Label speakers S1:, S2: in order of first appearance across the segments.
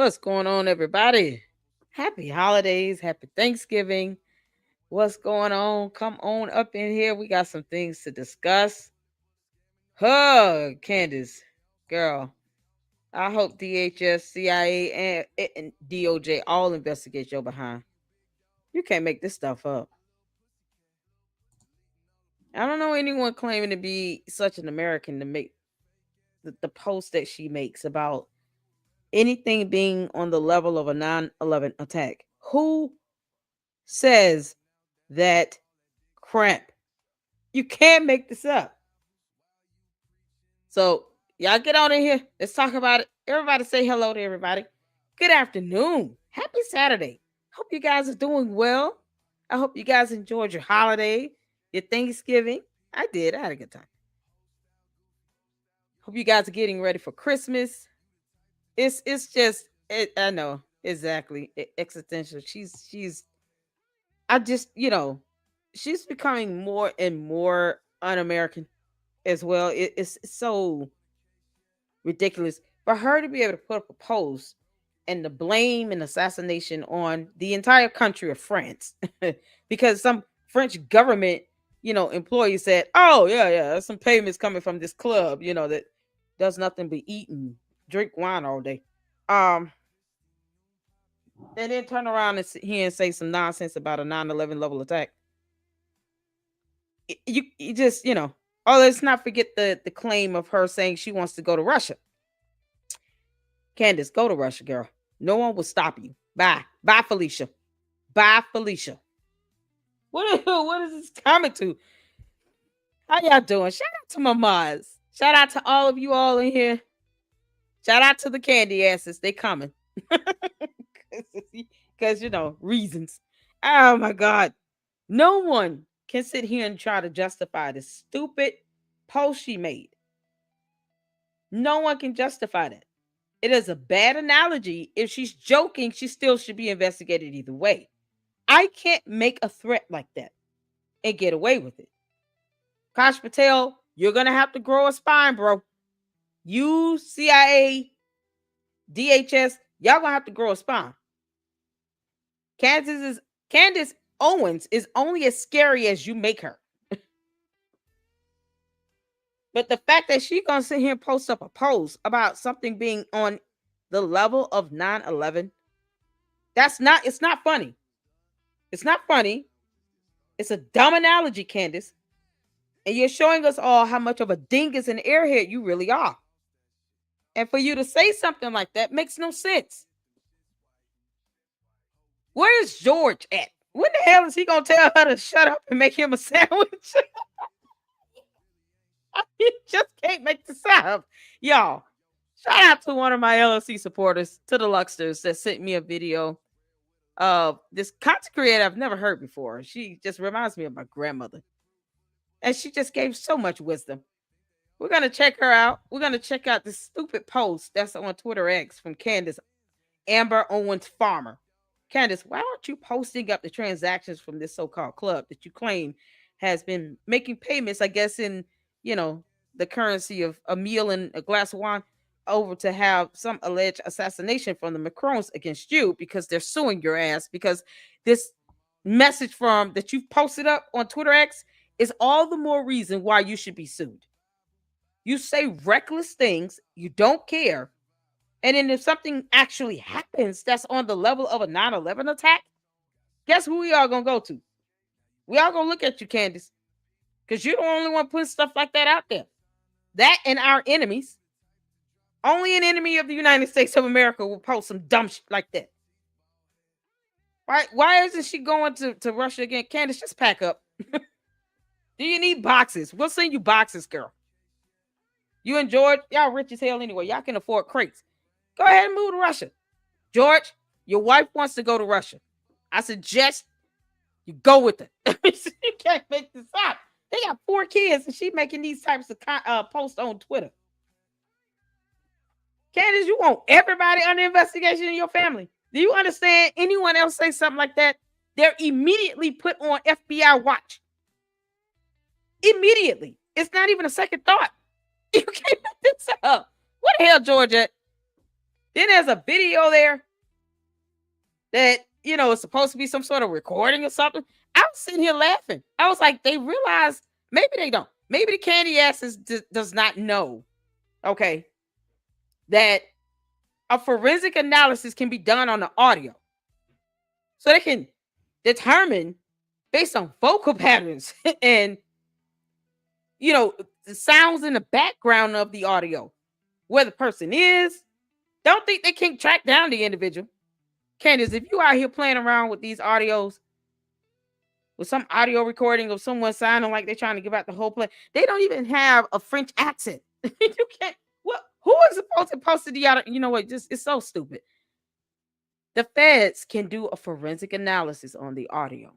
S1: What's going on, everybody? Happy holidays, happy Thanksgiving. What's going on? Come on up in here. We got some things to discuss. Candace, girl. I hope DHS, CIA, and DOJ all investigate your behind. You can't make this stuff up. I don't know anyone claiming to be such an American to make the post that she makes about anything being on the level of a 9/11 attack. Who says that crap? You can't make this up. So y'all get on in here. Let's talk about it. Everybody say hello to everybody. Good afternoon. Happy Saturday. Hope you guys are doing well. I hope you guys enjoyed your holiday, your Thanksgiving. I did. I had a good time. Hope you guys are getting ready for Christmas. It's just I know exactly existential. She's I just she's becoming more and more un-American as well. It's so ridiculous for her to be able to put up a post and the blame and assassination on the entire country of France because some French government, employee said, "Oh yeah, there's some payments coming from this club, that does nothing but eat and drink wine all day." Um, and then turn around and sit here and say some nonsense about a 9/11 level attack. You just, oh, let's not forget the claim of her saying she wants to go to Russia. Candace, go to Russia, girl. No one will stop you. Bye. Bye, Felicia. Bye, Felicia. What is this coming to? How y'all doing? Shout out to my moms. Shout out to all of you all in here. Shout out to the candy asses. They coming. Because, reasons. Oh, my God. No one can sit here and try to justify the stupid post she made. No one can justify that. It is a bad analogy. If she's joking, she still should be investigated either way. I can't make a threat like that and get away with it. Kash Patel, you're going to have to grow a spine, bro. You, CIA, DHS, y'all going to have to grow a spine. Candace Owens is only as scary as you make her. But the fact that she's going to sit here and post up a post about something being on the level of 9/11, it's not funny. It's not funny. It's a dumb analogy, Candace. And you're showing us all how much of a dingus and airhead you really are. And for you to say something like that makes no sense. Where is George at? When the hell is he going to tell her to shut up and make him a sandwich? You just can't make this up. Y'all, shout out to one of my LLC supporters, to the Luxters, that sent me a video of this content creator I've never heard before. She just reminds me of my grandmother. And she just gave so much wisdom. We're going to check her out. We're going to check out this stupid post that's on Twitter X from Candace Amber Owens Farmer. Candace, why aren't you posting up the transactions from this so-called club that you claim has been making payments, I guess, in, the currency of a meal and a glass of wine over to have some alleged assassination from the Macrons against you because they're suing your ass because this message from that you've posted up on Twitter X is all the more reason why you should be sued. You say reckless things, you don't care, and then if something actually happens that's on the level of a 9/11 attack, guess who we all gonna go to? We all gonna look at you, Candace, because you're the only one putting stuff like that out there. That and our enemies. Only an enemy of the United States of America will post some dumb shit like that. Why isn't she going to Russia again? Candace, just pack up. Do you need boxes? We'll send you boxes, girl. You and George, y'all rich as hell anyway. Y'all can afford crates. Go ahead and move to Russia. George, your wife wants to go to Russia. I suggest you go with her. You can't make this up. They got 4 kids and she making these types of posts on Twitter. Candace, you want everybody under investigation in your family. Do you understand? Anyone else say something like that, they're immediately put on FBI watch. Immediately. It's not even a second thought. You can't make this up. What the hell, George at? Then there's a video there that, is supposed to be some sort of recording or something. I was sitting here laughing. I was like, they realize, maybe they don't. Maybe the candy asses does not know, okay, that a forensic analysis can be done on the audio. So they can determine based on vocal patterns and, the sounds in the background of the audio, where the person is. Don't think they can track down the individual. Candace, if you out here playing around with these audios, with some audio recording of someone sounding like they're trying to give out the whole play, they don't even have a French accent. You can't. What? Who is supposed to post the audio? You know what? Just it's so stupid. The feds can do a forensic analysis on the audio.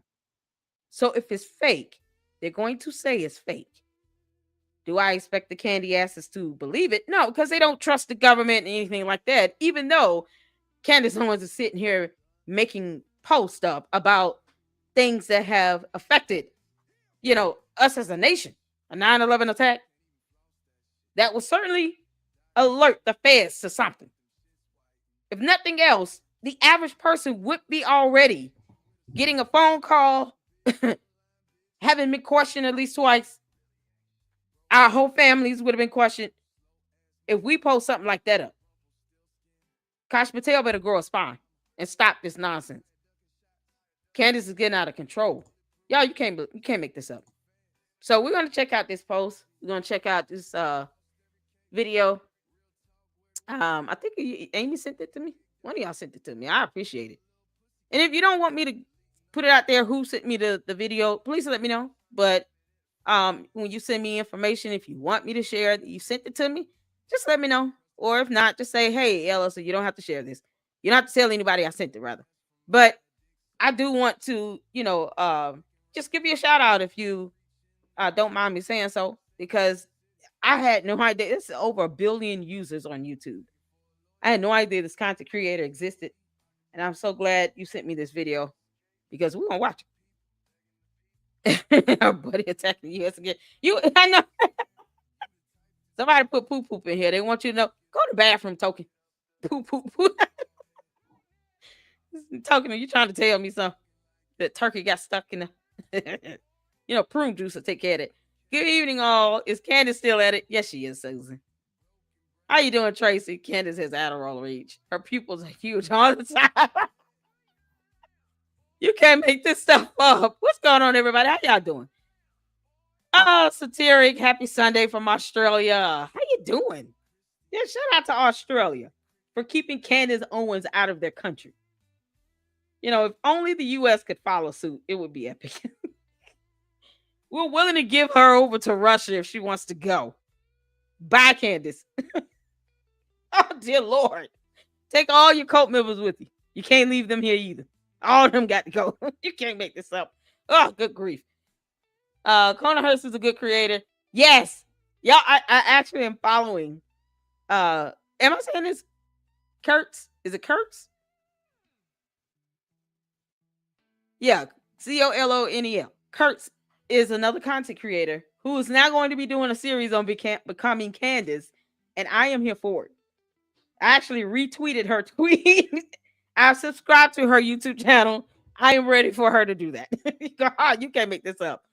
S1: So if it's fake, they're going to say it's fake. Do I expect the candy asses to believe it? No, because they don't trust the government and anything like that. Even though Candace Owens is sitting here making posts up about things that have affected, us as a nation. A 9/11 attack that will certainly alert the feds to something. If nothing else, the average person would be already getting a phone call, having been questioned at least twice. Our whole families would have been questioned if we post something like that up. Kash Patel better grow a spine and stop this nonsense. Candace is getting out of control. Y'all, you can't make this up. So we're gonna check out this post. We're gonna check out this video. I think Amy sent it to me. One of y'all sent it to me. I appreciate it. And if you don't want me to put it out there who sent me the video, please let me know. But when you send me information, if you want me to share that you sent it to me, just let me know. Or if not, just say, hey, Ella, so you don't have to share this. You don't have to tell anybody I sent it, rather. But I do want to, just give you a shout out if you don't mind me saying so, because I had no idea. It's over 1 billion users on YouTube. I had no idea this content creator existed. And I'm so glad you sent me this video because we're going to watch it. Our buddy attacking the US again. I know. Somebody put poop poop in here. They want you to know. Go to the bathroom, Token. Poop poop poop. Token, are you trying to tell me something? That turkey got stuck in the prune juice will take care of it. Good evening, all. Is Candace still at it? Yes, she is, Susan. How you doing, Tracy? Candace has Adderall rage. Her pupils are huge all the time. You can't make this stuff up. What's going on, everybody? How y'all doing? Oh, Satiric, happy Sunday from Australia. How you doing? Yeah, shout out to Australia for keeping Candace Owens out of their country. If only the U.S. could follow suit, it would be epic. We're willing to give her over to Russia if she wants to go. Bye, Candace. Oh, dear Lord. Take all your cult members with you. You can't leave them here either. All of them got to go. You can't make this up. Oh, good grief. Kona Hurst is a good creator. Yes. Yeah, I actually am following. Am I saying this? Kurtz? Is it Kurtz? Yeah, COLONEL. Kurtz is another content creator who is now going to be doing a series on becoming Candace, and I am here for it. I actually retweeted her tweet. I subscribed to her YouTube channel. I am ready for her to do that. You can't make this up.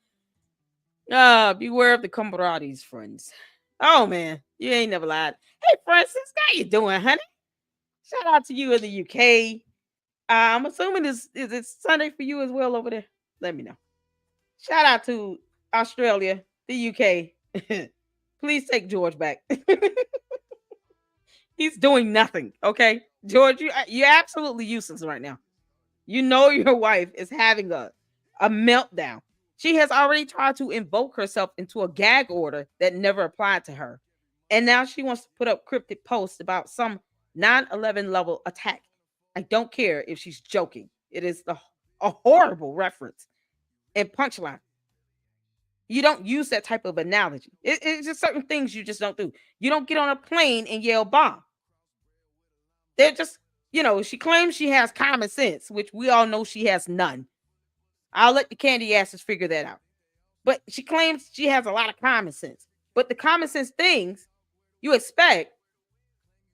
S1: Beware of the camaraderies, friends. Oh, man. You ain't never lied. Hey, Francis, how you doing, honey? Shout out to you in the UK. I'm assuming is it Sunday for you as well over there? Let me know. Shout out to Australia, the UK. Please take George back. He's doing nothing, okay? George, you're absolutely useless right now. You know your wife is having a meltdown. She has already tried to invoke herself into a gag order that never applied to her. And now she wants to put up cryptic posts about some 9/11 level attack. I don't care if she's joking. It is a horrible reference and punchline. You don't use that type of analogy. It's just certain things you just don't do. You don't get on a plane and yell bomb. They're just, she claims she has common sense, which we all know she has none. I'll let the candy asses figure that out. But she claims she has a lot of common sense. But the common sense things you expect,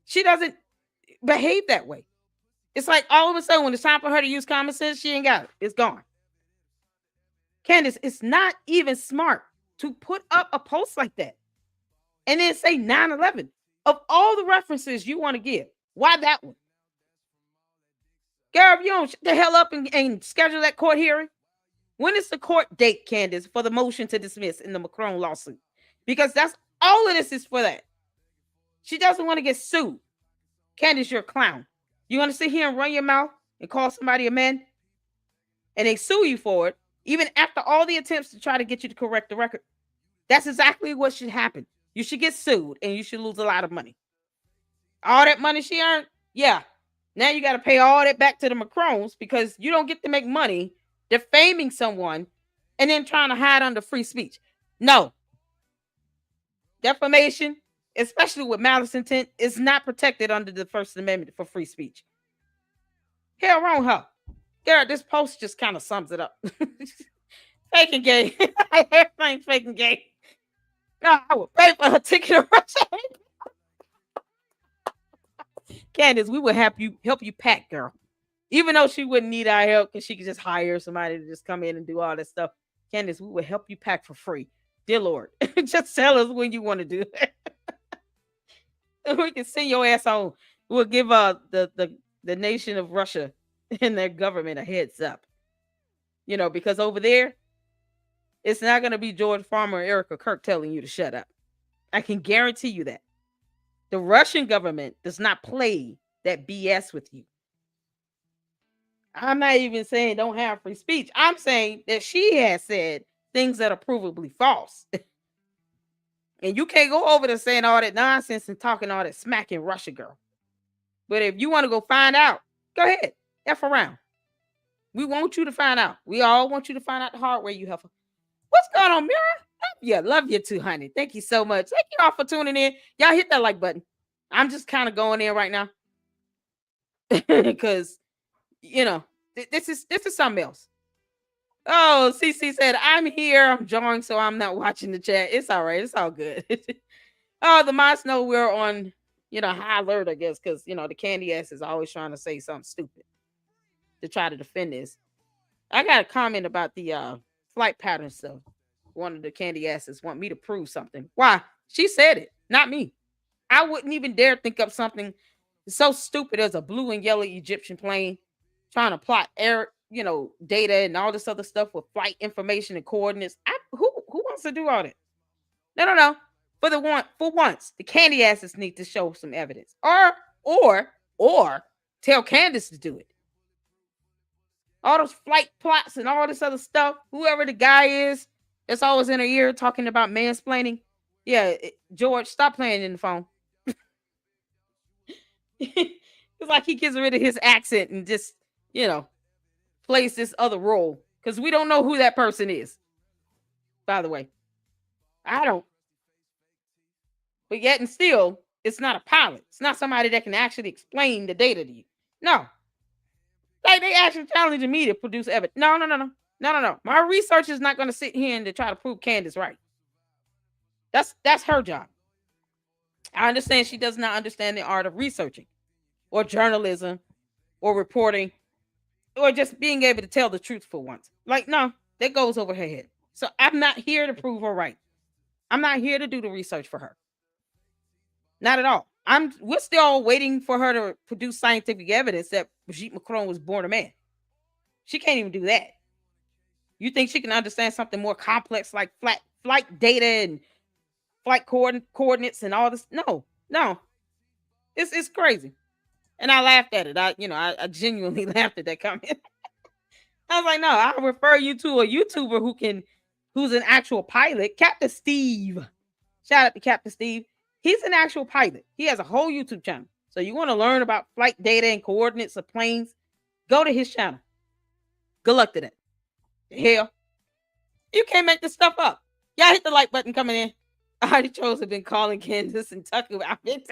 S1: she doesn't behave that way. It's like all of a sudden when it's time for her to use common sense, she ain't got it. It's gone. Candace, it's not even smart to put up a post like that and then say 9/11. Of all the references you want to give, why that one? Girl, if you don't shut the hell up and schedule that court hearing, when is the court date, Candace, for the motion to dismiss in the Macron lawsuit? Because that's all of this is for that. She doesn't want to get sued. Candace, you're a clown. You want to sit here and run your mouth and call somebody a man? And they sue you for it, even after all the attempts to try to get you to correct the record. That's exactly what should happen. You should get sued and you should lose a lot of money. All that money she earned, yeah. Now you got to pay all that back to the Macrons because you don't get to make money defaming someone and then trying to hide under free speech. No. Defamation, especially with malice intent, is not protected under the First Amendment for free speech. Hell wrong, her. Garrett, this post just kind of sums it up. Fake and gay. Everything fake and gay. No, I would pay for her ticket to Russia. Candace, we would help you pack, girl. Even though she wouldn't need our help because she could just hire somebody to just come in and do all that stuff. Candace, we would help you pack for free. Dear Lord, just tell us when you want to do it. We can send your ass on. We'll give the nation of Russia and their government a heads up. You know, because over there, it's not going to be George Farmer or Erica Kirk telling you to shut up. I can guarantee you that. The Russian government does not play that BS with you. I'm not even saying don't have free speech. I'm saying that she has said things that are provably false. And you can't go over there saying all that nonsense and talking all that smack in Russia, girl. But if you want to go find out, go ahead. F around. We want you to find out. We all want you to find out the hard way, you have. What's going on, Mira? Love you too, honey. Thank you so much. Thank you all for tuning in. Y'all hit that like button. I'm just kind of going in right now. Because, you know, this is something else. Oh, CC said, I'm here. I'm joining, so I'm not watching the chat. It's all right. It's all good. Oh, the mods know we're on, high alert, I guess, because, the candy ass is always trying to say something stupid to try to defend this. I got a comment about the flight pattern stuff. One of the candy asses want me to prove something. Why? She said it, not me. I wouldn't even dare think up something so stupid as a blue and yellow Egyptian plane trying to plot air, data and all this other stuff with flight information and coordinates. Who wants to do all that? No. For once, the candy asses need to show some evidence, or tell Candace to do it. All those flight plots and all this other stuff. Whoever the guy is that's always in her ear talking about mansplaining. Yeah, George, stop playing in the phone. It's like he gets rid of his accent and just, plays this other role. Because we don't know who that person is. By the way. I don't. But yet and still, it's not a pilot. It's not somebody that can actually explain the data to you. No. Like they actually challenging me to produce evidence. No. My research is not going to sit here and to try to prove Candace right. That's her job. I understand she does not understand the art of researching or journalism or reporting or just being able to tell the truth for once. Like, no, that goes over her head. So I'm not here to prove her right. I'm not here to do the research for her. Not at all. We're still waiting for her to produce scientific evidence that Brigitte Macron was born a man. She can't even do that. You think she can understand something more complex like flight data and flight coordinates and all this? No. It's crazy. And I laughed at it. I genuinely laughed at that comment. I was like, no, I'll refer you to a YouTuber who's an actual pilot, Captain Steve. Shout out to Captain Steve. He's an actual pilot. He has a whole YouTube channel. So you want to learn about flight data and coordinates of planes, go to his channel. Good luck to that. The hell? You can't make this stuff up. Y'all hit the like button coming in. Artie Trolls have been calling Candace and Tucker about it.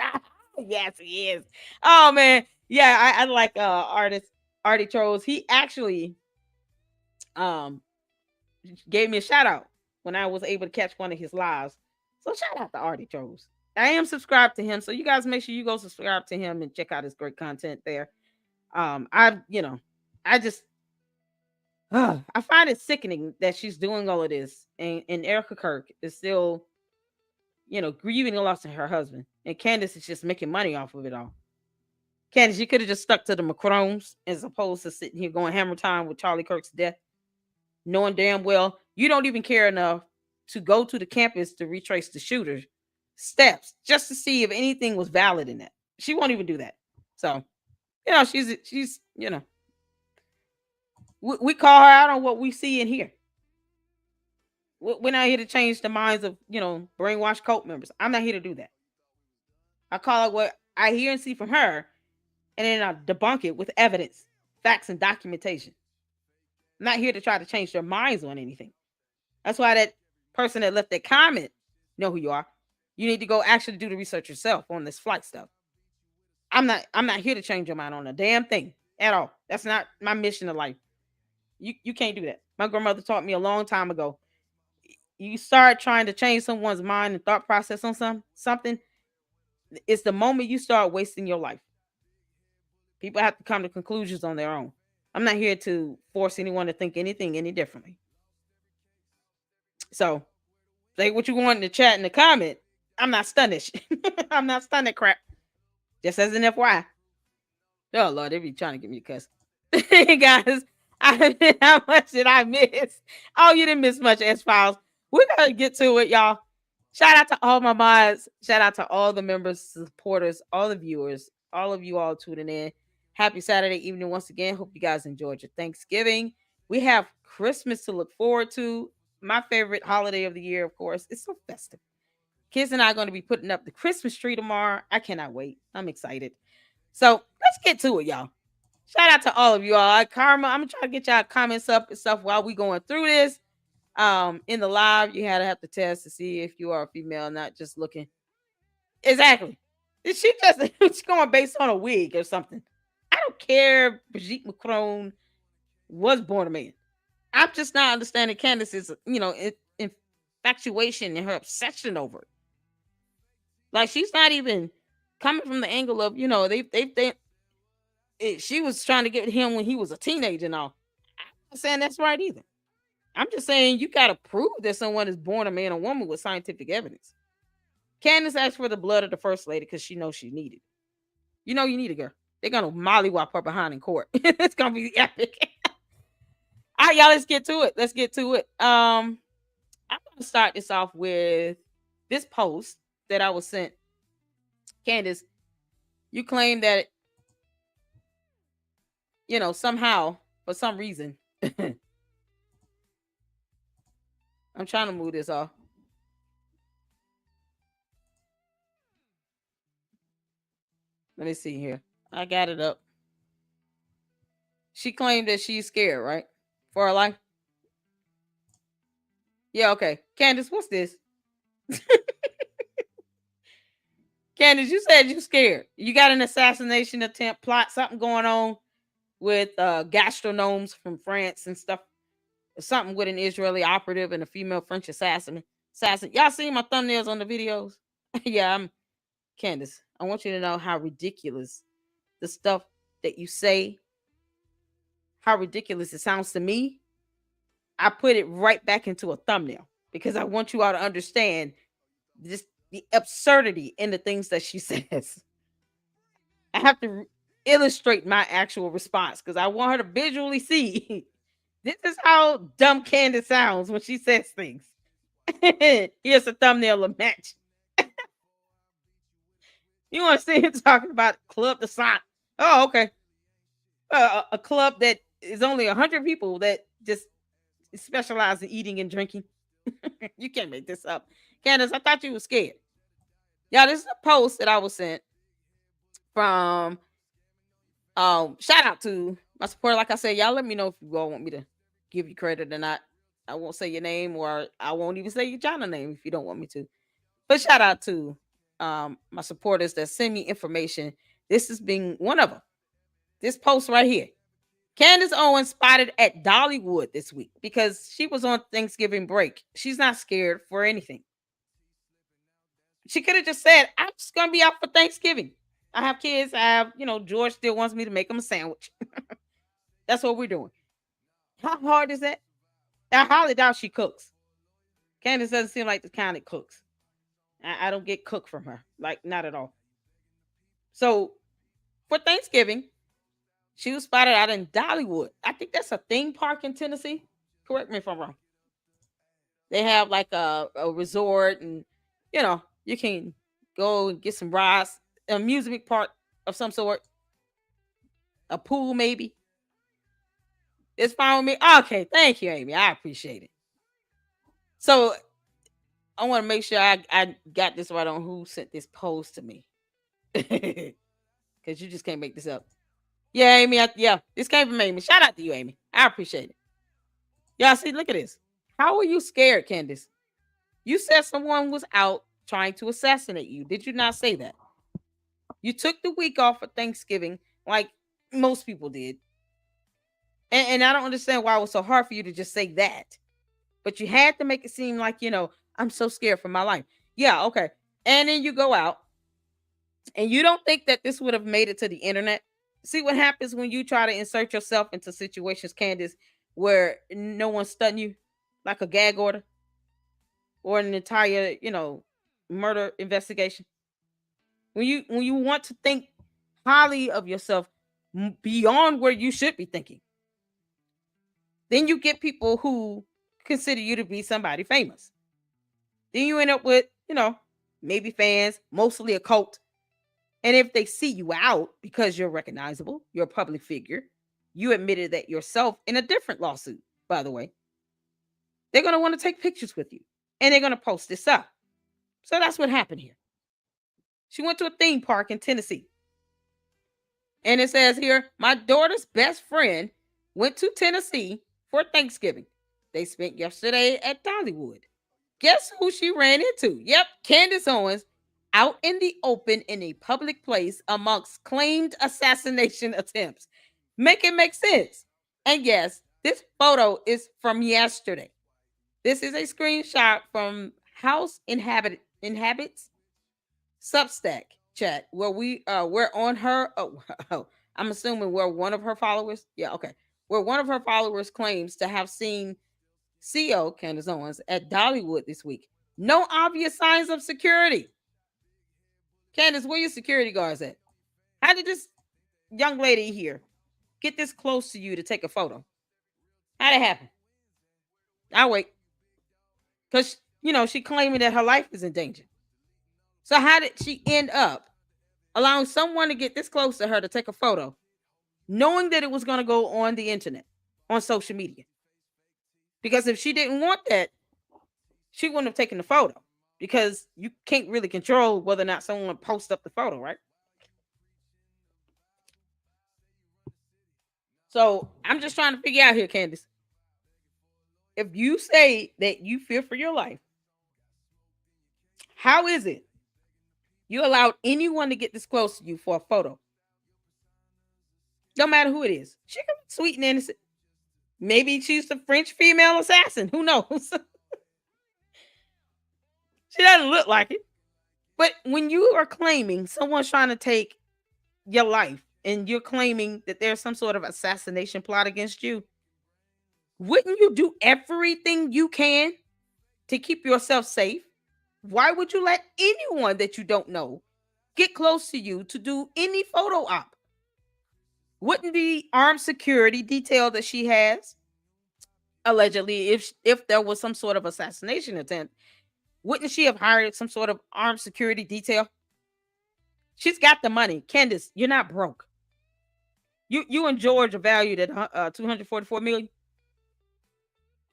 S1: Yes, he is. Oh, man. Yeah, I like Artie Trolls. He actually gave me a shout out when I was able to catch one of his lives. So shout out to Artie Trolls. I am subscribed to him, so you guys make sure you go subscribe to him and check out his great content there. I I just I find it sickening that she's doing all of this, and Erica Kirk is still, grieving the loss of her husband, and Candace is just making money off of it all. Candace, you could have just stuck to the Macrones as opposed to sitting here going hammer time with Charlie Kirk's death, knowing damn well you don't even care enough to go to the campus to retrace the shooter's steps just to see if anything was valid in that. She won't even do that. So, she's we call her out on what we see and hear. We're not here to change the minds of, brainwashed cult members. I'm not here to do that. I call it what I hear and see from her, and then I debunk it with evidence, facts, and documentation. I'm not here to try to change their minds on anything. That's why that person that left that comment, know who you are. You need to go actually do the research yourself on this flight stuff. I'm not here to change your mind on a damn thing at all. That's not my mission in life. You can't do that. My grandmother taught me a long time ago. You start trying to change someone's mind and thought process on something, it's the moment you start wasting your life. People have to come to conclusions on their own. I'm not here to force anyone to think anything any differently. So, say what you want in the chat in the comment. I'm not stunned. I'm not stunned at crap. Just as an FYI. Oh Lord, they be trying to get me to cuss. Guys, how much did I miss? Oh, you didn't miss much, S Files. We're gonna get to it, y'all. Shout out to all my mods. Shout out to all the members, supporters, all the viewers, all of you all tuning in. Happy Saturday evening once again. Hope you guys enjoyed your Thanksgiving. We have Christmas to look forward to. My favorite holiday of the year, of course. It's so festive. Kids and I are going to be putting up the Christmas tree tomorrow. I cannot wait. I'm excited. So let's get to it, y'all. Shout out to all of you all. Karma, I'm gonna try to get y'all comments up and stuff while we going through this. In the live, you had to have to test to see if you are a female, not just looking. Exactly. She just she's going based on a wig or something. I don't care. Brigitte Macron was born a man. I'm just not understanding Candace's, infatuation and her obsession over it. Like she's not even coming from the angle of, she was trying to get him when he was a teenager and all. I'm not saying that's right either. I'm just saying you got to prove that someone is born a man or woman with scientific evidence. Candace asked for the blood of the first lady because she knows she needed. You need a girl. They're gonna mollywop her behind in court. It's gonna be epic. All right, y'all. Let's get to it. I'm gonna start this off with this post that I was sent. Candace, you claim that somehow for some reason. I'm trying to move this off. Let me see here. I got it up. She claimed that she's scared, right? For her life? Yeah, okay. Candace, what's this? Candace, you said you're scared. You got an assassination attempt plot, something going on with gastronomes from France and stuff. Something with an Israeli operative and a female French assassin. Y'all seen my thumbnails on the videos? Yeah, I'm Candace. I want you to know how ridiculous the stuff that you say, how ridiculous it sounds to me. I put it right back into a thumbnail because I want you all to understand just the absurdity in the things that she says. I have to illustrate my actual response because I want her to visually see this is how dumb Candace sounds when she says things. Here's a thumbnail of match. You want to see him talking about Club de Sang? Oh, okay. A club that is only 100 people that just specialize in eating and drinking. You can't make this up. Candace, I thought you were scared. Yeah, this is a post that I was sent from shout out to my supporter. Like I said, y'all let me know if you all want me to give you credit or not. I won't say your name, or I won't even say your channel name if you don't want me to. But shout out to my supporters that send me information. This is being one of them. This post right here. Candace Owens spotted at Dollywood this week because she was on Thanksgiving break. She's not scared for anything. She could have just said, I'm just gonna be out for Thanksgiving. I have kids. I have, George still wants me to make him a sandwich. That's what we're doing. How hard is that? I highly doubt she cooks. Candace doesn't seem like the kind that cooks. I don't get cooked from her. Like, not at all. So for Thanksgiving, she was spotted out in Dollywood. I think that's a theme park in Tennessee. Correct me if I'm wrong. They have like a resort, and you can go and get some rides, a amusement park of some sort, a pool maybe. It's fine with me. Okay, thank you, Amy. I appreciate it. So I want to make sure I got this right on who sent this post to me. Because you just can't make this up. Yeah, Amy. Yeah, this came from Amy. Shout out to you, Amy. I appreciate it. Y'all see, look at this. How are you scared, Candace? You said someone was out trying to assassinate you. Did you not say that? You took the week off for Thanksgiving like most people did. And I don't understand why it was so hard for you to just say that. But you had to make it seem like, I'm so scared for my life. Yeah, okay. And then you go out and you don't think that this would have made it to the internet. See what happens when you try to insert yourself into situations, Candace, where no one's studying you, like a gag order or an entire, murder investigation. When you want to think highly of yourself beyond where you should be thinking, then you get people who consider you to be somebody famous. Then you end up with, maybe fans, mostly a cult. And if they see you out because you're recognizable, you're a public figure, you admitted that yourself in a different lawsuit, by the way, they're going to want to take pictures with you and they're going to post this up. So that's what happened here. She went to a theme park in Tennessee. And it says here, my daughter's best friend went to Tennessee for Thanksgiving. They spent yesterday at Dollywood. Guess who she ran into? Yep, Candace Owens, out in the open in a public place amongst claimed assassination attempts. Make it make sense. And yes, this photo is from yesterday. This is a screenshot from House Inhabits Substack chat where we're on her. Oh, I'm assuming we're one of her followers. Yeah, okay. Where one of her followers claims to have seen CO Candace Owens at Dollywood this week. No obvious signs of security. Candace, where your security guards at? How did this young lady here get this close to you to take a photo? How'd it happen? I'll wait. Because, she claiming that her life is in danger. So how did she end up allowing someone to get this close to her to take a photo, knowing that it was going to go on the internet, on social media? Because if she didn't want that, she wouldn't have taken the photo, because you can't really control whether or not someone posts up the photo, right? So I'm just trying to figure out here, Candace. If you say that you fear for your life, how is it you allowed anyone to get this close to you for a photo? No matter who it is. She can be sweet and innocent. Maybe she's the French female assassin. Who knows? She doesn't look like it. But when you are claiming someone's trying to take your life and you're claiming that there's some sort of assassination plot against you, wouldn't you do everything you can to keep yourself safe? Why would you let anyone that you don't know get close to you to do any photo op? Wouldn't the armed security detail that she has, allegedly, if there was some sort of assassination attempt, wouldn't she have hired some sort of armed security detail? She's got the money. Candace, you're not broke. You and George are valued at $244 million.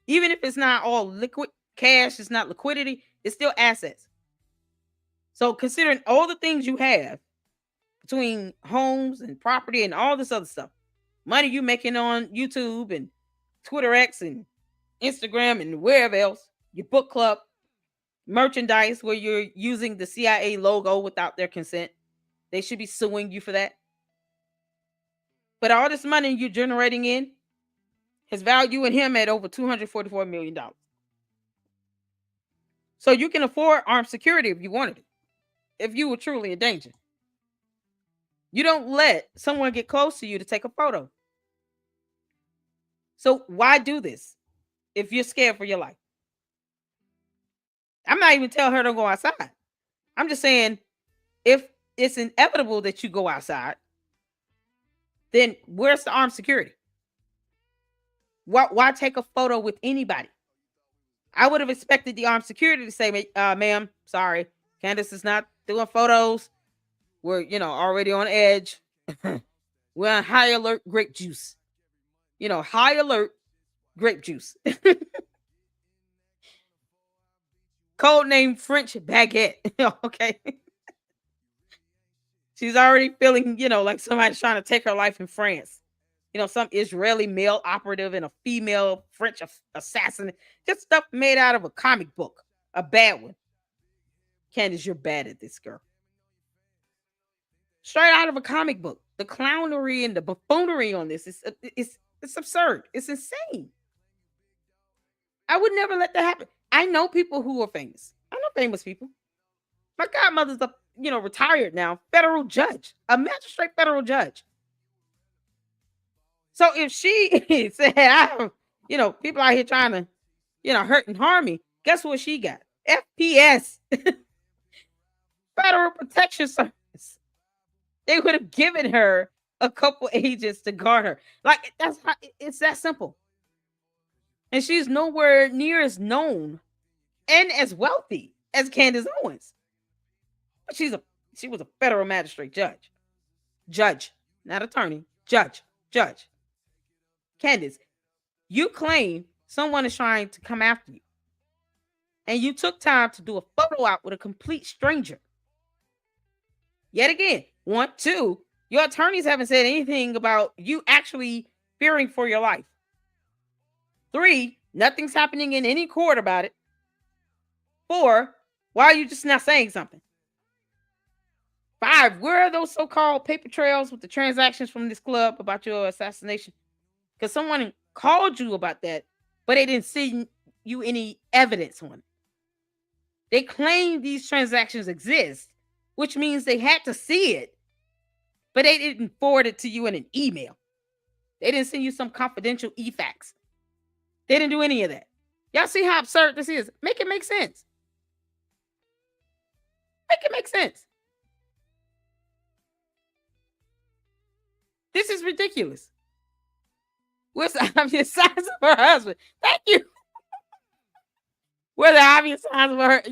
S1: Even if it's not all liquid cash, it's not liquidity, it's still assets. So considering all the things you have between homes and property and all this other stuff, money you making on YouTube and Twitter X and Instagram and wherever else, your book club, merchandise where you're using the CIA logo without their consent, they should be suing you for that. But all this money you're generating in has value in him at over $244 million. So you can afford armed security if you wanted it. if you were truly in danger. You don't let someone get close to you to take a photo. So why do this if you're scared for your life? I'm not even telling her to go outside. I'm just saying if it's inevitable that you go outside, then where's the armed security? Why take a photo with anybody? I would have expected the armed security to say, ma'am, sorry, Candace is not doing photos. We're, already on edge. We're on high alert grape juice. High alert grape juice. Code name French baguette. Okay. She's already feeling, like somebody's trying to take her life in France. Some Israeli male operative and a female French assassin. Just stuff made out of a comic book. A bad one. Candace, you're bad at this, girl. Straight out of a comic book. The clownery and the buffoonery on this is it's absurd. It's insane. I would never let that happen. I know people who are famous. I know famous people. My godmother's a retired now, federal judge, a magistrate federal judge. So if she said, people out here trying to, hurt and harm me, guess what she got? FPS, Federal Protection Service. They would have given her a couple agents to guard her. Like, it's that simple. And she's nowhere near as known and as wealthy as Candace Owens. But she was a federal magistrate judge, not attorney, judge. Candace, you claim someone is trying to come after you, and you took time to do a photo op with a complete stranger. Yet again, 1, 2, your attorneys haven't said anything about you actually fearing for your life. 3, nothing's happening in any court about it. 4, why are you just not saying something? 5, where are those so-called paper trails with the transactions from this club about your assassination? Because someone called you about that, but they didn't send you any evidence on it. They claim these transactions exist, which means they had to see it, but they didn't forward it to you in an email. They didn't send you some confidential e-fax. They didn't do any of that. Y'all see how absurd this is? Make it make sense. Make it make sense. This is ridiculous. Where's the obvious signs of her husband? Thank you. Where the obvious signs of her?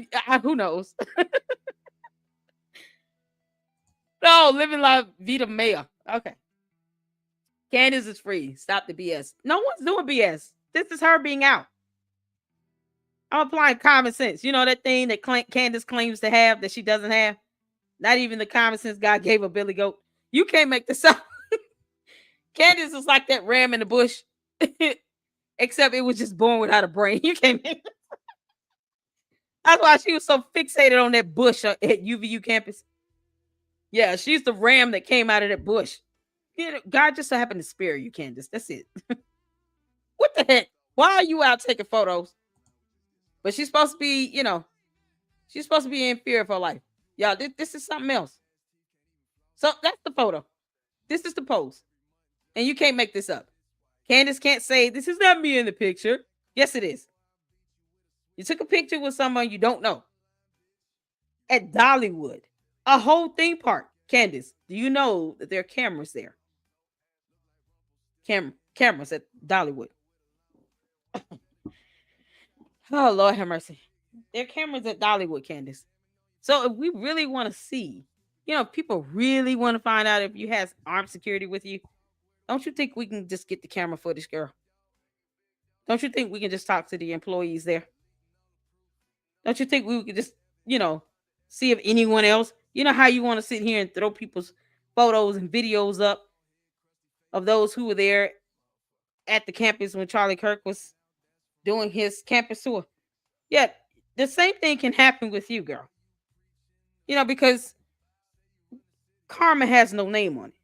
S1: Who knows? No, living la vida mea. Okay. Candace is free. Stop the BS. No one's doing BS. This is her being out. I'm applying common sense. You know that thing that Candace claims to have that she doesn't have? Not even the common sense God gave a Billy Goat. You can't make this up. Candace is like that ram in the bush, except it was just born without a brain. You can't make it. That's why she was so fixated on that bush at UVU campus. Yeah, she's the ram that came out of that bush. God just so happened to spare you, Candace. That's it. What the heck? Why are you out taking photos? But she's supposed to be, she's supposed to be in fear of her life. Y'all, this is something else. So that's the photo. This is the pose. And you can't make this up. Candace can't say, this is not me in the picture. Yes, it is. You took a picture with someone you don't know. At Dollywood. A whole theme park. Candace, do you know that there are cameras there? Cameras at Dollywood. Oh, Lord have mercy. There are cameras at Dollywood, Candace. So if we really want to see, if people really want to find out if you have armed security with you, don't you think we can just get the camera footage, girl? Don't you think we can just talk to the employees there? Don't you think we could just, see if anyone else, how you want to sit here and throw people's photos and videos up of those who were there at the campus when Charlie Kirk was doing his campus tour? Yeah, the same thing can happen with you, girl. Because karma has no name on it.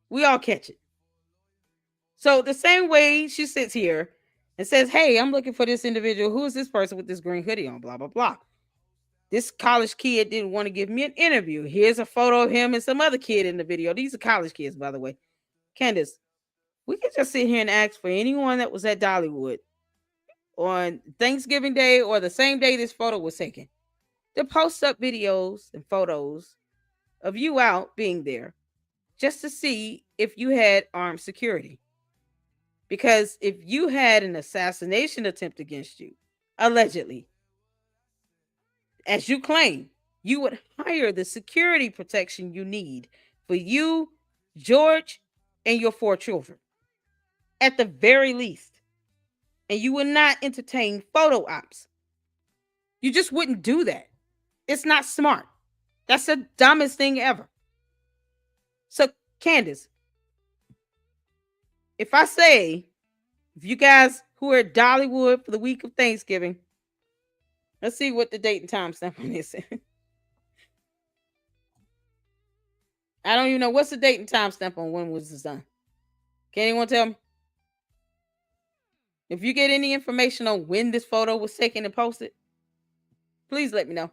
S1: We all catch it. So the same way she sits here and says, hey, I'm looking for this individual. Who is this person with this green hoodie on? Blah, blah, blah. This college kid didn't want to give me an interview. Here's a photo of him and some other kid in the video. These are college kids, by the way. Candace, we can just sit here and ask for anyone that was at Dollywood on Thanksgiving Day or the same day this photo was taken to post up videos and photos of you out being there just to see if you had armed security. Because if you had an assassination attempt against you, allegedly, as you claim, you would hire the security protection you need for you, George, and your 4 children, at the very least. And you would not entertain photo ops. You just wouldn't do that. It's not smart. That's the dumbest thing ever. So, Candace, if I say, if you guys who are at Dollywood for the week of Thanksgiving, let's see what the date and time stamp on this is. I don't even know what's the date and time stamp on when was this done. Can anyone tell me? If you get any information on when this photo was taken and posted, please let me know.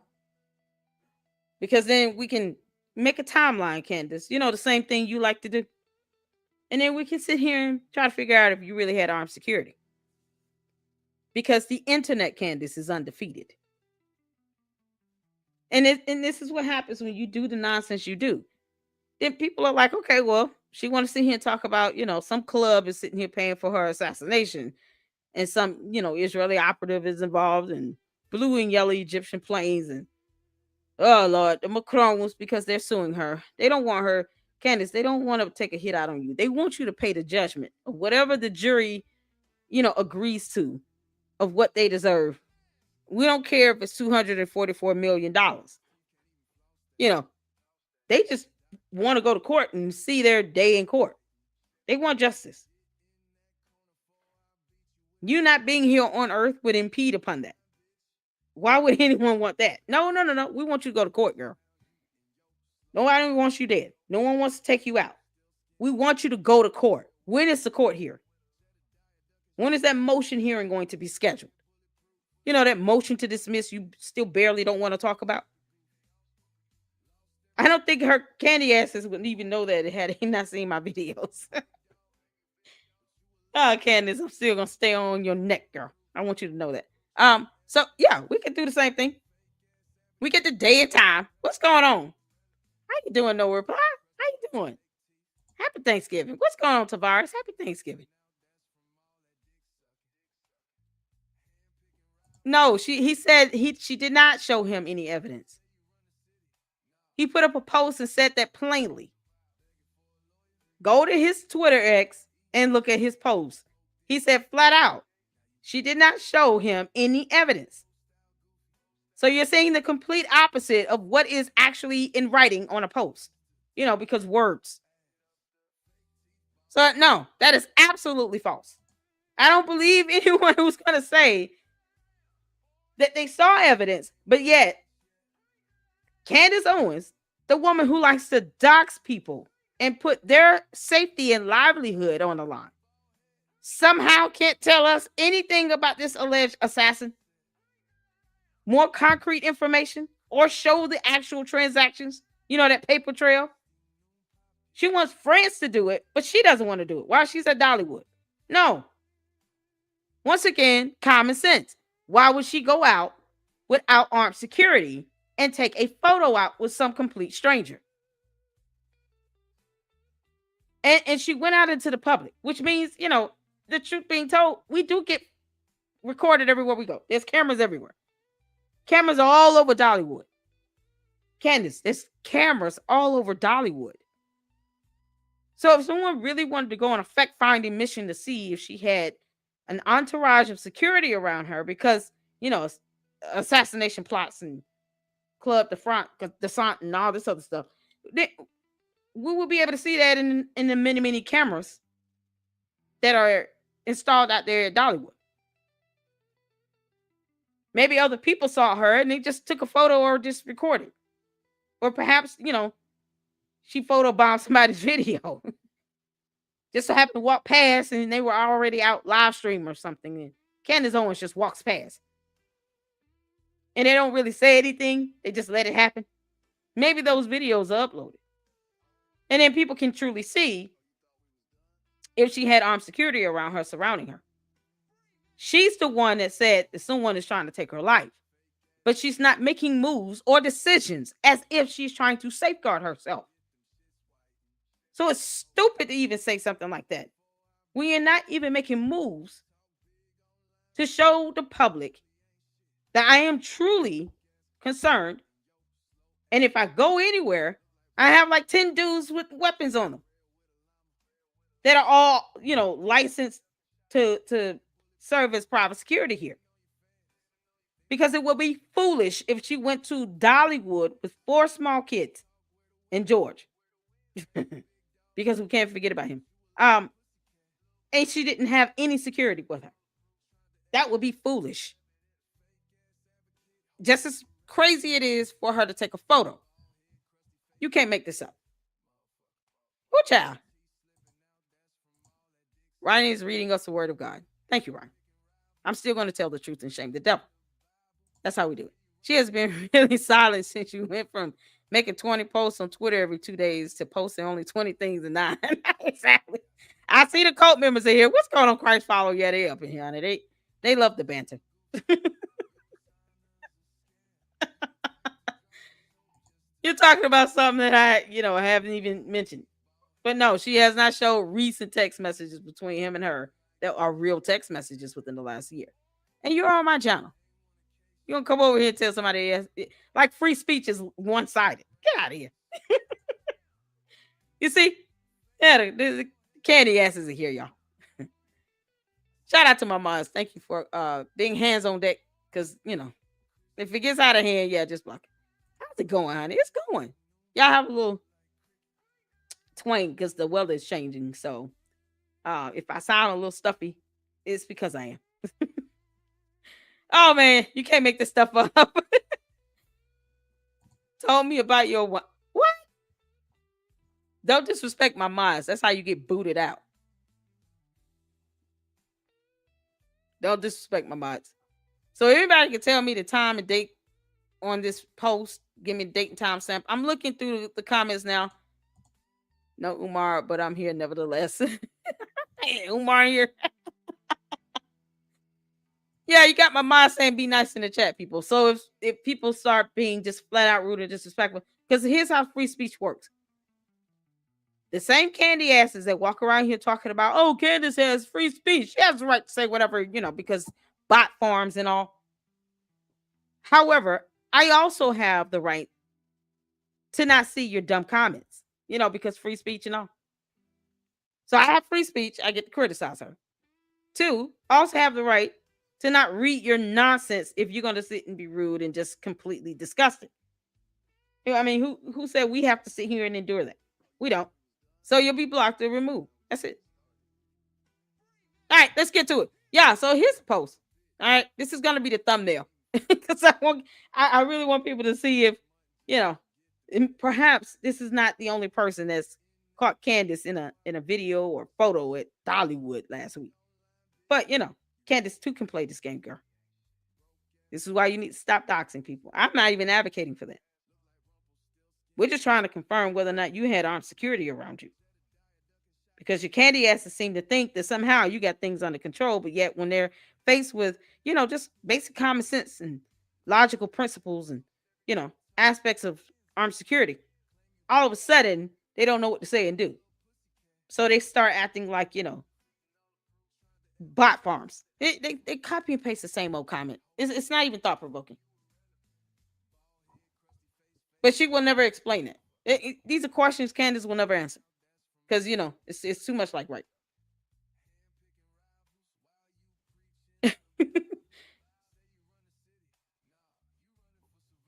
S1: Because then we can make a timeline, Candace. You know, the same thing you like to do. And then we can sit here and try to figure out if you really had armed security. Because the internet, Candace, is undefeated. And this is what happens when you do the nonsense you do. Then people are like, okay, well, she wants to sit here and talk about, some club is sitting here paying for her assassination. And some, Israeli operative is involved in blue and yellow Egyptian planes. And, oh, Lord, the Macrons, because they're suing her. They don't want her, Candace, they don't want to take a hit out on you. They want you to pay the judgment of whatever the jury, agrees to of what they deserve. We don't care if it's $244 million. They just want to go to court and see their day in court. They want justice. You not being here on earth would impede upon that. Why would anyone want that? No. We want you to go to court, girl. Nobody wants you dead. No one wants to take you out. We want you to go to court. When is the court hearing? When is that motion hearing going to be scheduled? That motion to dismiss you still barely don't want to talk about? I don't think her candy asses would even know that had he not seen my videos. Oh, Candace, I'm still gonna stay on your neck, girl. I want you to know that. So yeah, we can do the same thing. We get the day and time. What's going on? How you doing, no reply? How you doing? Happy Thanksgiving. What's going on, Tavares? Happy Thanksgiving. No, he said she did not show him any evidence. He put up a post and said that plainly. Go to his Twitter X and look at his post. He said flat out, she did not show him any evidence. So you're saying the complete opposite of what is actually in writing on a post, because words. So no, that is absolutely false. I don't believe anyone who's going to say that they saw evidence, but yet Candace Owens, the woman who likes to dox people and put their safety and livelihood on the line, somehow can't tell us anything about this alleged assassin, more concrete information, or show the actual transactions, that paper trail. She wants France to do it, but she doesn't want to do it while she's at Dollywood. No. Once again, common sense. Why would she go out without armed security and take a photo out with some complete stranger? And she went out into the public, which means, the truth being told, we do get recorded everywhere we go. There's cameras everywhere. Cameras are all over Dollywood. Candace, there's cameras all over Dollywood. So if someone really wanted to go on a fact-finding mission to see if she had an entourage of security around her because, assassination plots and Club de France, Descent, and all this other stuff, then we will be able to see that in the many, many cameras that are installed out there at Dollywood. Maybe other people saw her and they just took a photo or just recorded. Or perhaps, she photobombed somebody's video. Just so happened to walk past and they were already out live stream or something. And Candace Owens just walks past. and they don't really say anything. They just let it happen. Maybe those videos are uploaded. And then people can truly see if she had armed security around her, surrounding her. She's the one that said that someone is trying to take her life, but she's not making moves or decisions as if she's trying to safeguard herself. So it's stupid to even say something like that. We are not even making moves to show the public that I am truly concerned. And if I go anywhere, I have like 10 dudes with weapons on them that are all, licensed to serve as private security here. Because it would be foolish if she went to Dollywood with 4 small kids and George. Because we can't forget about him. And she didn't have any security with her. That would be foolish. Just as crazy it is for her to take a photo. You can't make this up. Oh, child. Ryan is reading us the word of God. Thank you, Ryan. I'm still going to tell the truth and shame the devil. That's how we do it. She has been really silent since you went from making 20 posts on Twitter every 2 days to posting only 20 things and 9. Exactly. I see the cult members in here. What's going on, Christ follow? Yeah, they up in here, honey. They love the banter. You're talking about something that I haven't even mentioned. But no, she has not showed recent text messages between him and her that are real text messages within the last year. And you're on my channel. You don't come over here and tell somebody else. Like free speech is one-sided. Get out of here. You see? Yeah, the candy asses are here, y'all. Shout out to my moms. Thank you for being hands on deck. Because, if it gets out of hand, yeah, just block it. How's it going, honey? It's going. Y'all have a little twang because the weather is changing. So if I sound a little stuffy, it's because I am. Oh, man, you can't make this stuff up. Told me about your what? Don't disrespect my minds. That's how you get booted out. Don't disrespect my minds. So everybody can tell me the time and date on this post. Give me the date and time stamp. I'm looking through the comments now. No Umar, but I'm here nevertheless. Hey, Umar here. Yeah, you got my mind saying be nice in the chat, people. So if people start being just flat out rude and disrespectful, because here's how free speech works. The same candy asses that walk around here talking about, oh, Candace has free speech. She has the right to say whatever, because bot farms and all. However, I also have the right to not see your dumb comments, because free speech and all. So I have free speech. I get to criticize her. 2, I also have the right to not read your nonsense if you're going to sit and be rude and just completely disgusting. I mean, who said we have to sit here and endure that? We don't. So you'll be blocked or removed. That's it. All right, let's get to it. Yeah, so here's the post. All right, this is going to be the thumbnail because I really want people to see if, perhaps this is not the only person that's caught Candace in a video or photo at Dollywood last week. But, Candace too can play this game, girl. This is why you need to stop doxing people. I'm not even advocating for that. We're just trying to confirm whether or not you had armed security around you. Because your candy asses seem to think that somehow you got things under control, but yet when they're faced with, just basic common sense and logical principles and, aspects of armed security, all of a sudden they don't know what to say and do. So they start acting like, bot farms. They copy and paste the same old comment. It's not even thought provoking. But she will never explain it. These are questions Candace will never answer. Because, it's too much like right.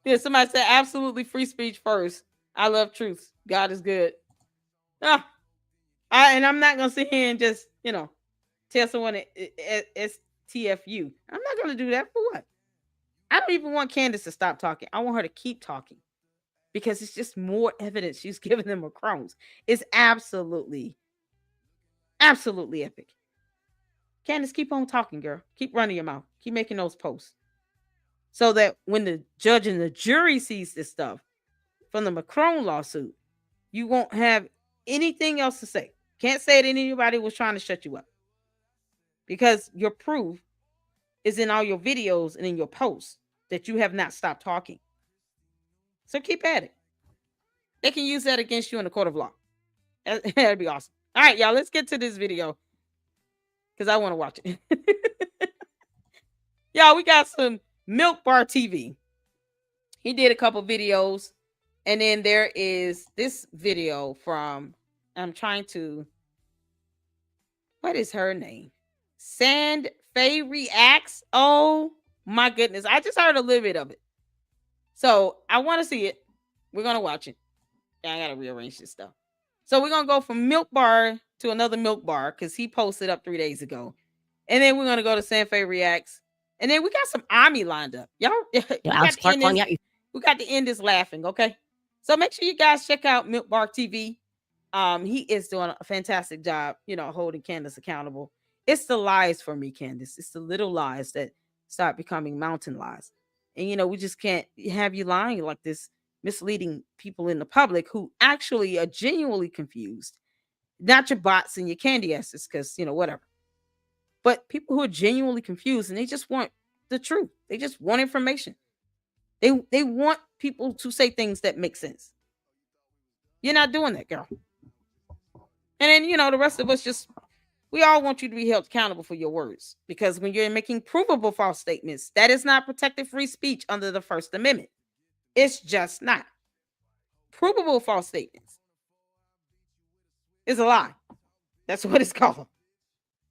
S1: Yeah, somebody said absolutely free speech first. I love truth. God is good. Ah, and I'm not going to sit here and just, tell someone STFU. I'm not going to do that for what? I don't even want Candace to stop talking. I want her to keep talking. Because it's just more evidence she's giving them a crumbs. It's absolutely epic. Candace, keep on talking, girl. Keep running your mouth. Keep making those posts. so that when the judge and the jury sees this stuff from the Macron lawsuit, you won't have anything else to say. Can't say that anybody was trying to shut you up because your proof is in all your videos and in your posts that you have not stopped talking. So keep at it. They can use that against you in the court of law. That'd be awesome. All right, y'all, let's get to this video because I want to watch it. Y'all, we got some Milk Bar TV. He did a couple videos, and then there is this video from, I'm trying to, what is her name? Sand Faye Reacts. Oh my goodness. I just heard a little bit of it. So I want to see it. We're going to watch it. Yeah, I got to rearrange this stuff. So we're going to go from Milk Bar to another Milk Bar because he posted up 3 days ago. And then we're going to go to Sand Faye Reacts. And then we got some Army lined up. Y'all,
S2: Alex Clark calling out.
S1: We got to end this laughing, okay? So make sure you guys check out Milk Bar TV. He is doing a fantastic job, holding Candace accountable. It's the lies for me, Candace. It's the little lies that start becoming mountain lies. And, we just can't have you lying like this, misleading people in the public who actually are genuinely confused. Not your bots and your candy asses, because, whatever. But people who are genuinely confused and they just want the truth. They just want information. They want people to say things that make sense. You're not doing that, girl. And then, the rest of us we all want you to be held accountable for your words. Because when you're making provable false statements, that is not protected free speech under the First Amendment. It's just not. Provable false statements is a lie. That's what it's called.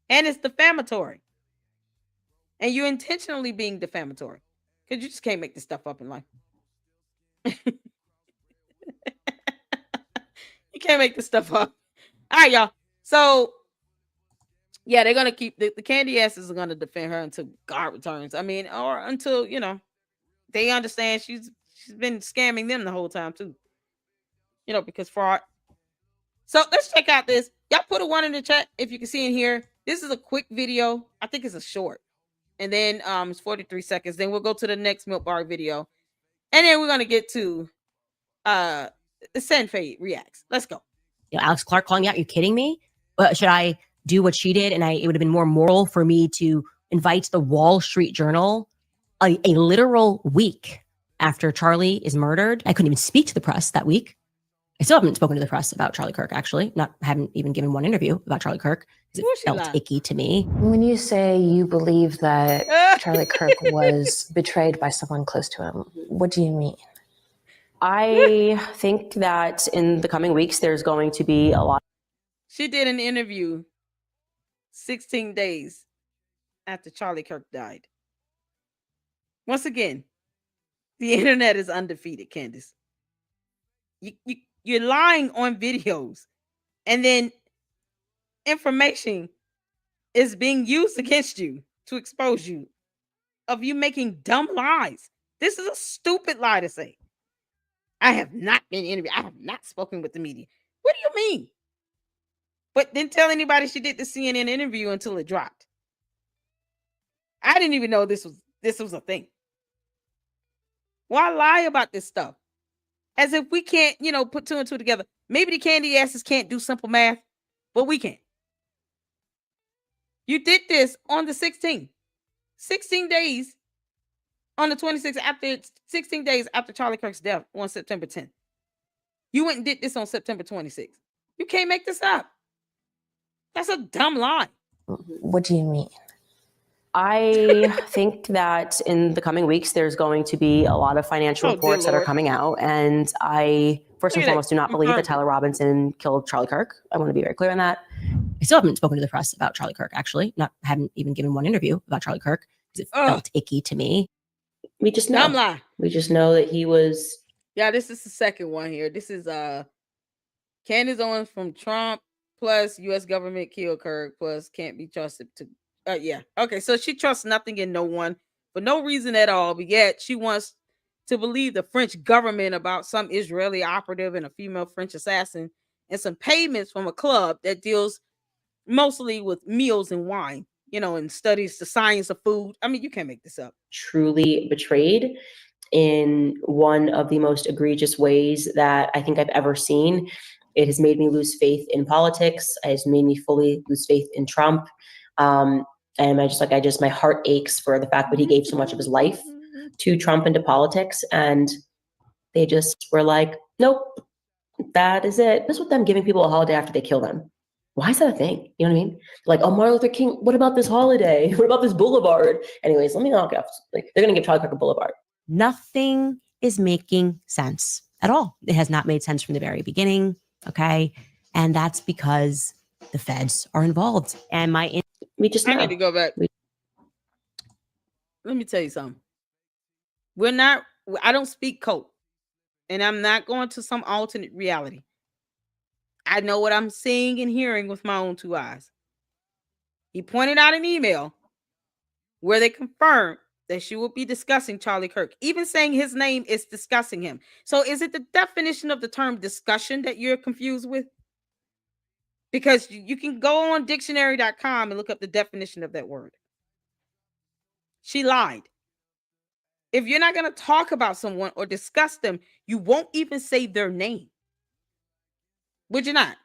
S1: And it's defamatory. And you're intentionally being defamatory. Because you just can't make this stuff up in life. You can't make this stuff up. All right, y'all. So, yeah, they're going to keep, the candy asses are going to defend her until God returns. I mean, or until, they understand she's been scamming them the whole time, too. Because fraud. So, let's check out this. Y'all put a 1 in the chat if you can see in here. This is a quick video. I think it's a short. And then it's 43 seconds. Then we'll go to the next Milk Bar video. And then we're going to get to Sand Faye Reacts. Let's go.
S2: Alex Clark calling out. Are you kidding me? Should I do what she did? And it would have been more moral for me to invite the Wall Street Journal a literal week after Charlie is murdered. I couldn't even speak to the press that week. I still haven't spoken to the press about Charlie Kirk, actually. Haven't even given one interview about Charlie Kirk because it felt icky to me.
S3: When you say you believe that Charlie Kirk was betrayed by someone close to him, what do you mean?
S4: I think that in the coming weeks, there's going to be a lot.
S1: She did an interview 16 days after Charlie Kirk died. Once again, the internet is undefeated, Candace. You're lying on videos, and then information is being used against you to expose you of you making dumb lies. This is a stupid lie to say. I have not been interviewed. I have not spoken with the media. What do you mean? But didn't tell anybody she did the CNN interview until it dropped. I didn't even know this was a thing. Why lie about this stuff? As if we can't, put 2 and 2 together. Maybe the candy asses can't do simple math, but we can. You did this on the 16th. 16 days on the 26th, after 16 days after Charlie Kirk's death on September 10th. You went and did this on September 26th. You can't make this up. That's a dumb lie.
S3: What do you mean?
S4: I think that in the coming weeks, there's going to be a lot of financial reports that are coming out. And I, first and foremost, do not believe that Tyler Robinson killed Charlie Kirk. I want to be very clear on that.
S2: I still haven't spoken to the press about Charlie Kirk, actually. Haven't even given one interview about Charlie Kirk because it felt icky to me.
S4: We just know.
S1: Dumb lie.
S4: We just know that he was.
S1: Yeah, this is the second one here. This is Candace Owens from Trump plus U.S. government killed Kirk plus can't be trusted to. Yeah. Okay. So she trusts nothing in no one for no reason at all. But yet she wants to believe the French government about some Israeli operative and a female French assassin and some payments from a club that deals mostly with meals and wine. and studies the science of food. I mean, you can't make this up.
S4: Truly betrayed in one of the most egregious ways that I think I've ever seen. It has made me lose faith in politics. It has made me fully lose faith in Trump. And my heart aches for the fact that he gave so much of his life to Trump and to politics. And they just were like, nope, that is it. What's with them giving people a holiday after they kill them? Why is that a thing? You know what I mean? Like, oh, Martin Luther King, what about this holiday? What about this boulevard? Anyways, let me knock it off. Like, they're going to give Charlie Kirk a boulevard.
S2: Nothing is making sense at all. It has not made sense from the very beginning. Okay. And that's because the feds are involved. And
S4: we just know.
S1: I need to go back. Let me tell you something. I don't speak code. And I'm not going to some alternate reality. I know what I'm seeing and hearing with my own two eyes. He pointed out an email where they confirmed that she will be discussing Charlie Kirk. Even saying his name is discussing him. So is it the definition of the term discussion that you're confused with? Because you can go on dictionary.com and look up the definition of that word. She lied. If you're not going to talk about someone or discuss them, you won't even say their name. Would you not?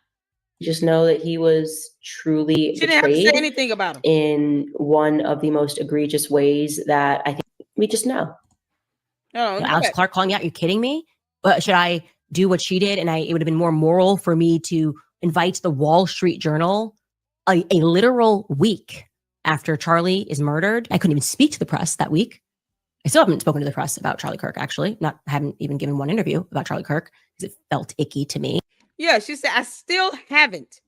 S4: Just know that he was truly
S1: She didn't have to
S4: betrayed
S1: say anything about him.
S4: in one of the most egregious ways that I think we just know.
S1: No,
S2: Alex Clark calling out, you kidding me? Should I do what she did? And it would have been more moral for me to invite the Wall Street Journal a literal week after Charlie is murdered. I couldn't even speak to the press that week. I still haven't spoken to the press about Charlie Kirk, actually. Haven't even given one interview about Charlie Kirk because it felt icky to me.
S1: Yeah, she said, I still haven't.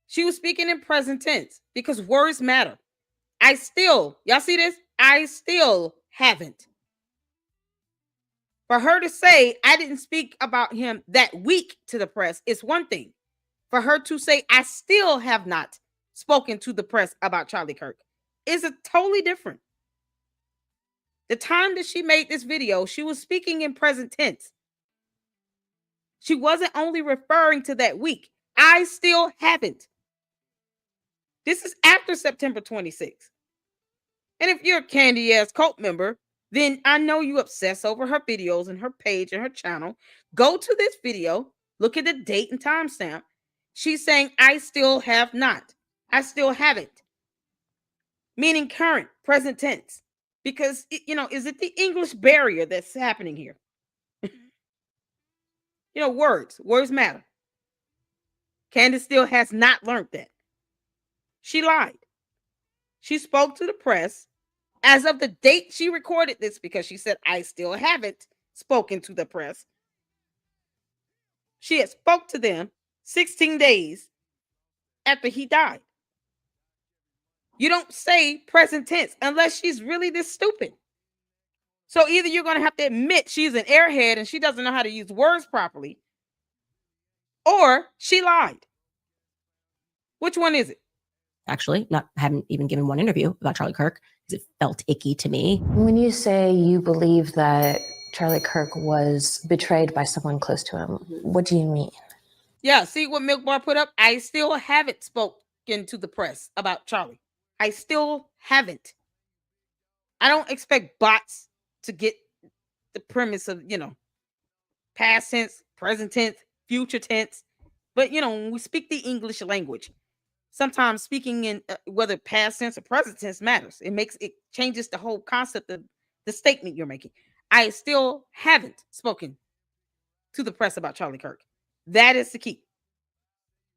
S1: She was speaking in present tense because words matter. Y'all see this? I still haven't. For her to say, I didn't speak about him that week to the press is one thing. For her to say, I still have not spoken to the press about Charlie Kirk is a totally different. The time that she made this video, she was speaking in present tense. She wasn't only referring to that week. I still haven't. This is after September 26th. And if you're a Candy ass cult member, then I know you obsess over her videos and her page and her channel. Go to this video, look at the date and timestamp. She's saying, I still have not. I still haven't. Meaning current, present tense. Because, is it the English barrier that's happening here? Words matter. Candace still has not learned that. She lied. She spoke to the press as of the date she recorded this because she said, I still haven't spoken to the press. She had spoke to them 16 days after he died. You don't say present tense unless she's really this stupid. So either you're going to have to admit she's an airhead and she doesn't know how to use words properly, or she lied. Which one is it?
S2: Actually, haven't even given one interview about Charlie Kirk because it felt icky to me.
S3: When you say you believe that Charlie Kirk was betrayed by someone close to him, what do you mean?
S1: Yeah, see what Milk Bar put up? I still haven't spoken to the press about Charlie. I still haven't. I don't expect bots to get the premise of, past tense, present tense, future tense. But, when we speak the English language, sometimes speaking in whether past tense or present tense matters. It changes the whole concept of the statement you're making. I still haven't spoken to the press about Charlie Kirk. That is the key.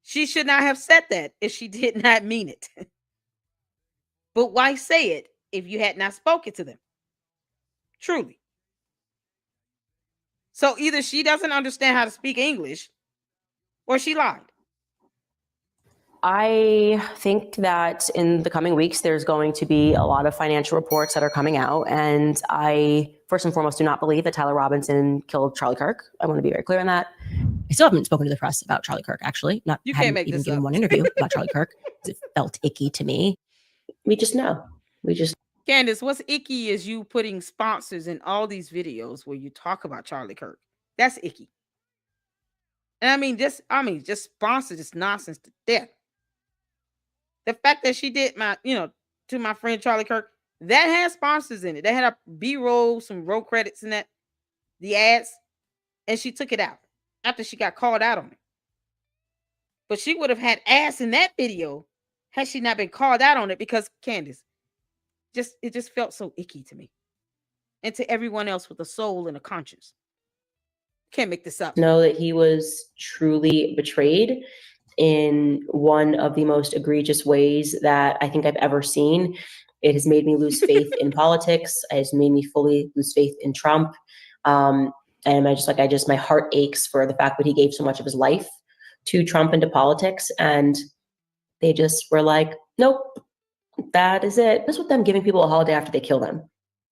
S1: She should not have said that if she did not mean it. But why say it if you had not spoken to them? Truly. So either she doesn't understand how to speak English or she lied.
S4: I think that in the coming weeks, there's going to be a lot of financial reports that are coming out. And I, first and foremost, do not believe that Tyler Robinson killed Charlie Kirk. I want to be very clear on that.
S2: I still haven't spoken to the press about Charlie Kirk, actually.
S1: You can't make
S2: even
S1: this
S2: given
S1: up.
S2: one interview about Charlie Kirk because it felt icky to me.
S4: We just know.
S1: Candace, what's icky is you putting sponsors in all these videos where you talk about Charlie Kirk. That's icky. And just sponsor this nonsense to death. The fact that she did to my friend Charlie Kirk, that had sponsors in it. They had a B-roll, some roll credits in that, the ads, and she took it out after she got called out on it. But she would have had ass in that video had she not been called out on it, because Candace, it just felt so icky to me and to everyone else with a soul and a conscience. Can't make this up.
S4: Know that he was truly betrayed in one of the most egregious ways that I think I've ever seen. It has made me lose faith in politics. It has made me fully lose faith in Trump. And my heart aches for the fact that he gave so much of his life to Trump and to politics. And they just were like, nope, that is it. What's with them giving people a holiday after they kill them?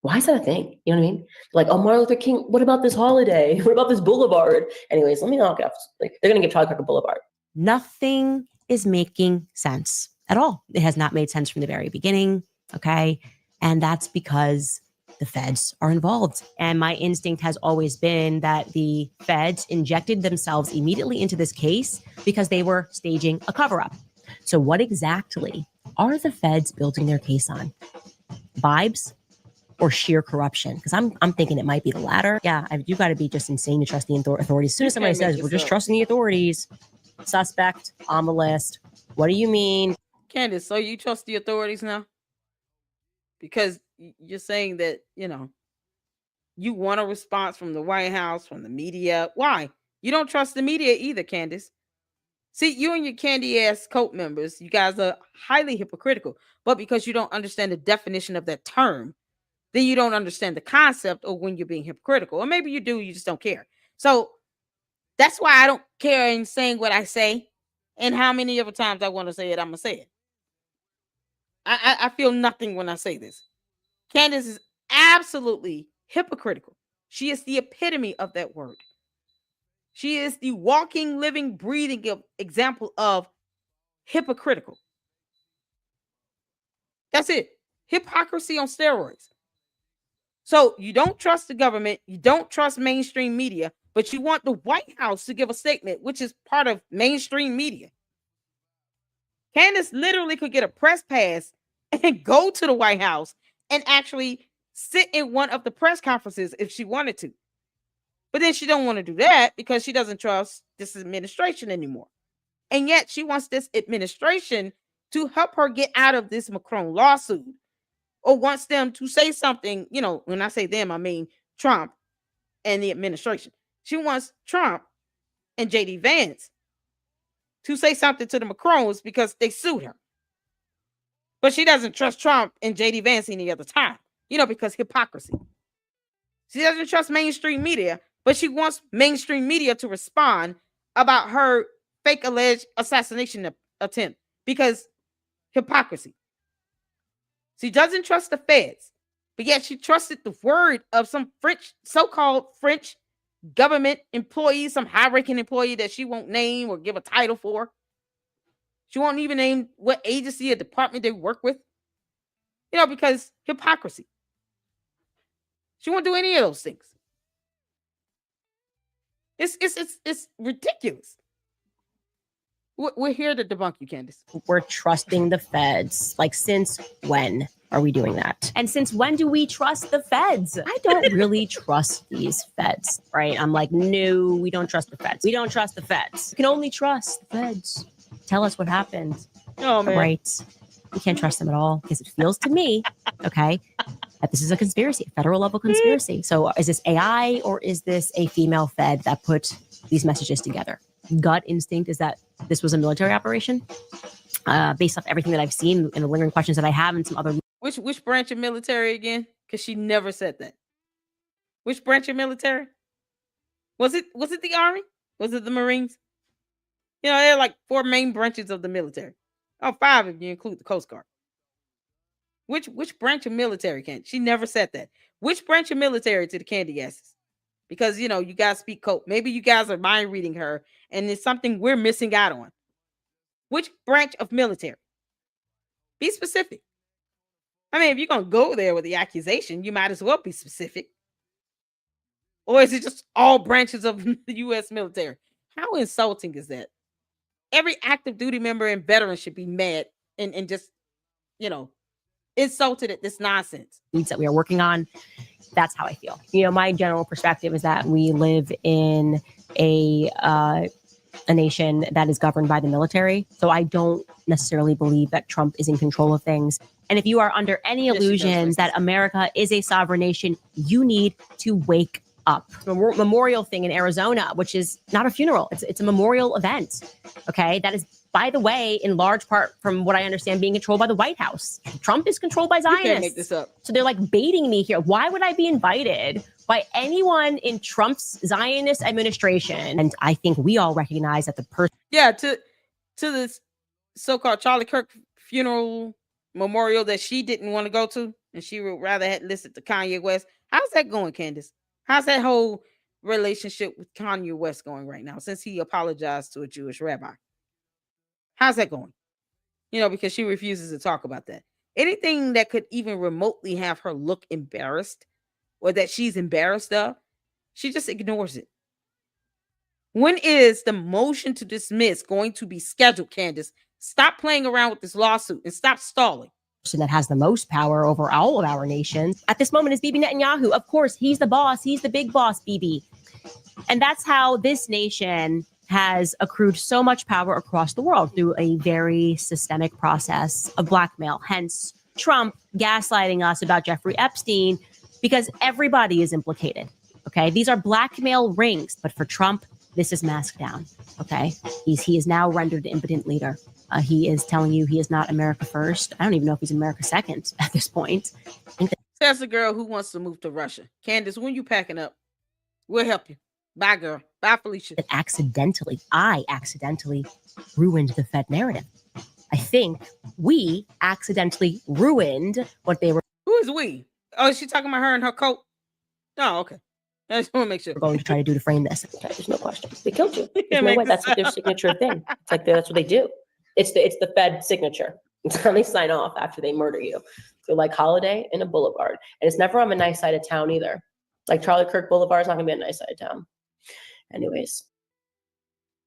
S4: Why is that a thing? You know what I mean? Like, oh, Martin Luther King, what about this holiday? What about this boulevard? Anyways, let me knock it off. Like, they're going to give Charlie Kirk a boulevard.
S2: Nothing is making sense at all. It has not made sense from the very beginning. Okay. And that's because the feds are involved. And my instinct has always been that the feds injected themselves immediately into this case because they were staging a cover-up. So what exactly are the feds building their case on? Vibes or sheer corruption? Because I'm thinking it might be the latter. Yeah, you got to be just insane to trust the authorities. As soon as somebody says, we're just trusting the authorities, suspect on the list. What do you mean?
S1: Candace, so you trust the authorities now? Because you're saying that, you want a response from the White House, from the media. Why? You don't trust the media either, Candace. See, you and your candy ass cult members, you guys are highly hypocritical. But because you don't understand the definition of that term, then you don't understand the concept of when you're being hypocritical. Or maybe you do, you just don't care. So that's why I don't care in saying what I say. And how many other times I want to say it, I'm going to say it. I feel nothing when I say this. Candace is absolutely hypocritical. She is the epitome of that word. She is the walking, living, breathing example of hypocritical. That's it. Hypocrisy on steroids. So you don't trust the government. You don't trust mainstream media, but you want the White House to give a statement, which is part of mainstream media. Candace literally could get a press pass and go to the White House and actually sit in one of the press conferences if she wanted to. But then she don't want to do that because she doesn't trust this administration anymore. And yet she wants this administration to help her get out of this Macron lawsuit, or wants them to say something. When I say them, I mean Trump and the administration. She wants Trump and JD Vance to say something to the Macrons because they sued her. But she doesn't trust Trump and JD Vance any other time, because hypocrisy. She doesn't trust mainstream media, but she wants mainstream media to respond about her fake alleged assassination attempt because hypocrisy. She doesn't trust the feds, but yet she trusted the word of some so-called French government employee, some high-ranking employee that she won't name or give a title for. She won't even name what agency or department they work with, because hypocrisy. She won't do any of those things. It's ridiculous. We're here to debunk you, Candace.
S2: We're trusting the feds. Like, since when are we doing that? And since when do we trust the feds? I don't really trust these feds, right? I'm like, no, we don't trust the feds. We don't trust the feds. We can only trust the feds. Tell us what happened.
S1: Oh, man.
S2: Right. We can't trust them at all because it feels to me, okay, that this is a conspiracy, a federal level conspiracy. So is this AI or is this a female fed that put these messages together? Gut instinct is that this was a military operation, based off everything that I've seen and the lingering questions that I have and some other.
S1: Which branch of military again? Because she never said that. Which branch of military? Was it the Army? Was it the Marines? There are like 4 main branches of the military. Oh, 5 if you include the Coast Guard. Which branch of military, Candace? She never said that. Which branch of military to the candy asses? Because, you guys speak code. Maybe you guys are mind reading her and it's something we're missing out on. Which branch of military? Be specific. I mean, if you're going to go there with the accusation, you might as well be specific. Or is it just all branches of the U.S. military? How insulting is that? Every active duty member and veteran should be mad and just, insulted at this nonsense.
S2: That we are working on. That's how I feel. My general perspective is that we live in a nation that is governed by the military. So I don't necessarily believe that Trump is in control of things. And if you are under any illusion that America is a sovereign nation, you need to wake up. Memorial thing in Arizona, which is not a funeral. It's a memorial event. Okay. That is, by the way, in large part, from what I understand, being controlled by the White House. Trump is controlled by Zionists.
S1: You can't make this up.
S2: So they're like baiting me here. Why would I be invited by anyone in Trump's Zionist administration? And I think we all recognize that the person.
S1: Yeah, to this so-called Charlie Kirk funeral memorial that she didn't want to go to, and she would rather had listened to Kanye West. How's that going, Candace? How's that whole relationship with Kanye West going right now since he apologized to a Jewish rabbi? How's that going? Because she refuses to talk about that. Anything that could even remotely have her look embarrassed or that she's embarrassed of, she just ignores it. When is the motion to dismiss going to be scheduled, Candace? Stop playing around with this lawsuit and stop stalling.
S2: That has the most power over all of our nations at this moment is Bibi Netanyahu. Of course, he's the boss. He's the big boss, Bibi. And that's how this nation has accrued so much power across the world through a very systemic process of blackmail. Hence, Trump gaslighting us about Jeffrey Epstein, because everybody is implicated. Okay, these are blackmail rings, but for Trump, this is masked down. Okay, he is now rendered the impotent leader. He is telling you he is not America first. I don't even know if he's America second at this point.
S1: That's the girl who wants to move to Russia. Candace, when you packing up, we'll help you. Bye, girl. Bye, Felicia.
S2: I accidentally ruined the Fed narrative. I think we accidentally ruined what they were.
S1: Who is we? Oh, is she talking about her and her coat? Oh, okay. I just want to make sure.
S2: We're going to try to do to frame this.
S4: Okay, there's no question. They killed you. There's no way. That's like their signature thing. It's like that's what they do. It's the Fed signature. It's how they sign off after they murder you. So like Holiday in a boulevard. And it's never on a nice side of town either. Like Charlie Kirk Boulevard is not going to be a nice side of town. Anyways.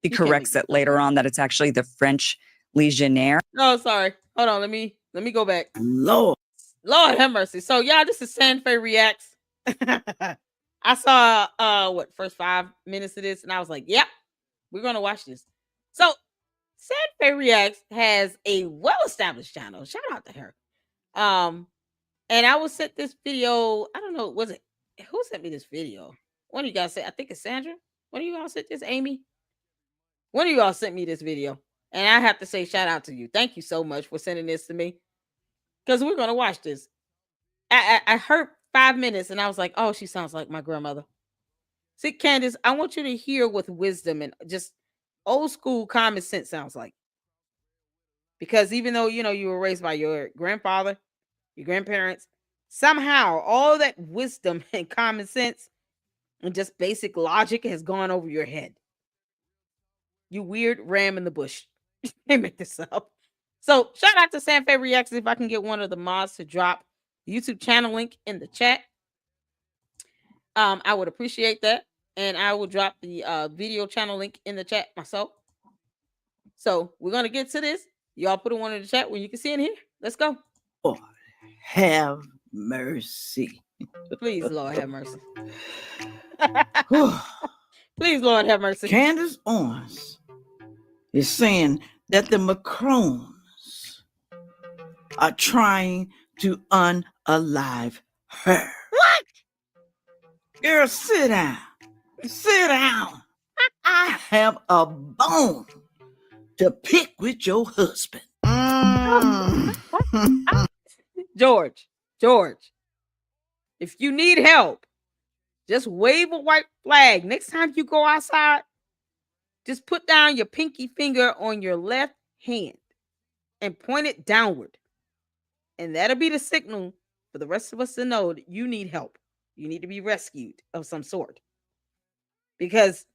S5: He corrects it later on that it's actually the French Legionnaire.
S1: Oh, sorry. Hold on. Let me go back.
S5: Lord
S1: have mercy. So, y'all, this is Sanfei Reacts. I saw first 5 minutes of this, and I was like, yep, we're gonna watch this. So Sanfei Reacts has a well-established channel. Shout out to her. And I was sent this video. I don't know, was it who sent me this video? One of you guys said, I think it's Sandra. One of you all sent this, Amy. One of you all sent me this video. And I have to say, shout out to you. Thank you so much for sending this to me. Because we're gonna watch this. I heard 5 minutes and I was like, oh, she sounds like my grandmother. See, Candace, I want you to hear with wisdom and just old school common sense sounds like. Because even though, you were raised by your grandfather, your grandparents, somehow all that wisdom and common sense and just basic logic has gone over your head. You weird ram in the bush. Can't make this up. So shout out to Sanfei Reacts. If I can get one of the mods to drop YouTube channel link in the chat, I would appreciate that, and I will drop the video channel link in the chat myself. So we're gonna get to this. Y'all put one in the chat when you can see in here. Let's go.
S6: Lord, have mercy.
S1: Please, Lord, have mercy. Please, Lord, have mercy.
S6: Candace Owens is saying that the Macrons are trying to unalive her.
S1: What?
S6: Girl, sit down. Sit down. I have a bone to pick with your husband.
S1: George, if you need help, just wave a white flag. Next time you go outside, just put down your pinky finger on your left hand and point it downward. And that'll be the signal for the rest of us to know that you need help. You need to be rescued of some sort. Because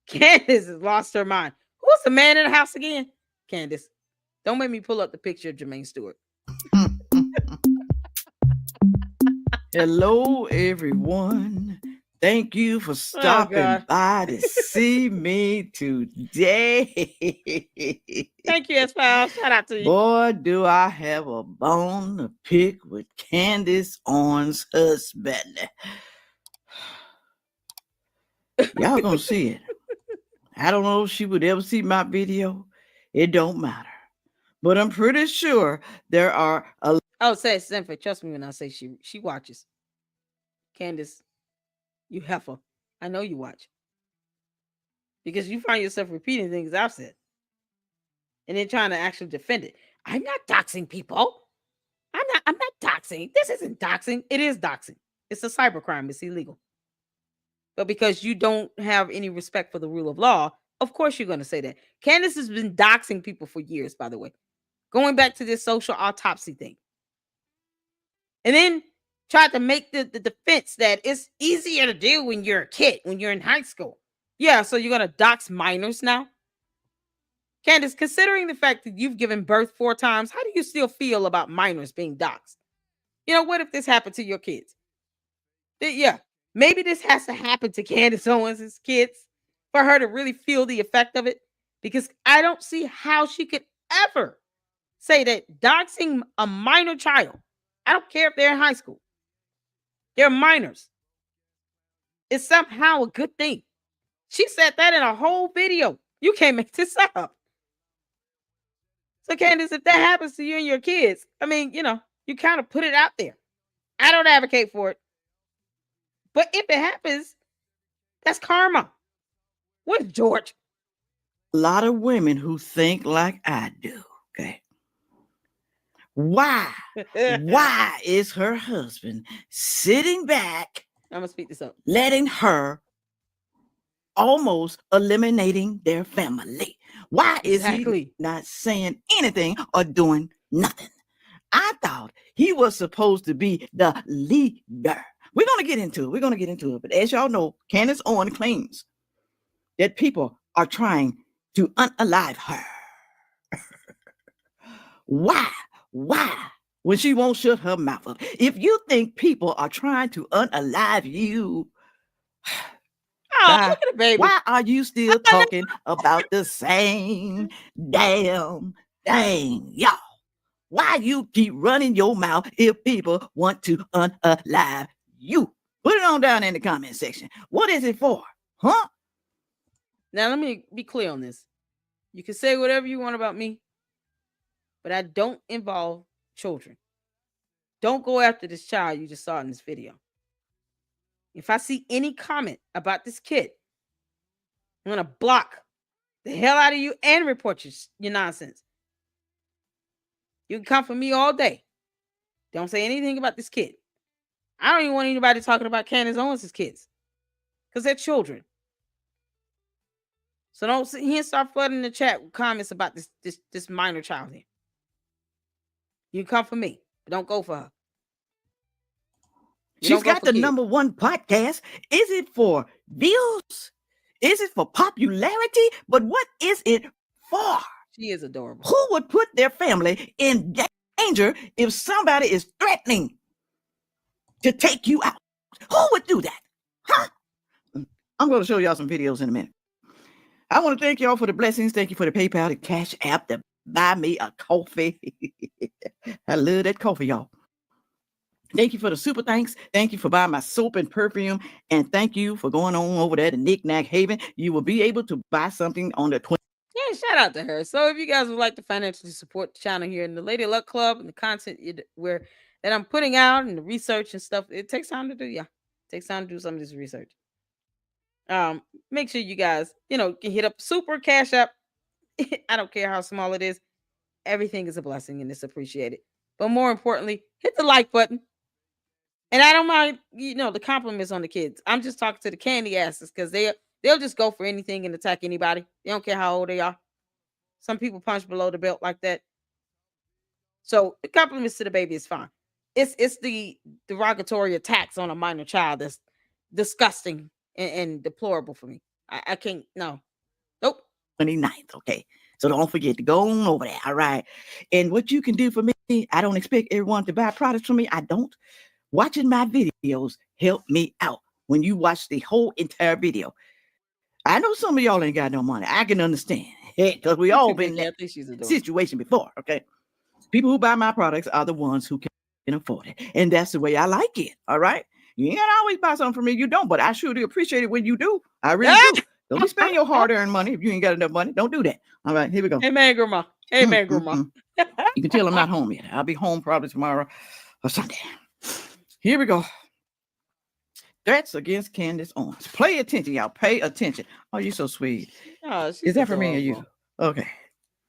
S1: Candace has lost her mind. Who's the man in the house again? Candace. Don't make me pull up the picture of Jermaine Stewart.
S6: Hello, everyone. Thank you for stopping by to see me today.
S1: Thank you, S-Pal. Shout out to you.
S6: Boy, do I have a bone to pick with Candace Owens' husband. Y'all gonna see it. I don't know if she would ever see my video. It don't matter. But I'm pretty sure there are a...
S1: Oh, say Sinford. Trust me when I say she watches. Candace, you heifer. I know you watch. Because you find yourself repeating things I've said. And then trying to actually defend it. I'm not doxing people. I'm not doxing. This isn't doxing. It is doxing. It's a cybercrime. It's illegal. But because you don't have any respect for the rule of law, of course you're going to say that. Candace has been doxing people for years, by the way. Going back to this social autopsy thing. And then tried to make the defense that it's easier to do when you're a kid, when you're in high school. Yeah, so you're going to dox minors now? Candace, considering the fact that you've given birth 4 times, how do you still feel about minors being doxed? You know, what if this happened to your kids? Yeah, maybe this has to happen to Candace Owens' kids for her to really feel the effect of it. Because I don't see how she could ever say that doxing a minor child, I don't care if they're in high school, they're minors, is somehow a good thing. She said that in a whole video. You can't make this up. So, Candace, if that happens to you and your kids, I mean, you know, you kind of put it out there. I don't advocate for it. But if it happens, that's karma. Where's George?
S6: A lot of women who think like I do, okay? Why is her husband sitting back?
S1: I'm going to speak this up.
S6: Letting her almost eliminating their family. Why is he not saying anything or doing nothing? I thought he was supposed to be the leader. We're going to get into it. But as y'all know, Candace Owens claims that people are trying to unalive her. Why? When she won't shut her mouth up. If you think people are trying to unalive you,
S1: look at the baby.
S6: Why are you still talking about the same damn thing, y'all? Why you keep running your mouth if people want to unalive you? Put it on down in the comment section. What is it for? Huh?
S1: Now, let me be clear on this. You can say whatever you want about me, but I don't involve children. Don't go after this child you just saw in this video. If I see any comment about this kid, I'm going to block the hell out of you and report your nonsense. You can come for me all day. Don't say anything about this kid. I don't even want anybody talking about Candace Owens' kids because they're children. So don't sit here and start flooding the chat with comments about this minor child here. You can come for me, but don't go for her.
S6: She's got the #1 podcast. Is it for views? Is it for popularity? But what is it for?
S1: She is adorable.
S6: Who would put their family in danger if somebody is threatening to take you out? Who would do that? Huh? I'm going to show y'all some videos in a minute. I want to thank y'all for the blessings. Thank you for the PayPal, the Cash App, to buy me a coffee. I love that coffee, y'all. Thank you for the super thanks. Thank you for buying my soap and perfume. And thank you for going on over there to Knick Knack Haven. You will be able to buy something on the 20th.
S1: Yeah, shout out to her. So if you guys would like to financially support the channel here in the Lady Luck Club and the content that I'm putting out and the research and stuff, it takes time to do. Yeah, it takes time to do some of this research. Make sure you guys, can hit up Super Cash App. I don't care how small it is. Everything is a blessing and it's appreciated. But more importantly, hit the like button. And I don't mind, the compliments on the kids. I'm just talking to the candy asses because they'll just go for anything and attack anybody. They don't care how old they are. Some people punch below the belt like that. So the compliments to the baby is fine. It's the derogatory attacks on a minor child that's disgusting and deplorable for me. I can't, no. Nope.
S6: 29th, okay? So don't forget to go on over there, all right? And what you can do for me, I don't expect everyone to buy products from me. I don't. Watching my videos help me out. when you watch the whole entire video. I know some of y'all ain't got no money. I can understand because we all been in that situation before. Okay. People who buy my products are the ones who can afford it. And that's the way I like it. All right. You ain't gotta always buy something from me. You don't, but I sure do appreciate it when you do. I really do. Don't be spending your hard-earned money if you ain't got enough money. Don't do that. All right, here we go.
S1: Amen, Grandma. Amen, Grandma.
S6: You can tell I'm not home yet. I'll be home probably tomorrow or Sunday. Here we go. Threats against Candace Owens. Pay attention, y'all. Pay attention. Oh, you're so sweet. Oh, is that for me or you? Okay.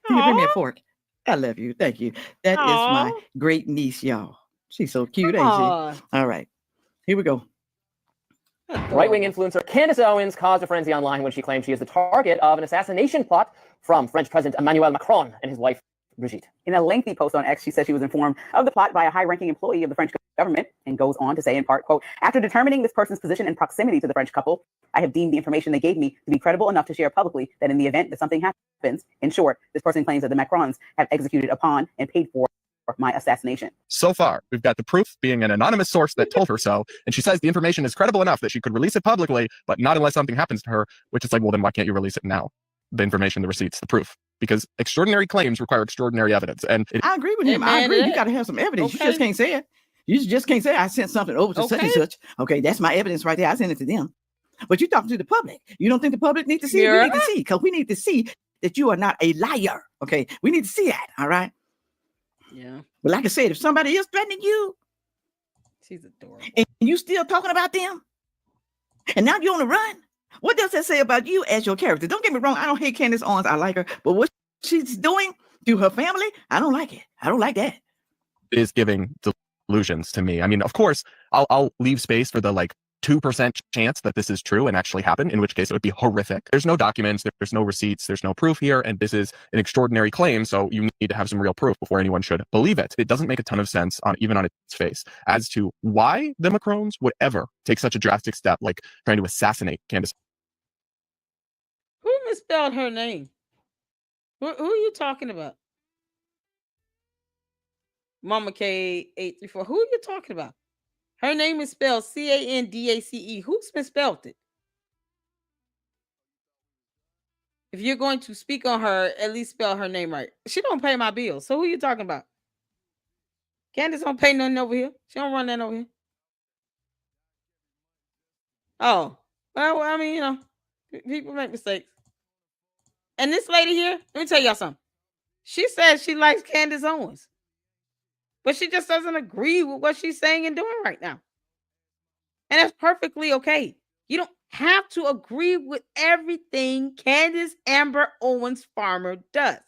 S6: Can you bring me a fork? I love you. Thank you. That is my great niece, y'all. She's so cute, ain't she? All right. Here we go.
S7: Right-wing influencer Candace Owens caused a frenzy online when she claimed she is the target of an assassination plot from French President Emmanuel Macron and his wife, Brigitte. In a lengthy post on X, she said she was informed of the plot by a high-ranking employee of the French government and goes on to say in part, quote, after determining this person's position and proximity to the French couple, I have deemed the information they gave me to be credible enough to share publicly that in the event that something happens, in short, this person claims that the Macrons have executed upon and paid for my assassination.
S8: So far, we've got the proof being an anonymous source that told her so, and she says the information is credible enough that she could release it publicly, but not unless something happens to her, which is like, well, then why can't you release it now? The information, the receipts, the proof. Because extraordinary claims require extraordinary evidence. And
S6: I agree with him. I agree. You got to have some evidence. Okay. You just can't say it. You just can't say I sent something over to such and such. Okay, that's my evidence right there. I sent it to them. But you're talking to the public. You don't think the public need to see it? We need to see, because we need to see that you are not a liar. Okay, we need to see that. All right.
S1: Yeah.
S6: But like I said, if somebody is threatening you,
S1: she's adorable,
S6: and you still talking about them, and now you're on the run, what does that say about you as your character? Don't get me wrong. I don't hate Candace Owens. I like her. But what she's doing to her family, I don't like it. I don't like that.
S8: Is giving delusions to me. I mean, of course, I'll leave space for the 2% chance that this is true and actually happen, in which case it would be horrific. There's no documents, there's no receipts, there's no proof here, and this is an extraordinary claim, so you need to have some real proof before anyone should believe it. It doesn't make a ton of sense, even on its face, as to why the Macrons would ever take such a drastic step like trying to assassinate Candace.
S1: Who misspelled her name? Who are you talking about? Mama K834. Who are you talking about? Her name is spelled Candace. Who's misspelled it? If you're going to speak on her, at least spell her name right. She don't pay my bills. So who are you talking about? Candace don't pay nothing over here. She don't run that over here. Oh, well, I mean, people make mistakes. And this lady here, let me tell y'all something. She says she likes Candace Owens, but she just doesn't agree with what she's saying and doing right now. And that's perfectly okay. You don't have to agree with everything Candace Amber Owens Farmer does.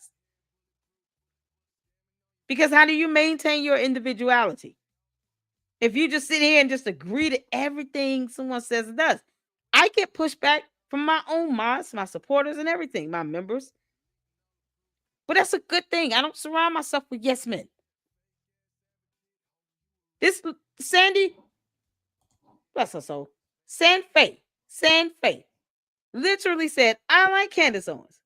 S1: Because how do you maintain your individuality? If you just sit here and just agree to everything someone says and does. I get pushback from my own mods, my supporters and everything, my members. But that's a good thing. I don't surround myself with yes men. This Sandy, bless her soul, San Faye literally said, I like Candace Owens.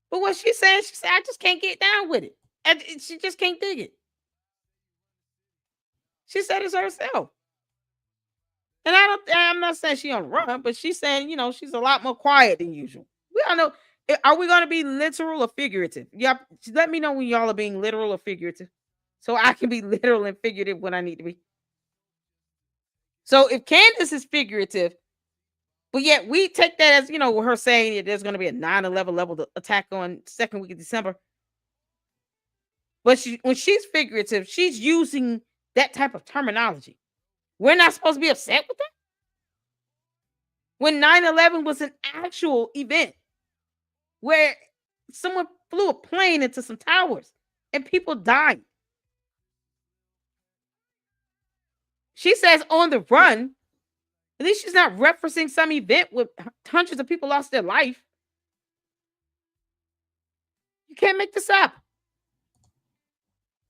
S1: But what she said, I just can't get down with it. And she just can't dig it. She said it's herself. And I'm not saying she on the run, but she's saying, she's a lot more quiet than usual. We all know. Are we going to be literal or figurative? Yeah, let me know when y'all are being literal or figurative, so I can be literal and figurative when I need to be. So if Candace is figurative, but yet we take that as, her saying that there's going to be a 9/11 level attack on second week of December. But when she's figurative, she's using that type of terminology. We're not supposed to be upset with that. When 9/11 was an actual event where someone flew a plane into some towers and people died. She says on the run. At least she's not referencing some event with hundreds of people lost their life. You can't make this up.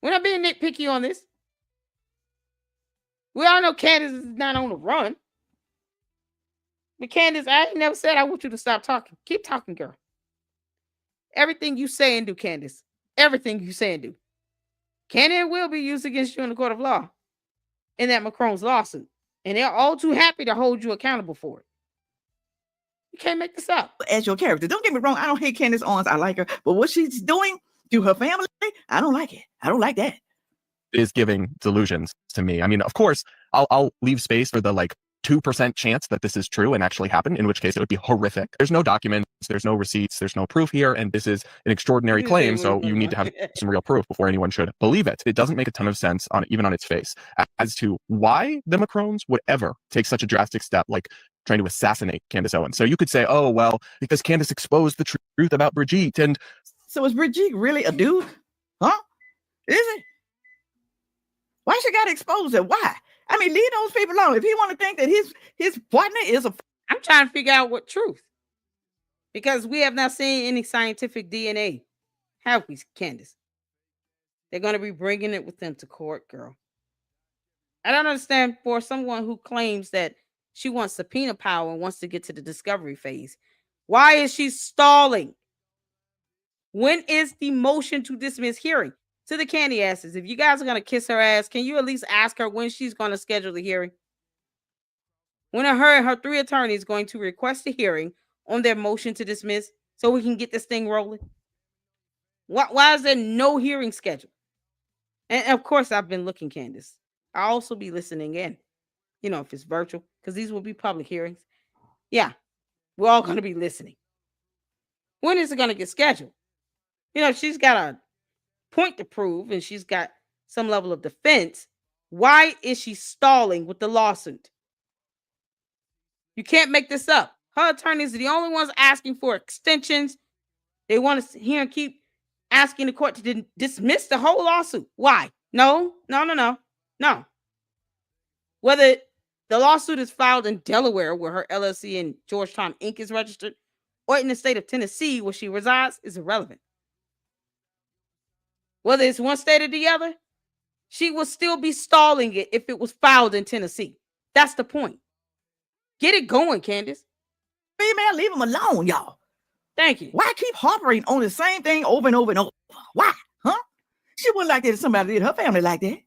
S1: We're not being nitpicky on this. We all know Candace is not on the run. But Candace, I ain't never said I want you to stop talking. Keep talking, girl. Everything you say and do, Candace. Everything you say and do. Can and will be used against you in the court of law. In that Macron's lawsuit. And they're all too happy to hold you accountable for it. You can't make this up.
S6: As your character. Don't get me wrong. I don't hate Candace Owens. I like her. But what she's doing to her family, I don't like it. I don't like that.
S8: Is giving delusions to me. I mean, of course, I'll leave space for the like 2% chance that this is true and actually happen, in which case it would be horrific. There's no documents, there's no receipts, there's no proof here, and this is an extraordinary claim, so you need to have some real proof before anyone should believe it. It doesn't make a ton of sense even on its face as to why the Macrons would ever take such a drastic step like trying to assassinate Candace Owens. So you could say, oh, well, because Candace exposed the truth about Brigitte. And
S6: so is Brigitte really a dude? Huh? Is it? Why she got exposed and why? I mean, leave those people alone. If he want to think that his partner is a...
S1: I'm trying to figure out what truth. Because we have not seen any scientific DNA. Have we, Candace? They're going to be bringing it with them to court, girl. I don't understand for someone who claims that she wants subpoena power and wants to get to the discovery phase. Why is she stalling? When is the motion to dismiss hearing? To the candy asses, if you guys are going to kiss her ass, can you at least ask her when she's going to schedule the hearing? When are her and her 3 attorneys going to request a hearing on their motion to dismiss so we can get this thing rolling? Why is there no hearing schedule? And of course, I've been looking, Candace. I'll also be listening in, if it's virtual, because these will be public hearings. Yeah, we're all going to be listening. When is it going to get scheduled? She's got a point to prove and she's got some level of defense. Why is she stalling with the lawsuit? You can't make this up. Her attorneys are the only ones asking for extensions. They want to hear and keep asking the court to dismiss the whole lawsuit. Why? No. Whether the lawsuit is filed in Delaware, where her LLC and Georgetown Inc. is registered, or in the state of Tennessee, where she resides, is irrelevant. Whether it's one state or the other, she will still be stalling it if it was filed in Tennessee. That's the point. Get it going, Candace.
S6: Female, leave them alone, y'all.
S1: Thank you.
S6: Why keep harping on the same thing over and over and over? Why? Huh? She wouldn't like that if somebody did her family like that.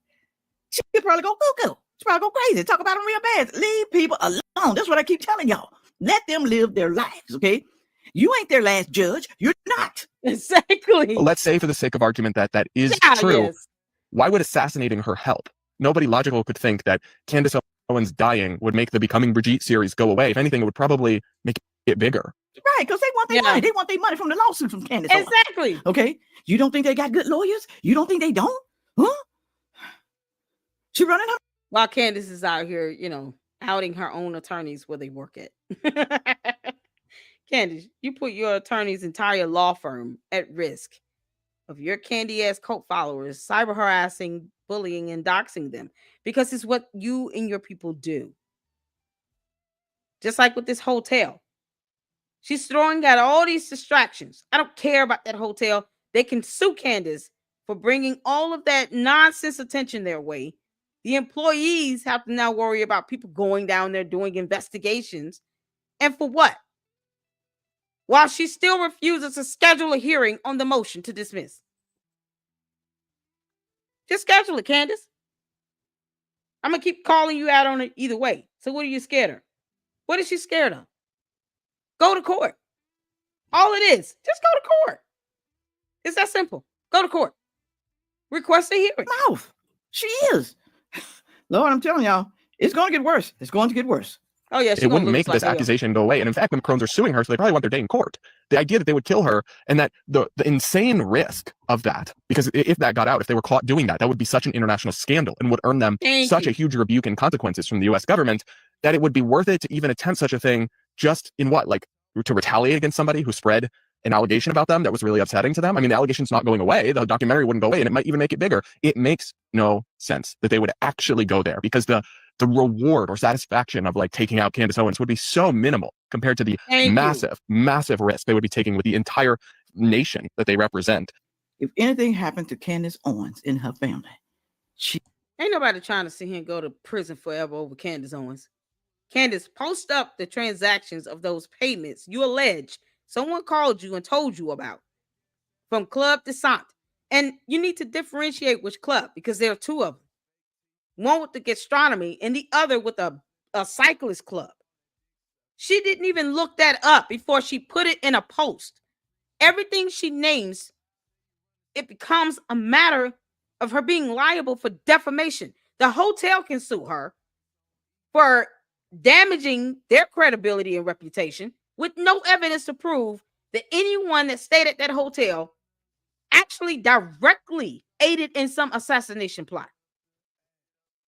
S6: She'd probably go cuckoo. She'd probably go crazy. Talk about them real bad. Leave people alone. That's what I keep telling y'all. Let them live their lives, okay? You ain't their last judge. You're not.
S1: Exactly.
S8: Well, let's say for the sake of argument that is true. Yes. Why would assassinating her help? Nobody logical could think that Candace Owens dying would make the Becoming Brigitte series go away. If anything, it would probably make it bigger.
S6: Right, because they want their money. They want their money from the lawsuit from Candace Owens.
S1: Exactly.
S6: Okay? You don't think they got good lawyers? You don't think they don't? Huh? She running her...
S1: While Candace is out here, outing her own attorneys where they work at. Candace, you put your attorney's entire law firm at risk of your candy-ass cult followers cyber harassing, bullying, and doxing them because it's what you and your people do. Just like with this hotel. She's throwing out all these distractions. I don't care about that hotel. They can sue Candace for bringing all of that nonsense attention their way. The employees have to now worry about people going down there doing investigations. And for what? While she still refuses to schedule a hearing on the motion to dismiss. Just schedule it, Candace. I'm going to keep calling you out on it either way. So what are you scared of? What is she scared of? Go to court. All it is, just go to court. It's that simple. Go to court. Request a hearing.
S6: Mouth. She is. Lord, I'm telling y'all, it's going to get worse. It's going to get worse.
S1: Oh, yeah.
S8: It wouldn't make this accusation go away. And in fact, the Macrons are suing her, so they probably want their day in court. The idea that they would kill her and that the insane risk of that, because if that got out, if they were caught doing that, that would be such an international scandal and would earn them such a huge rebuke and consequences from the US government that it would be worth it to even attempt such a thing just in to retaliate against somebody who spread an allegation about them that was really upsetting to them. I mean, the allegation's not going away. The documentary wouldn't go away, and it might even make it bigger. It makes no sense that they would actually go there because the reward or satisfaction of taking out Candace Owens would be so minimal compared to the massive risk they would be taking with the entire nation that they represent.
S6: If anything happened to Candace Owens in her family,
S1: ain't nobody trying to see him go to prison forever over Candace Owens. Candace, post up the transactions of those payments you allege someone called you and told you about from Club Descent. And you need to differentiate which club because there are two of them. One with the gastronomy and the other with a a cyclist club. She didn't even look that up before she put it in a post. Everything she names, it becomes a matter of her being liable for defamation. The hotel can sue her for damaging their credibility and reputation with no evidence to prove that anyone that stayed at that hotel actually directly aided in some assassination plot.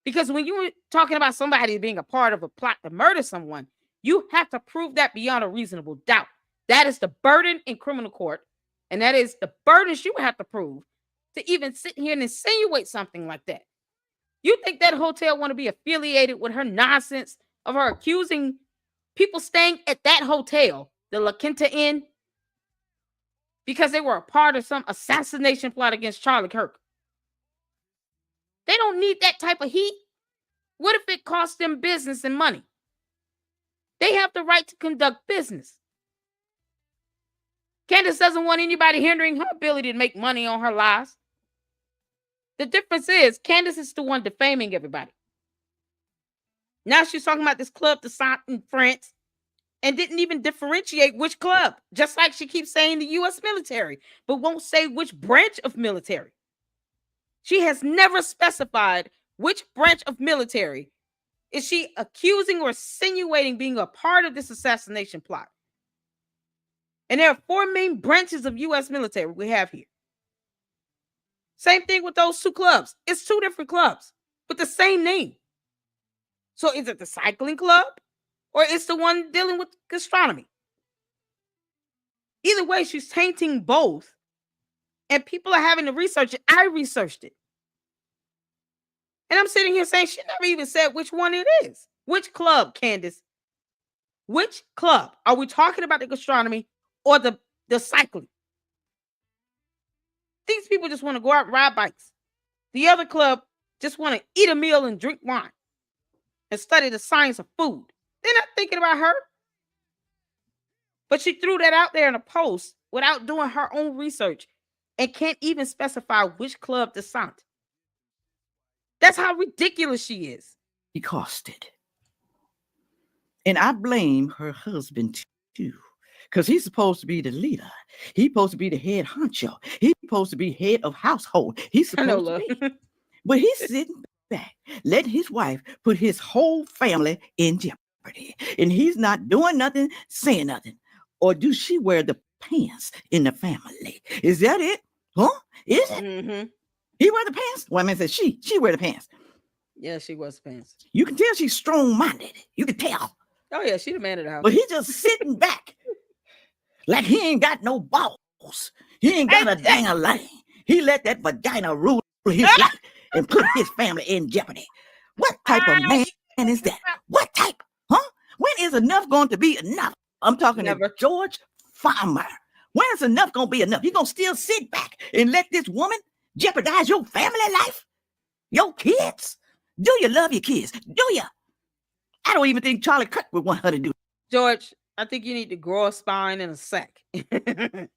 S1: Because when you're talking about somebody being a part of a plot to murder someone, you have to prove that beyond a reasonable doubt. That is the burden in criminal court, and that is the burden you have to prove to even sit here and insinuate something like that. You think that hotel want to be affiliated with her nonsense of her accusing people staying at that hotel, the La Quinta Inn, because they were a part of some assassination plot against Charlie Kirk? They don't need that type of heat. What if it costs them business and money? They have the right to conduct business. Candace doesn't want anybody hindering her ability to make money on her lies. The difference is Candace is the one defaming everybody. Now she's talking about this club de sang in France and didn't even differentiate which club, just like she keeps saying the U.S. military, but won't say which branch of military. She has never specified which branch of military is she accusing or insinuating being a part of this assassination plot. And there are 4 main branches of U.S. military we have here. Same thing with those 2 clubs. It's 2 different clubs with the same name. So is it the cycling club or it's the one dealing with gastronomy? Either way, she's tainting both. And people are having to research it. I researched it. And I'm sitting here saying she never even said which one it is. Which club, Candace? Which club? Are we talking about the gastronomy or the cycling? These people just want to go out and ride bikes. The other club just want to eat a meal and drink wine and study the science of food. They're not thinking about her. But she threw that out there in a post without doing her own research and can't even specify which club de sang. That's how ridiculous she is.
S6: He costed. And I blame her husband too. Because he's supposed to be the leader. He's supposed to be the head honcho. He's supposed to be head of household. He's supposed to be. But he's sitting back, letting his wife put his whole family in jeopardy. And he's not doing nothing, saying nothing. Or do she wear the pants in the family? Is that it? Huh? Is it?
S1: Mm-hmm.
S6: He wear the pants? Well, I mean, said she wear the pants.
S1: Yeah, she wears pants.
S6: You can tell she's strong-minded. You can tell.
S1: Oh, yeah, she the man of the house.
S6: But he's just sitting back like he ain't got no balls. He ain't got a dang a line. He let that vagina rule his life and put his family in jeopardy. What type of man is that? What type? Huh? When is enough going to be enough? I'm talking to George Farmer. When is enough going to be enough? You going to still sit back and let this woman jeopardize your family life? Your kids? Do you love your kids? Do you? I don't even think Charlie Kirk would want her to do.
S1: George, I think you need to grow a spine and a sack and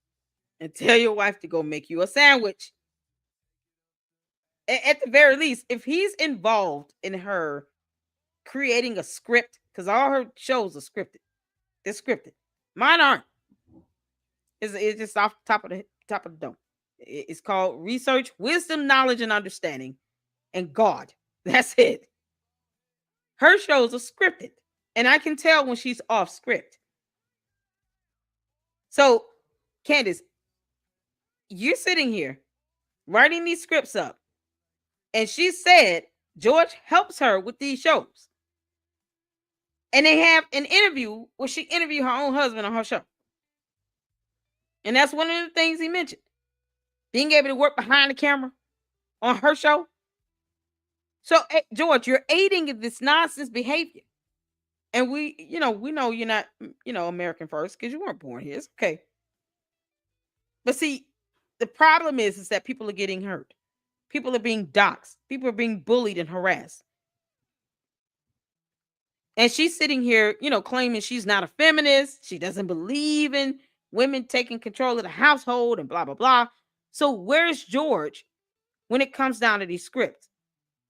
S1: tell your wife to go make you a sandwich. At the very least, if he's involved in her creating a script, because all her shows are scripted. They're scripted. Mine aren't. It's just off the top of the dome. It's called research, wisdom, knowledge, and understanding, and God. That's it. Her shows are scripted, and I can tell when she's off script. So, Candace, you're sitting here writing these scripts up, and she said George helps her with these shows. And they have an interview where she interviewed her own husband on her show. And that's one of the things he mentioned. Being able to work behind the camera on her show. So, George, you're aiding in this nonsense behavior. And we know you're not, American first because you weren't born here. It's okay. But see, the problem is that people are getting hurt. People are being doxxed. People are being bullied and harassed. And she's sitting here, claiming she's not a feminist. She doesn't believe in women taking control of the household and blah, blah, blah. So where's George when it comes down to these scripts?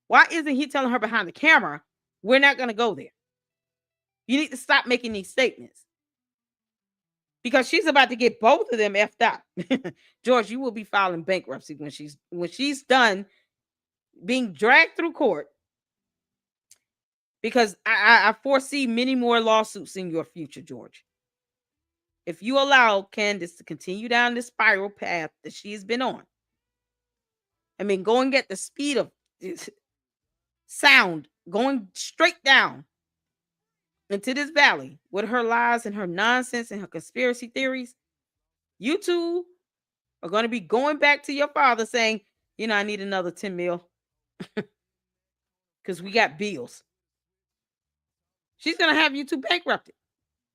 S1: Why isn't he telling her behind the camera, we're not going to go there? You need to stop making these statements. Because she's about to get both of them effed up. George, you will be filing bankruptcy when she's done being dragged through court. Because I foresee many more lawsuits in your future, George. If you allow Candace to continue down this spiral path that she has been on, I mean, going at the speed of sound, going straight down into this valley with her lies and her nonsense and her conspiracy theories, you two are going to be going back to your father saying, you know, I need another 10 mil because we got bills. She's going to have you two bankrupted.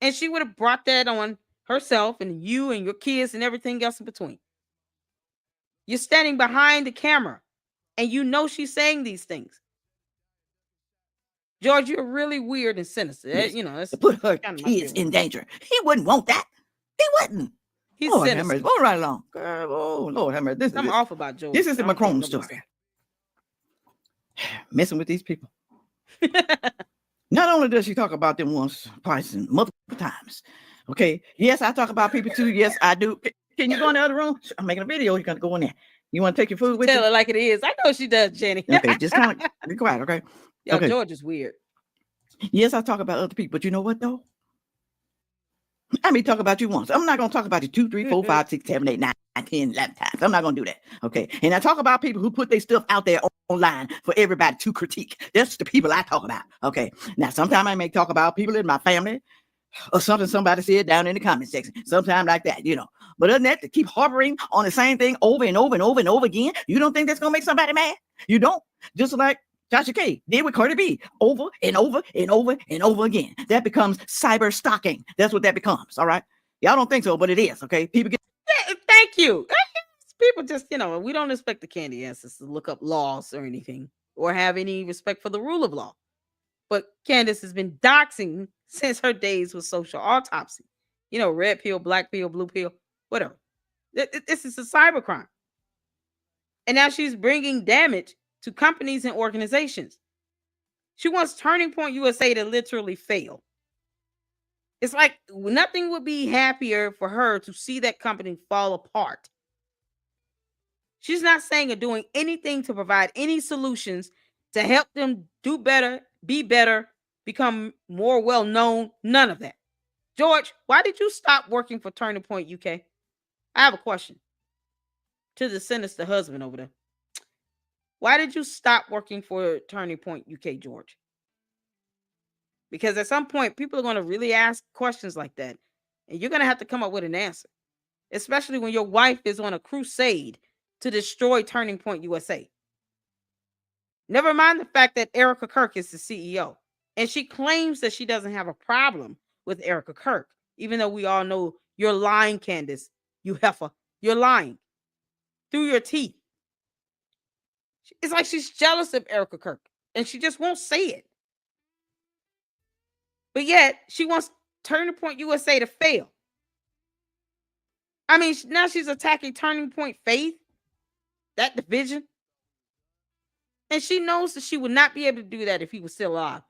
S1: And she would have brought that on herself and you and your kids and everything else in between. You're standing behind the camera and you know she's saying these things. George, you're really weird and sinister.
S6: Yes.
S1: You know, it's
S6: To put her
S1: kind of
S6: kids in danger. He wouldn't want that. He wouldn't.
S1: He's
S6: Lord
S1: sinister.
S6: have mercy. Go right along. Oh, Lord have mercy.
S1: I'm off about George.
S6: This is the Macron story. Messing with these people. Not only does she talk about them once, twice, and multiple times. Okay. Yes, I talk about people too. Yes, I do. Can you go in the other room? I'm making a video. You're gonna go in there. You want to take your food with you?
S1: Tell her like it is. I know she does, Jenny.
S6: Okay, just kind of be quiet, okay?
S1: Yo,
S6: Okay.
S1: George is weird.
S6: Yes, I talk about other people, but you know what though? I may talk about you once. I'm not gonna talk about you 2, 3, 4, 5, 6, 7, 8, 9, 10, 11 times. I'm not gonna do that. Okay. And I talk about people who put their stuff out there online for everybody to critique. That's the people I talk about. Okay. Now, sometimes I may talk about people in my family or something somebody said down in the comment section. Sometimes like that, you know. But other than that, to keep harping on the same thing over and over and over and over again, you don't think that's gonna make somebody mad? You don't. Just like Tasha K did with Cardi B over and over and over and over again. That becomes cyber stalking. That's what that becomes. All right. Y'all don't think so, but it is. Okay. People get.
S1: Yeah, thank you. People just, you know, we don't expect the candy answers to look up laws or anything or have any respect for the rule of law. But Candace has been doxing since her days with social autopsy. You know, red pill, black pill, blue pill, whatever. This is a cybercrime. And now she's bringing damage to companies and organizations. She wants Turning Point USA to literally fail. It's like nothing would be happier for her to see that company fall apart. She's not saying or doing anything to provide any solutions to help them do better, be better, become more well-known. None of that. George, why did you stop working for Turning Point UK? I have a question to the sinister husband over there. Why did you stop working for Turning Point UK, George? Because at some point, people are going to really ask questions like that. And you're going to have to come up with an answer. Especially when your wife is on a crusade to destroy Turning Point USA. Never mind the fact that Erica Kirk is the CEO. And she claims that she doesn't have a problem with Erica Kirk. Even though we all know you're lying, Candace. You heifer. You're lying. Through your teeth. It's like she's jealous of Erica Kirk. And she just won't say it. But yet, she wants Turning Point USA to fail. I mean, now she's attacking Turning Point Faith. That division. And she knows that she would not be able to do that if he was still alive.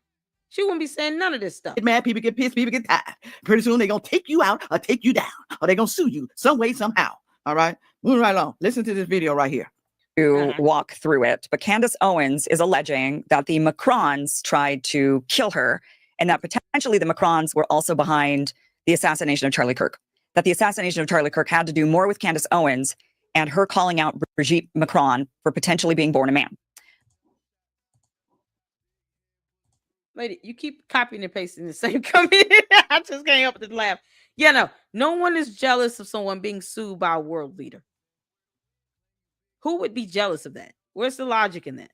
S1: She wouldn't be saying none of this stuff.
S6: Get mad, people get pissed, people get tired. Pretty soon they're going to take you out or take you down. Or they're going to sue you some way, somehow. All right? Moving right along. Listen to this video right here.
S5: To walk through it. But Candace Owens is alleging that the Macrons tried to kill her and that potentially the Macrons were also behind the assassination of Charlie Kirk. That the assassination of Charlie Kirk had to do more with Candace Owens and her calling out Brigitte Macron for potentially being born a man.
S1: Lady, you keep copying and pasting the same comment. I just can't help but to laugh. Yeah, no one is jealous of someone being sued by a world leader. Who would be jealous of that? Where's the logic in that?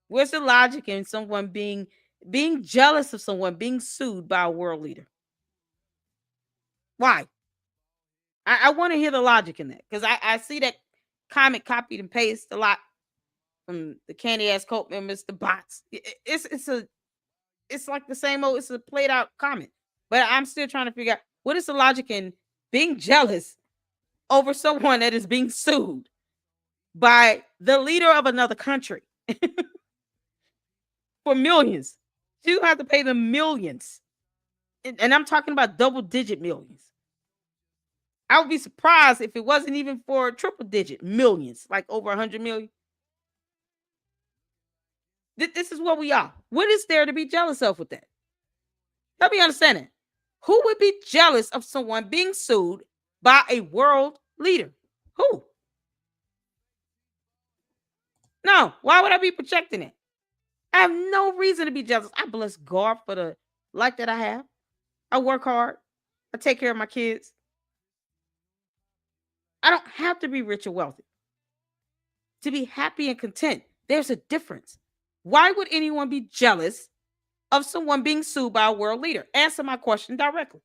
S1: Where's the logic in someone being jealous of someone being sued by a world leader? Why? I want to hear the logic in that because I see that comment copied and pasted a lot from the candy ass cult members, the bots. It's like the same old. It's a played out comment, but I'm still trying to figure out what is the logic in being jealous over someone that is being sued by the leader of another country for millions. You have to pay them millions. And I'm talking about double-digit millions. I would be surprised if it wasn't even for triple-digit millions, like over 100 million. This is what we are. What is there to be jealous of with that? Let me understand it. Who would be jealous of someone being sued by a world leader? Who? No. Why would I be projecting it? I have no reason to be jealous. I bless God for the life that I have. I work hard. I take care of my kids. I don't have to be rich or wealthy to be happy and content. There's a difference. Why would anyone be jealous of someone being sued by a world leader? Answer my question directly.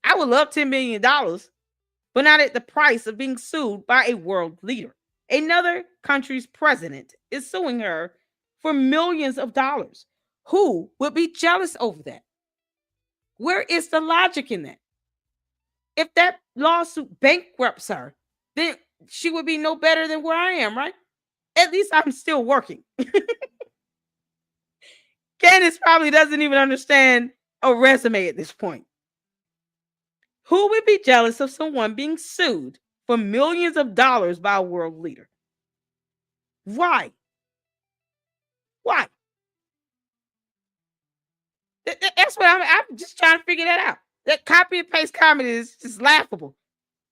S1: I would love $10 million, but not at the price of being sued by a world leader. Another country's president is suing her for millions of dollars. Who would be jealous over that? Where is the logic in that? If that lawsuit bankrupts her, then she would be no better than where I am, right? At least I'm still working. Candace probably doesn't even understand a resume at this point. Who would be jealous of someone being sued for millions of dollars by a world leader? Why? Why? That's what I'm just trying to figure that out. That copy and paste comedy is just laughable.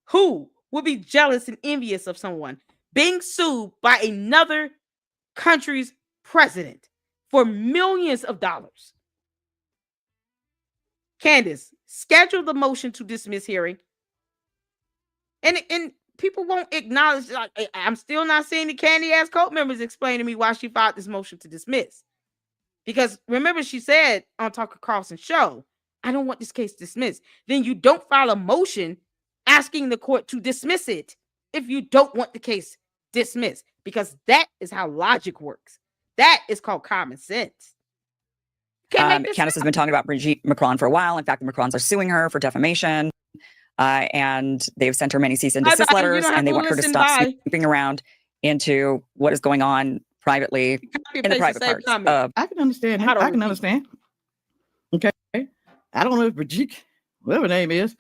S1: Who would be jealous and envious of someone being sued by another country's president for millions of dollars? Candace, schedule the motion to dismiss hearing. And people won't acknowledge. Like, I'm still not seeing the Candy ass cult members explain to me why she filed this motion to dismiss. Because remember, she said on Tucker Carlson's show, I don't want this case dismissed. Then you don't file a motion asking the court to dismiss it if you don't want the case dismissed. Because that is how logic works. That is called common sense.
S5: Candace has been talking about Brigitte Macron for a while. In fact, the Macrons are suing her for defamation. And they've sent her many cease and desist letters, and they want her to stop snooping around into what is going on privately in the private parts.
S6: I can understand. I can understand. Okay. I don't know if Brigitte, whatever her name is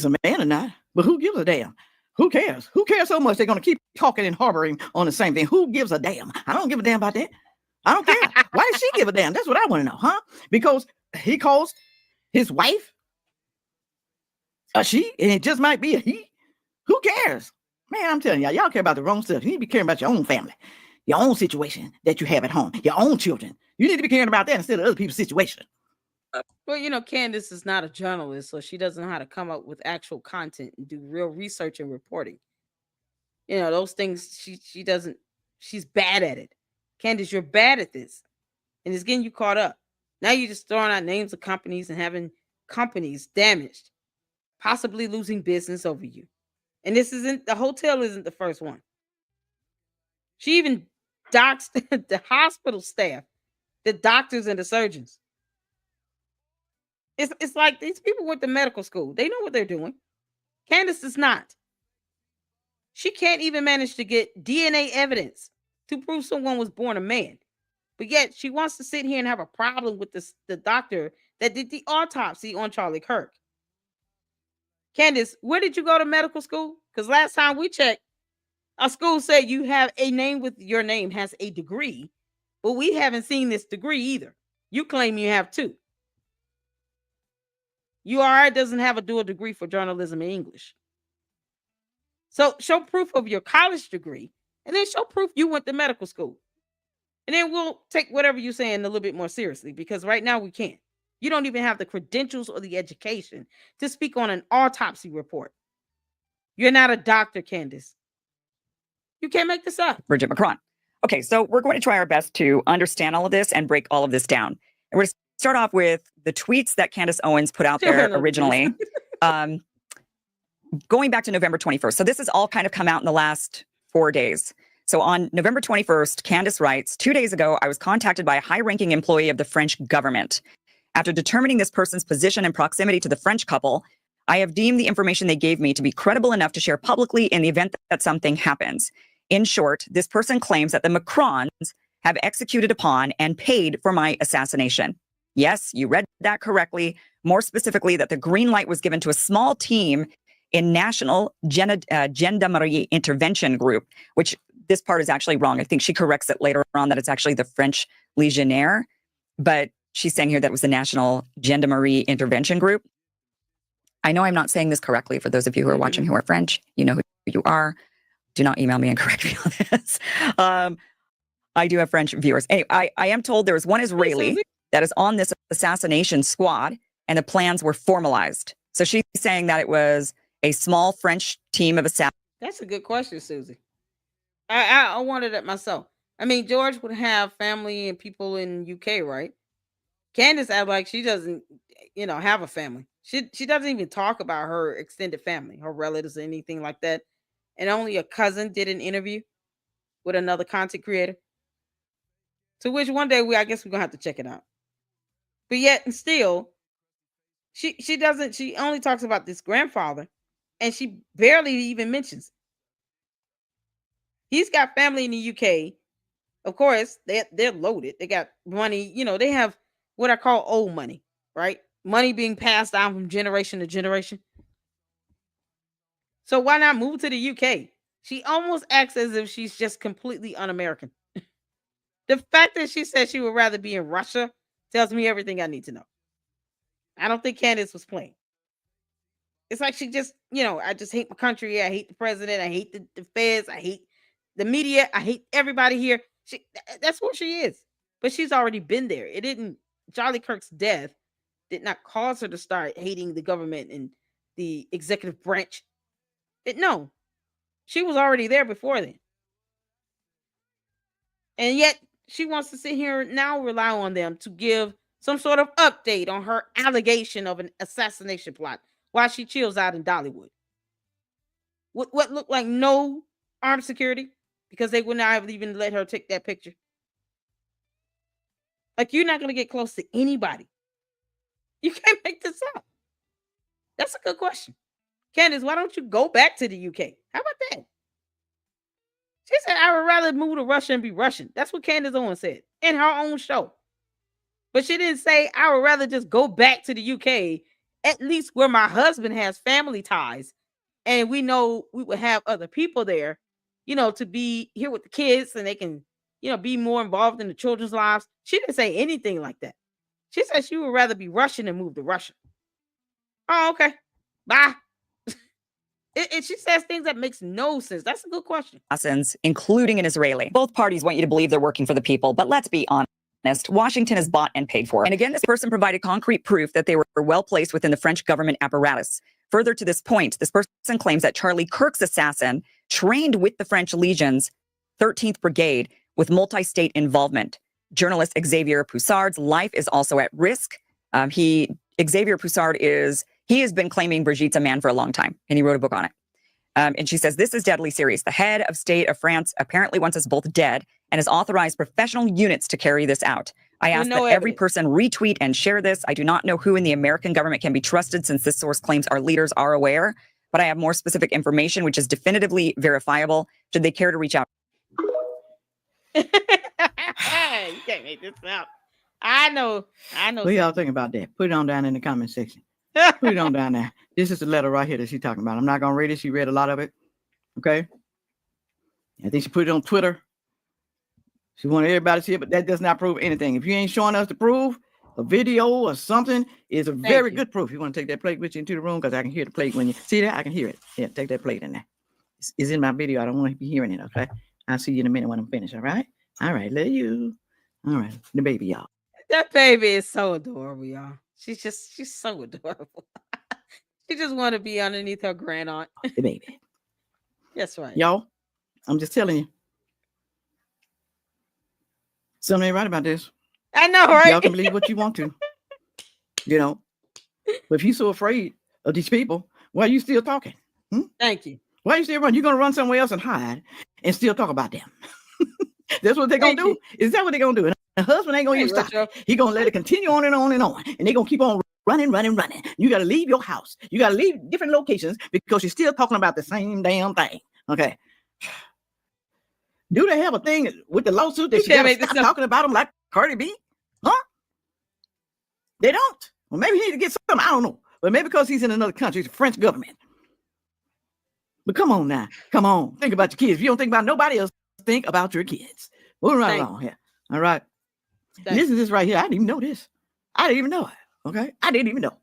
S6: a man or not, but who gives a damn? Who cares? Who cares so much they're going to keep talking and harboring on the same thing? Who gives a damn? I don't give a damn about that. I don't care. Why does she give a damn? That's what I want to know, huh? Because he calls his wife a she, and it just might be a he. Who cares? Man, I'm telling y'all care about the wrong stuff. You need to be caring about your own family, your own situation that you have at home, your own children. You need to be caring about that instead of other people's situation.
S1: Well, Candace is not a journalist, so she doesn't know how to come up with actual content and do real research and reporting. Those things she doesn't, she's bad at it. Candace, you're bad at this. And it's getting you caught up. Now you're just throwing out names of companies and having companies damaged, possibly losing business over you. And the hotel isn't the first one. She even doxed the hospital staff, the doctors and the surgeons. It's like these people went to medical school. They know what they're doing. Candace does not. She can't even manage to get DNA evidence to prove someone was born a man. But yet she wants to sit here and have a problem with the doctor that did the autopsy on Charlie Kirk. Candace, where did you go to medical school? Because last time we checked, our school said you have a name with your name has a degree, but we haven't seen this degree either. You claim you have two. URI doesn't have a dual degree for journalism and English. So show proof of your college degree and then show proof you went to medical school. And then we'll take whatever you're saying a little bit more seriously, because right now we can't. You don't even have the credentials or the education to speak on an autopsy report. You're not a doctor, Candace. You can't make this up.
S5: Brigitte Macron. Okay, so we're going to try our best to understand all of this and break all of this down. And we're going to start off with the tweets that Candace Owens put out there originally, going back to November 21st. So this has all kind of come out in the last 4 days. So on November 21st, Candace writes, 2 days ago, I was contacted by a high-ranking employee of the French government. After determining this person's position and proximity to the French couple, I have deemed the information they gave me to be credible enough to share publicly in the event that something happens. In short, this person claims that the Macrons have executed upon and paid for my assassination. Yes, you read that correctly. More specifically, that the green light was given to a small team in National Gendarmerie Intervention Group, which this part is actually wrong. I think she corrects it later on that it's actually the French Legionnaire, but she's saying here that it was the National Gendarmerie Intervention Group. I know I'm not saying this correctly. For those of you who are watching who are French, you know who you are. Do not email me and correct me on this. I do have French viewers. Anyway, I am told there was one Israeli that is on this assassination squad, and the plans were formalized. So she's saying that it was a small French team of assassins.
S1: That's a good question, Susie. I wondered that myself. I mean, George would have family and people in UK, right? Candace act like she doesn't, have a family. She doesn't even talk about her extended family, her relatives, or anything like that. And only a cousin did an interview with another content creator. To which one day I guess we're gonna have to check it out. But yet and still, she doesn't. She only talks about this grandfather, and she barely even mentions. He's got family in the UK. Of course, they're loaded. They got money. They have what I call old money, right? Money being passed down from generation to generation. So why not move to the UK? She almost acts as if she's just completely un-American. The fact that she said she would rather be in Russia tells me everything I need to know. I don't think Candace was playing. It's like she just, I just hate my country. I hate the president. I hate the feds. I hate the media. I hate everybody here. That's what she is. But she's already been there. Charlie Kirk's death did not cause her to start hating the government and the executive branch. No, she was already there before then. And yet she wants to sit here and now rely on them to give some sort of update on her allegation of an assassination plot while she chills out in Dollywood. What looked like no armed security, because they would not have even let her take that picture. Like, you're not going to get close to anybody. You can't make this up. That's a good question. Candace, why don't you go back to the UK? How about that? She said, I would rather move to Russia and be Russian. That's what Candace Owens said in her own show. But she didn't say, I would rather just go back to the UK, at least where my husband has family ties. And we know we would have other people there, to be here with the kids, and they can, be more involved in the children's lives. She didn't say anything like that. She said she would rather be Russian and move to Russia. Oh, okay. Bye. She says things that makes no sense. That's a good question.
S5: Assassins, including an Israeli. Both parties want you to believe they're working for the people, but let's be honest. Washington is bought and paid for. And again, this person provided concrete proof that they were well placed within the French government apparatus. Further to this point, this person claims that Charlie Kirk's assassin trained with the French Legion's 13th Brigade with multi-state involvement. Journalist Xavier Poussard's life is also at risk. Xavier Poussard he has been claiming Brigitte's a man for a long time, and he wrote a book on it. And she says, this is deadly serious. The head of state of France apparently wants us both dead and has authorized professional units to carry this out. I ask that every person retweet and share this. I do not know who in the American government can be trusted, since this source claims our leaders are aware, but I have more specific information which is definitively verifiable. Should they care to reach out?
S1: You can't make this up. I know.
S6: What y'all think about that? Put it on down in the comment section. Put it on down there. This is the letter right here that she's talking about. I'm not going to read it. She read a lot of it. Okay. I think she put it on Twitter. She wanted everybody to see it, but that does not prove anything. If you ain't showing us the proof, a video or something is a very good proof. You want to take that plate with you into the room, because I can hear the plate when you see that. I can hear it. Yeah, take that plate in there. It's in my video. I don't want to be hearing it. Okay. I'll see you in a minute when I'm finished. All right. All right. Love you. All right. The baby, y'all.
S1: That baby is so adorable, y'all. She's so adorable. She just want to be underneath her grand aunt.
S6: The baby.
S1: That's right.
S6: Y'all, I'm just telling you. Something ain't right about this.
S1: I know, right?
S6: Y'all can believe what you want to. But if you're so afraid of these people, why are you still talking?
S1: Thank you.
S6: Why are you still running? You're going to run somewhere else and hide and still talk about them. That's what they're going to do? Is that what they're going to do? And the husband ain't going to even stop. He's going to let it continue on and on and on. And they're going to keep on running. You got to leave your house. You got to leave different locations because you're still talking about the same damn thing. Okay. Do they have a thing with the lawsuit that
S1: You
S6: she
S1: can't
S6: got to
S1: make this
S6: stop
S1: up.
S6: talking about them like Cardi B? Huh? They don't. Well, maybe he need to get some. I don't know. But maybe because he's in another country, it's the French government. But come on now. Come on. Think about your kids. If you don't think about nobody else, think about your kids. Moving right
S1: Thank
S6: along here. All right.
S1: Thank
S6: Listen to this right here. I didn't even know this. I didn't even know it. Okay. I didn't even know.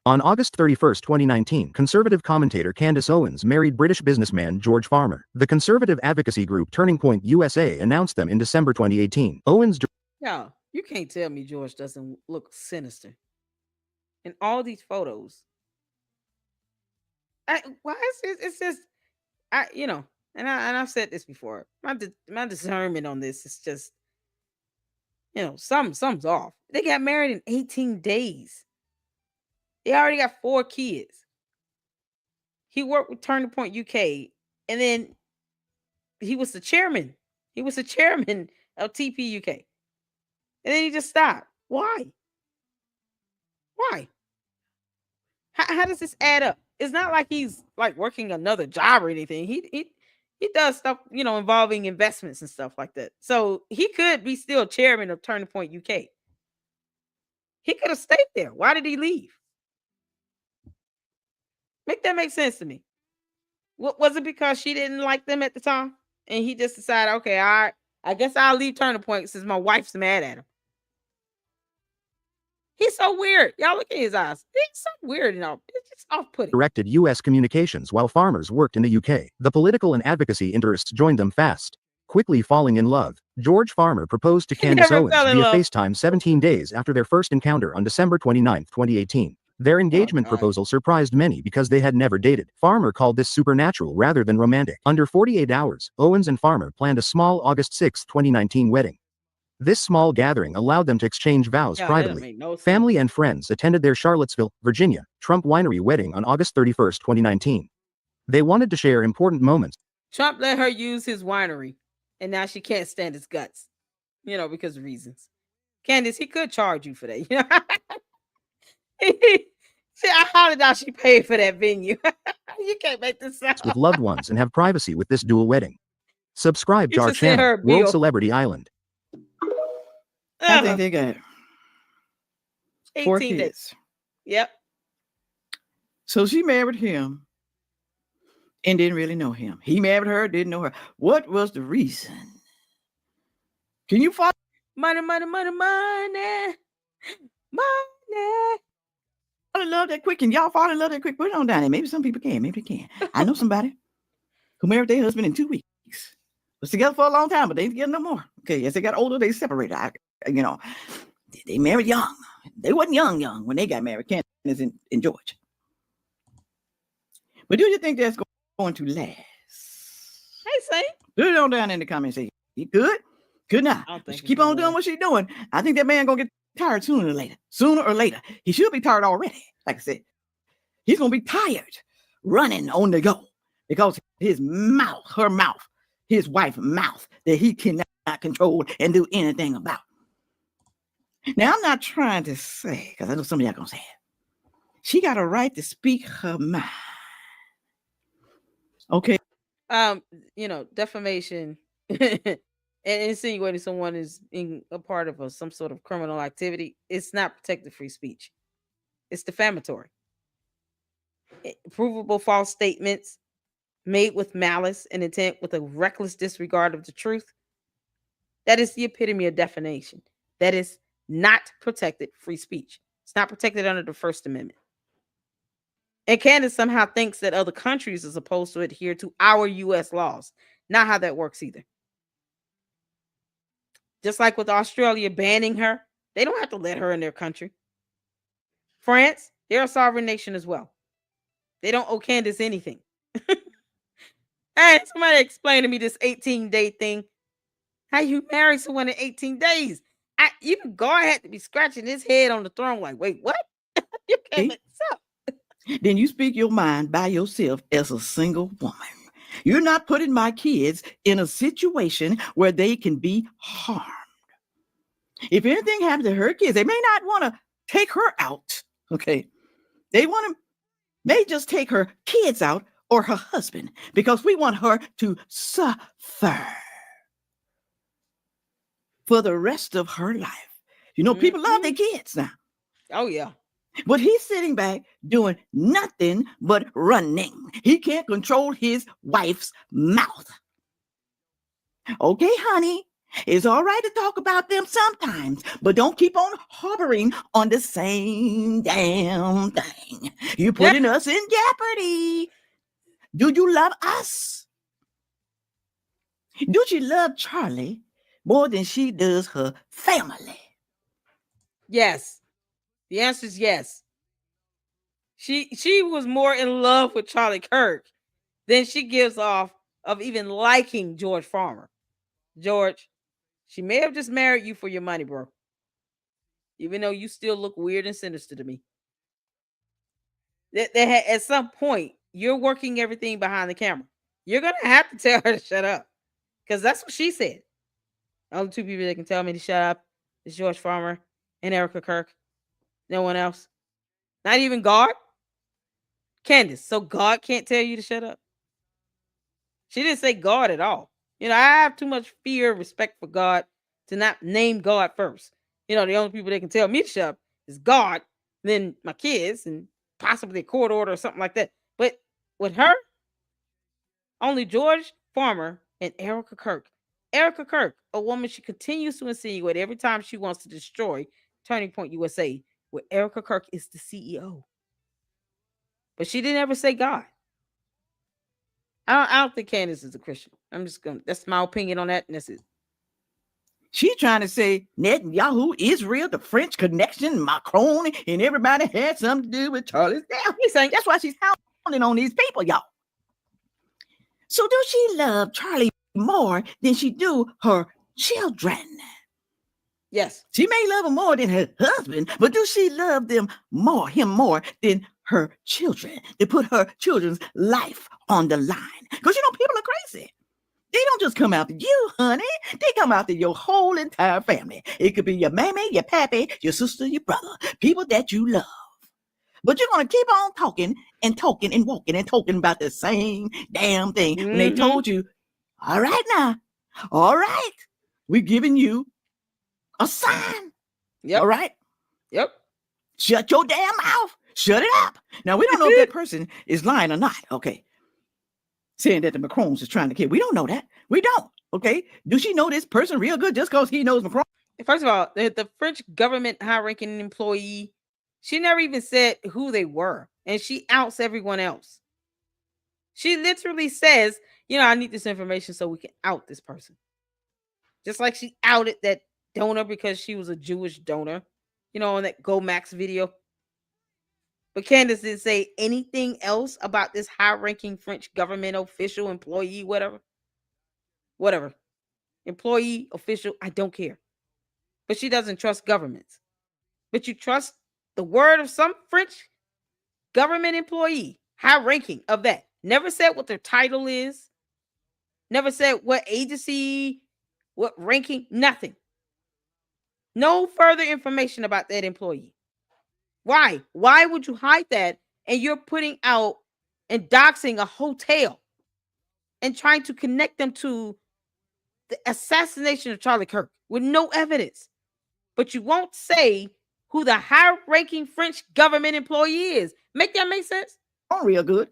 S9: On August 31, 2019, conservative commentator Candace Owens married British businessman George Farmer. The conservative advocacy group Turning Point USA announced them in December 2018. Owens.
S1: Yo, you can't tell me George doesn't look sinister in all these photos. Why is it? It's just and I've said this before. My discernment on this is just, something's off. They got married in 18 days. They already got 4 kids. He worked with Turning Point UK, and then he was the chairman. He was the chairman of TP UK, and then he just stopped. Why? Why? How does this add up? It's not like he's like working another job or anything. He does stuff, involving investments and stuff like that. So he could be still chairman of Turning Point UK. He could have stayed there. Why did he leave? Make that make sense to me. What was it, because she didn't like them at the time, and he just decided, okay, I guess I'll leave Turning Point since my wife's mad at him. He's so weird. Y'all look at his eyes. He's so weird, It's just off-putting.
S9: Directed U.S. communications while Farmers worked in the UK. The political and advocacy interests joined them fast. Quickly falling in love, George Farmer proposed to Candace Owens via FaceTime 17 days after their first encounter on December 29, 2018. Their engagement proposal surprised many because they had never dated. Farmer called this supernatural rather than romantic. Under 48 hours, Owens and Farmer planned a small August 6, 2019 wedding. This small gathering allowed them to exchange vows privately. Family and friends attended their Charlottesville, Virginia, Trump Winery wedding on August 31, 2019. They wanted to share important moments.
S1: Trump let her use his winery, and now she can't stand his guts, because of reasons. Candace, he could charge you for that. See, I hollered out she paid for that venue. You can't make this up.
S9: With loved ones and have privacy with this dual wedding. Subscribe to our channel, World Celebrity Island.
S6: I think they got 4
S1: 18
S6: kids.
S1: days. Yep.
S6: So she married him and didn't really know him. He married her, didn't know her. What was the reason? Can you follow?
S1: Money, money, money, money. Money.
S6: Fall in love that quick, and y'all fall in love that quick. Put it on down there. Maybe some people can. Maybe they can. I know somebody who married their husband in 2 weeks. Was together for a long time, but they ain't together no more. Okay, as they got older, they separated. They married young. They wasn't young when they got married, Candace and George. But do you think that's going to last?
S1: Hey, Saint.
S6: Put it on down in the comments. Say, he good? Good now. She keep on doing what she's doing. I think that man gonna get tired sooner or later. Sooner or later. He should be tired already. Like I said, he's gonna be tired running on the go because his mouth, her mouth, his wife's mouth that he cannot control and do anything about. Now, I'm not trying to say, because I know some of y'all gonna say it. She got a right to speak her mind. Okay.
S1: Defamation and insinuating someone is in a part of some sort of criminal activity. It's not protected free speech. It's defamatory. Provable false statements made with malice and intent with a reckless disregard of the truth. That is the epitome of defamation. That is not protected free speech. It's not protected under the First Amendment. And Candace somehow thinks that other countries are supposed to adhere to our U.S. laws. Not how that works either. Just like with Australia banning her, they don't have to let her in their country. France, they're a sovereign nation as well. They don't owe Candace anything. Hey, somebody explain to me this 18-day thing. How you marry someone in 18 days? Even God had to be scratching his head on the throne like, wait, what? You can't make this up.
S6: Then you speak your mind by yourself as a single woman. You're not putting my kids in a situation where they can be harmed. If anything happens to her kids, they may not want to take her out. Okay. They may just take her kids out or her husband because we want her to suffer for the rest of her life. You know, people love their kids now.
S1: Oh, yeah.
S6: But he's sitting back doing nothing but running. He can't control his wife's mouth. Okay, honey, it's all right to talk about them sometimes, but don't keep on harboring on the same damn thing. You're putting us in jeopardy. Do you love us? Do she love Charlie more than she does her family?
S1: Yes. The answer is yes. She was more in love with Charlie Kirk than she gives off of even liking George Farmer. George, she may have just married you for your money, bro. Even though you still look weird and sinister to me. At some point, you're working everything behind the camera. You're going to have to tell her to shut up. Because that's what she said. The only two people that can tell me to shut up is George Farmer and Erica Kirk. No one else. Not even God. Candace, so God can't tell you to shut up? She didn't say God at all. You know, I have too much fear and respect for God to not name God first. You know, the only people that can tell me to shut up is God, then my kids, and possibly a court order or something like that. But with her, only George Farmer and Erica Kirk. Erica Kirk, a woman she continues to insinuate every time she wants to destroy Turning Point USA, where Erica Kirk is the CEO. But she didn't ever say God. I don't think Candace is a Christian. That's my opinion on that, and that's it.
S6: She's trying to say Netanyahu, Israel, the French connection, Macron, and everybody had something to do with Charlie's death. He's saying that's why she's hounding on these people, y'all. So do she love Charlie more than she do her children?
S1: Yes.
S6: She may love him more than her husband, but do she love him more than her children? To put her children's life on the line. Because, you know, people are crazy. They don't just come after you, honey. They come after your whole entire family. It could be your mammy, your pappy, your sister, your brother, people that you love. But you're going to keep on talking and walking and talking about the same damn thing when they told you, all right now, all right, we're giving you a sign.
S1: Yep.
S6: All right?
S1: Yep.
S6: Shut your damn mouth. Shut it up. Now, we don't know if that person is lying or not, okay? Saying that the Macrons is trying to kill. We don't know that. We don't, okay? Do she know this person real good just because he knows Macron?
S1: First of all, the French government high-ranking employee, she never even said who they were, and she outs everyone else. She literally says, you know, I need this information so we can out this person. Just like she outed that donor because she was a Jewish donor, you know, on that Go Max video. But Candace didn't say anything else about this high-ranking French government official, employee, whatever. Whatever. Employee, official, I don't care. But she doesn't trust governments. But you trust the word of some French government employee, high-ranking of that. Never said what their title is. Never said what agency, what ranking, nothing. No further information about that employee. Why? Why would you hide that? And you're putting out and doxing a hotel and trying to connect them to the assassination of Charlie Kirk with no evidence. But you won't say who the high-ranking French government employee is. Make that make sense?
S6: Oh, real good.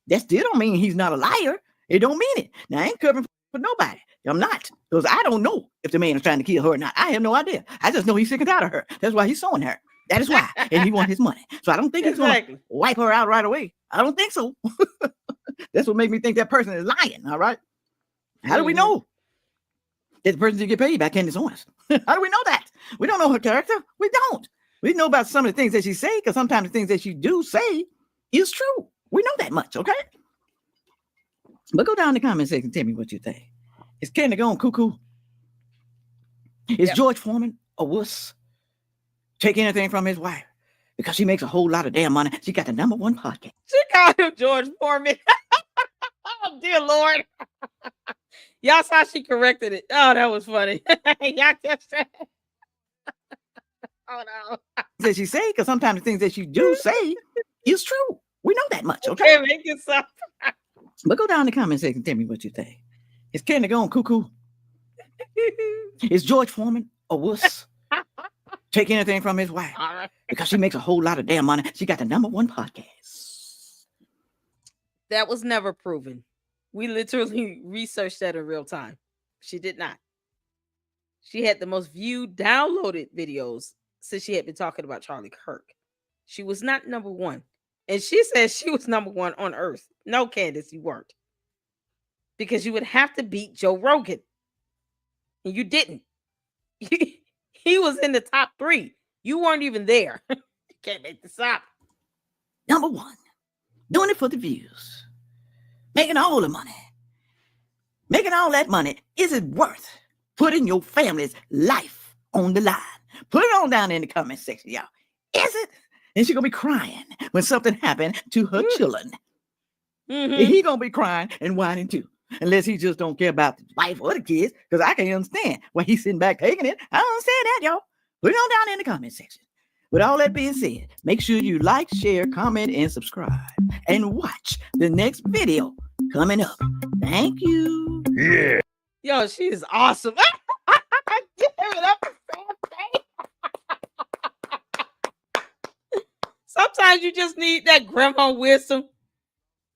S6: That still don't mean he's not a liar. It don't mean it. Now, I ain't covering for nobody. I'm not. Because I don't know if the man is trying to kill her or not. I have no idea. I just know he's sick and tired of her. That's why he's suing her. That is why. And he wants his money. So I don't think he's going to wipe her out right away. I don't think so. That's what made me think that person is lying. All right. How do we know that the person didn't get paid by Candace Owens? How do we know that? We don't know her character. We don't. We know about some of the things that she say, because sometimes the things that she do say is true. We know that much, okay? But go down in the comment section and tell me what you think. Is Candace going cuckoo? Is George Foreman a wuss? Take anything from his wife because she makes a whole lot of damn money. She got the #1 podcast.
S1: She called him George Foreman. Oh, dear Lord. Y'all saw she corrected it. Oh, that was funny. Y'all catch that? Oh, no.
S6: That she say, because sometimes the things that she do say is true. We know that much, okay?
S1: Can't make this up.
S6: But go down in the comment section and tell me what you think. Is Candy going cuckoo? Is George Foreman a wuss? Take anything from his wife because she makes a whole lot of damn money. She got the #1 podcast.
S1: That was never proven. We literally researched that in real time. She did not. She had the most viewed downloaded videos since she had been talking about Charlie Kirk. She was not #1. And she said she was #1 on Earth. No, Candace, you weren't. Because you would have to beat Joe Rogan. And you didn't. He was in the top 3. You weren't even there. You can't make this up.
S6: #1. Doing it for the views. Making all the money. Making all that money. Is it worth putting your family's life on the line? Put it on down in the comment section, y'all. Is it? And she's going to be crying when something happened to her children. He going to be crying and whining too. Unless he just don't care about the wife or the kids. Because I can't understand why he's sitting back taking it. I don't understand that, y'all. Put it on down in the comment section. With all that being said, make sure you like, share, comment, and subscribe. And watch the next video coming up. Thank you.
S8: Yeah.
S1: Yo, she is awesome. Give it up for sometimes you just need that grandma wisdom.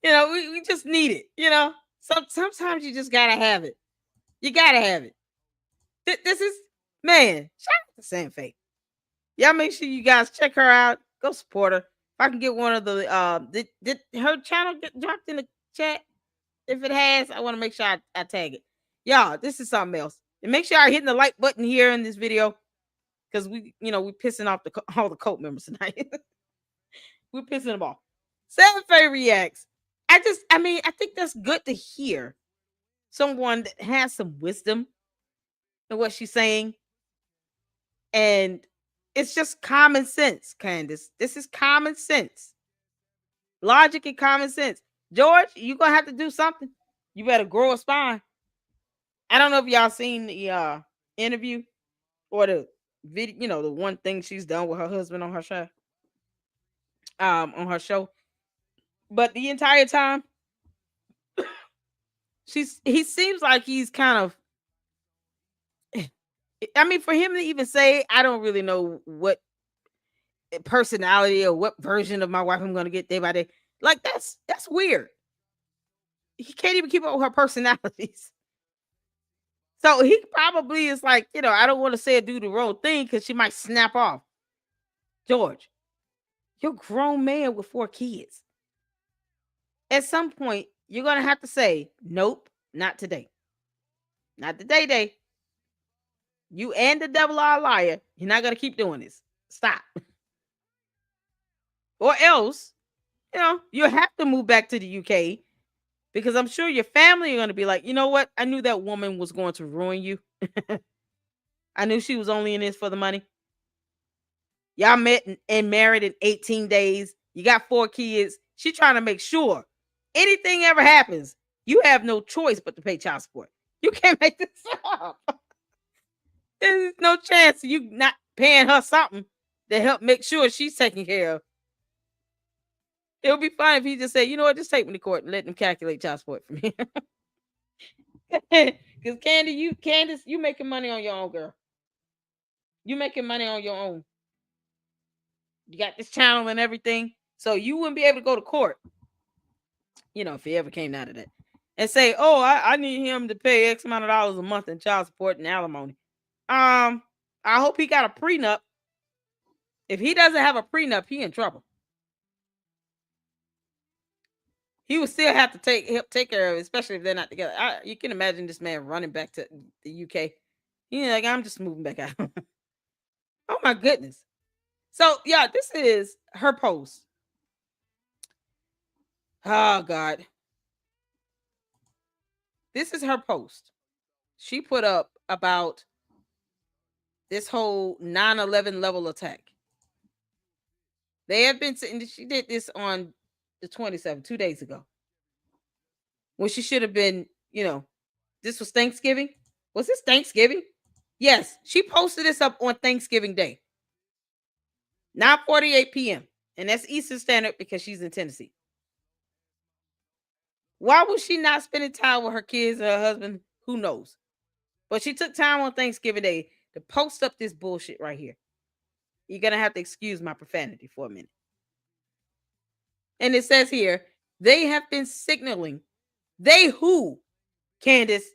S1: You know, we just need it. You know, sometimes you just gotta have it. You gotta have it. This is, man, shout out to Sam Faye. Y'all make sure you guys check her out. Go support her. If I can get one of the did her channel get dropped in the chat? If it has, I want to make sure I tag it. Y'all, this is something else. And make sure you're hitting the like button here in this video. Because we pissing off all the cult members tonight. We're pissing them off. Sam Faye reacts. I think that's good to hear. Someone that has some wisdom in what she's saying. And it's just common sense, Candace. This is common sense. Logic and common sense. George, you're going to have to do something. You better grow a spine. I don't know if y'all seen the interview or the video, the one thing she's done with her husband on her show. But the entire time, he seems like he's kind of, for him to even say, I don't really know what personality or what version of my wife I'm going to get day by day. Like, that's weird. He can't even keep up with her personalities. So he probably is like, I don't want to say or do the wrong thing because she might snap off. George, you're a grown man with 4 kids. At some point, you're going to have to say, nope, not today. Not today, day. You and the devil are a liar. You're not going to keep doing this. Stop. Or else, you'll have to move back to the UK because I'm sure your family are going to be like, you know what? I knew that woman was going to ruin you. I knew she was only in this for the money. Y'all met and married in 18 days. You got 4 kids. She's trying to make sure anything ever happens, you have no choice but to pay child support. You can't make this up. There's no chance of you not paying her something to help make sure she's taken care of. It would be fine if he just said, you know what, just take me to court and let them calculate child support for me. Because Candace, you making money on your own, girl. You making money on your own. You got this channel and everything. So you wouldn't be able to go to court. If he ever came out of that. And say, oh, I need him to pay X amount of dollars a month in child support and alimony. I hope he got a prenup. If he doesn't have a prenup, he in trouble. He would still have to take care of it, especially if they're not together. You can imagine this man running back to the UK. He's like, I'm just moving back out. Oh my goodness. So yeah, this is her post. Oh God. This is her post. She put up about this whole 9/11 level attack. They have been sitting, she did this on the 27th, 2 days ago. When she should have been, this was Thanksgiving. Was this Thanksgiving? Yes, she posted this up on Thanksgiving Day. 9:48 p.m. And that's Eastern Standard because she's in Tennessee. Why was she not spending time with her kids and her husband? Who knows? But she took time on Thanksgiving Day to post up this bullshit right here. You're going to have to excuse my profanity for a minute. And it says here, they have been signaling. They who? Candace,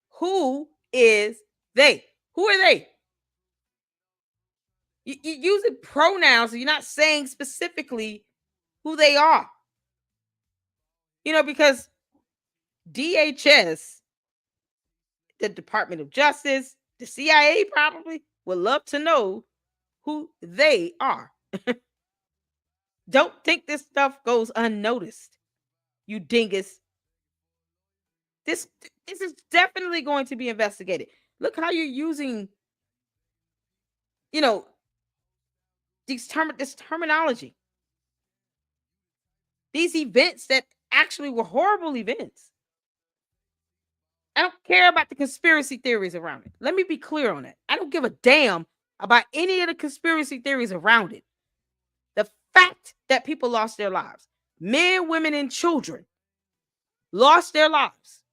S1: who is they? Who are they? You're using pronouns, and you're not saying specifically who they are. You know, because DHS, the Department of Justice, the CIA probably would love to know who they are. Don't think this stuff goes unnoticed, you dingus. This is definitely going to be investigated. Look how you're using, you know, this terminology. These events that actually were horrible events. I don't care about the conspiracy theories around it. Let me be clear on that. I don't give a damn about any of the conspiracy theories around it. The fact that people lost their lives, men, women, and children lost their lives,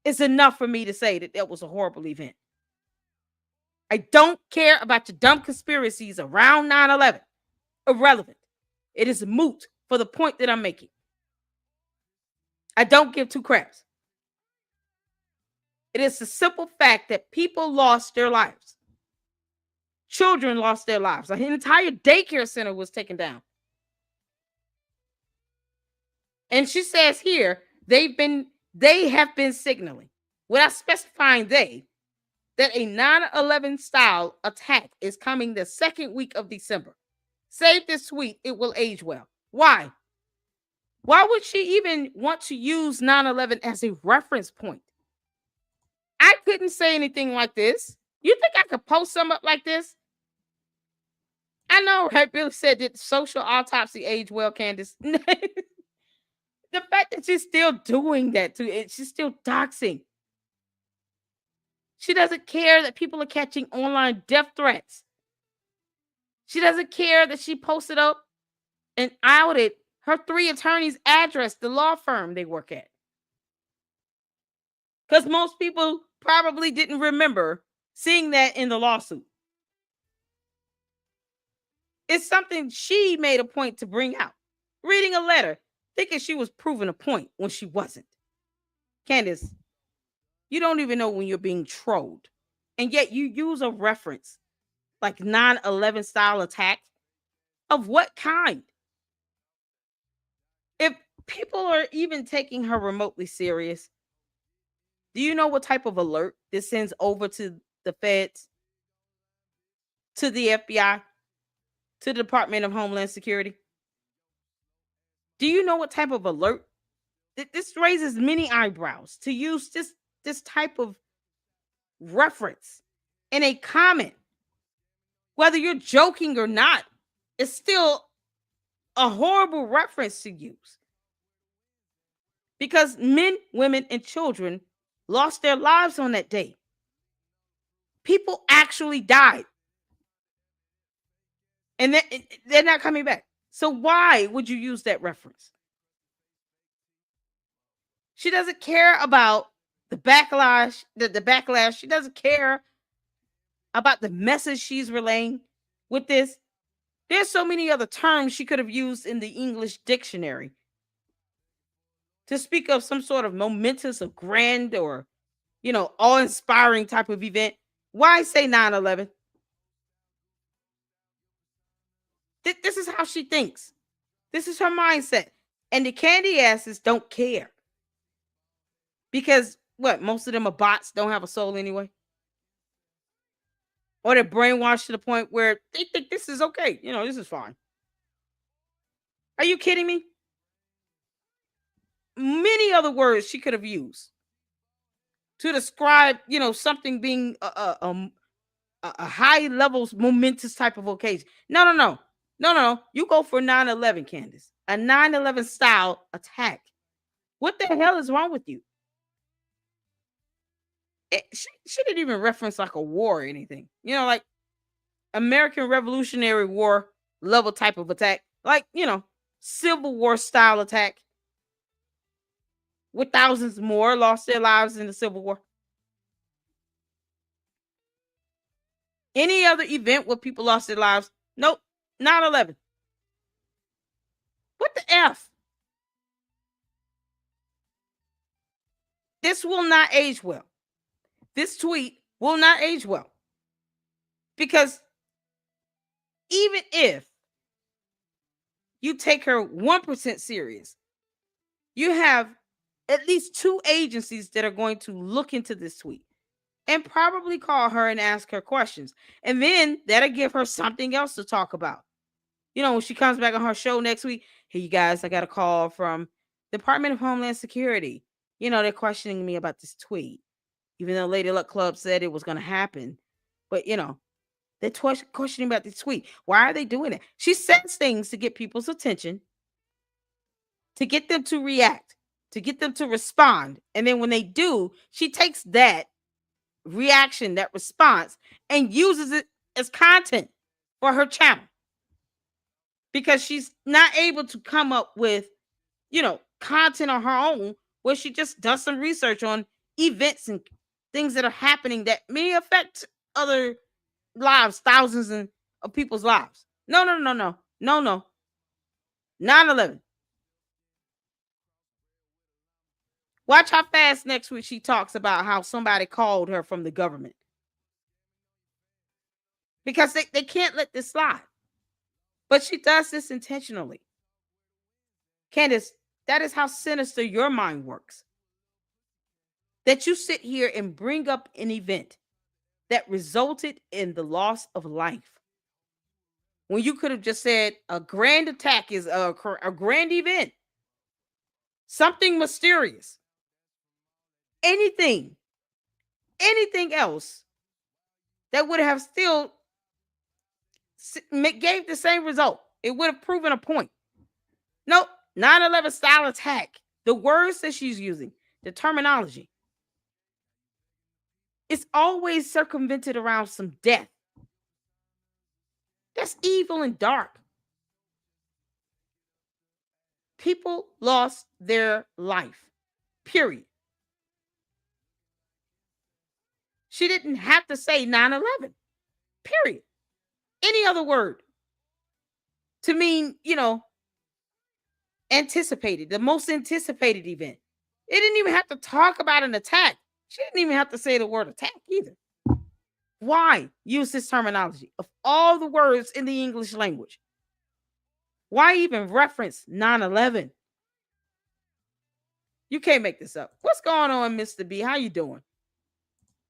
S1: is enough for me to say that that was a horrible event. I don't care about your dumb conspiracies around 9/11. Irrelevant. It is moot for the point that I'm making. I don't give two craps. It is the simple fact that people lost their lives. Children lost their lives. An entire daycare center was taken down. And she says here, they have been signaling, without specifying they, that a 9/11 style attack is coming the second week of December. Save this tweet, it will age well. Why? Why would she even want to use 9/11 as a reference point? I couldn't say anything like this. You think I could post something up like this? I know, right? Billy said that social autopsy age well, Candace. The fact that she's still doing that to it, she's still doxing. She doesn't care that people are catching online death threats. She doesn't care that she posted up and outed her 3 attorneys' address, the law firm they work at. Because most people probably didn't remember seeing that in the lawsuit. It's something she made a point to bring out. Reading a letter, thinking she was proving a point when she wasn't. Candace, you don't even know when you're being trolled. And yet you use a reference like 9/11 style attack. Of what kind? If people are even taking her remotely serious, do you know what type of alert this sends over to the feds, to the FBI, to the Department of Homeland Security? Do you know what type of alert? This raises many eyebrows to use this type of reference in a comment. Whether you're joking or not, it's still a horrible reference to use. Because men, women, and children lost their lives on that day. People actually died. And they're not coming back. So why would you use that reference? She doesn't care about the backlash, the backlash. She doesn't care about the message she's relaying with this. There's so many other terms she could have used in the English dictionary to speak of some sort of momentous or grand or, awe-inspiring type of event. Why say 9/11? This is how she thinks. This is her mindset. And the candy asses don't care. Because, most of them are bots, don't have a soul anyway. Or they're brainwashed to the point where they think this is okay. This is fine. Are you kidding me? Many other words she could have used to describe, something being a high levels, momentous type of occasion. No. You go for 9/11, Candace. A 9/11 style attack. What the hell is wrong with you? She didn't even reference like a war or anything. Like American Revolutionary War level type of attack. Like, Civil War style attack. Would thousands more lost their lives in the Civil War? Any other event where people lost their lives? Nope. 9/11. What the F? This will not age well. This tweet will not age well. Because even if you take her 1% serious, you have at least 2 agencies that are going to look into this tweet and probably call her and ask her questions. And then that'll give her something else to talk about. When she comes back on her show next week, hey, you guys, I got a call from the Department of Homeland Security. They're questioning me about this tweet, even though Lady Luck Club said it was going to happen. But, they're questioning about this tweet. Why are they doing it? She says things to get people's attention, to get them to react, to get them to respond. And then when they do, she takes that reaction, that response, and uses it as content for her channel. Because she's not able to come up with, content on her own where she just does some research on events and things that are happening that may affect other lives, thousands of people's lives. No. 9/11. Watch how fast next week she talks about how somebody called her from the government. Because they can't let this slide. But she does this intentionally. Candace, that is how sinister your mind works. That you sit here and bring up an event that resulted in the loss of life. When you could have just said a grand attack is a grand event. Something mysterious. Anything else that would have still gave the same result. It would have proven a point. Nope. 9/11 style attack. The words that she's using, the terminology, it's always circumvented around some death. That's evil and dark. People lost their life. Period. She didn't have to say 9/11. Period. Any other word to mean, anticipated, the most anticipated event. It didn't even have to talk about an attack. She didn't even have to say the word attack either. Why use this terminology? Of all the words in the English language, why even reference 9/11? You can't make this up. What's going on, Mr. B? How you doing?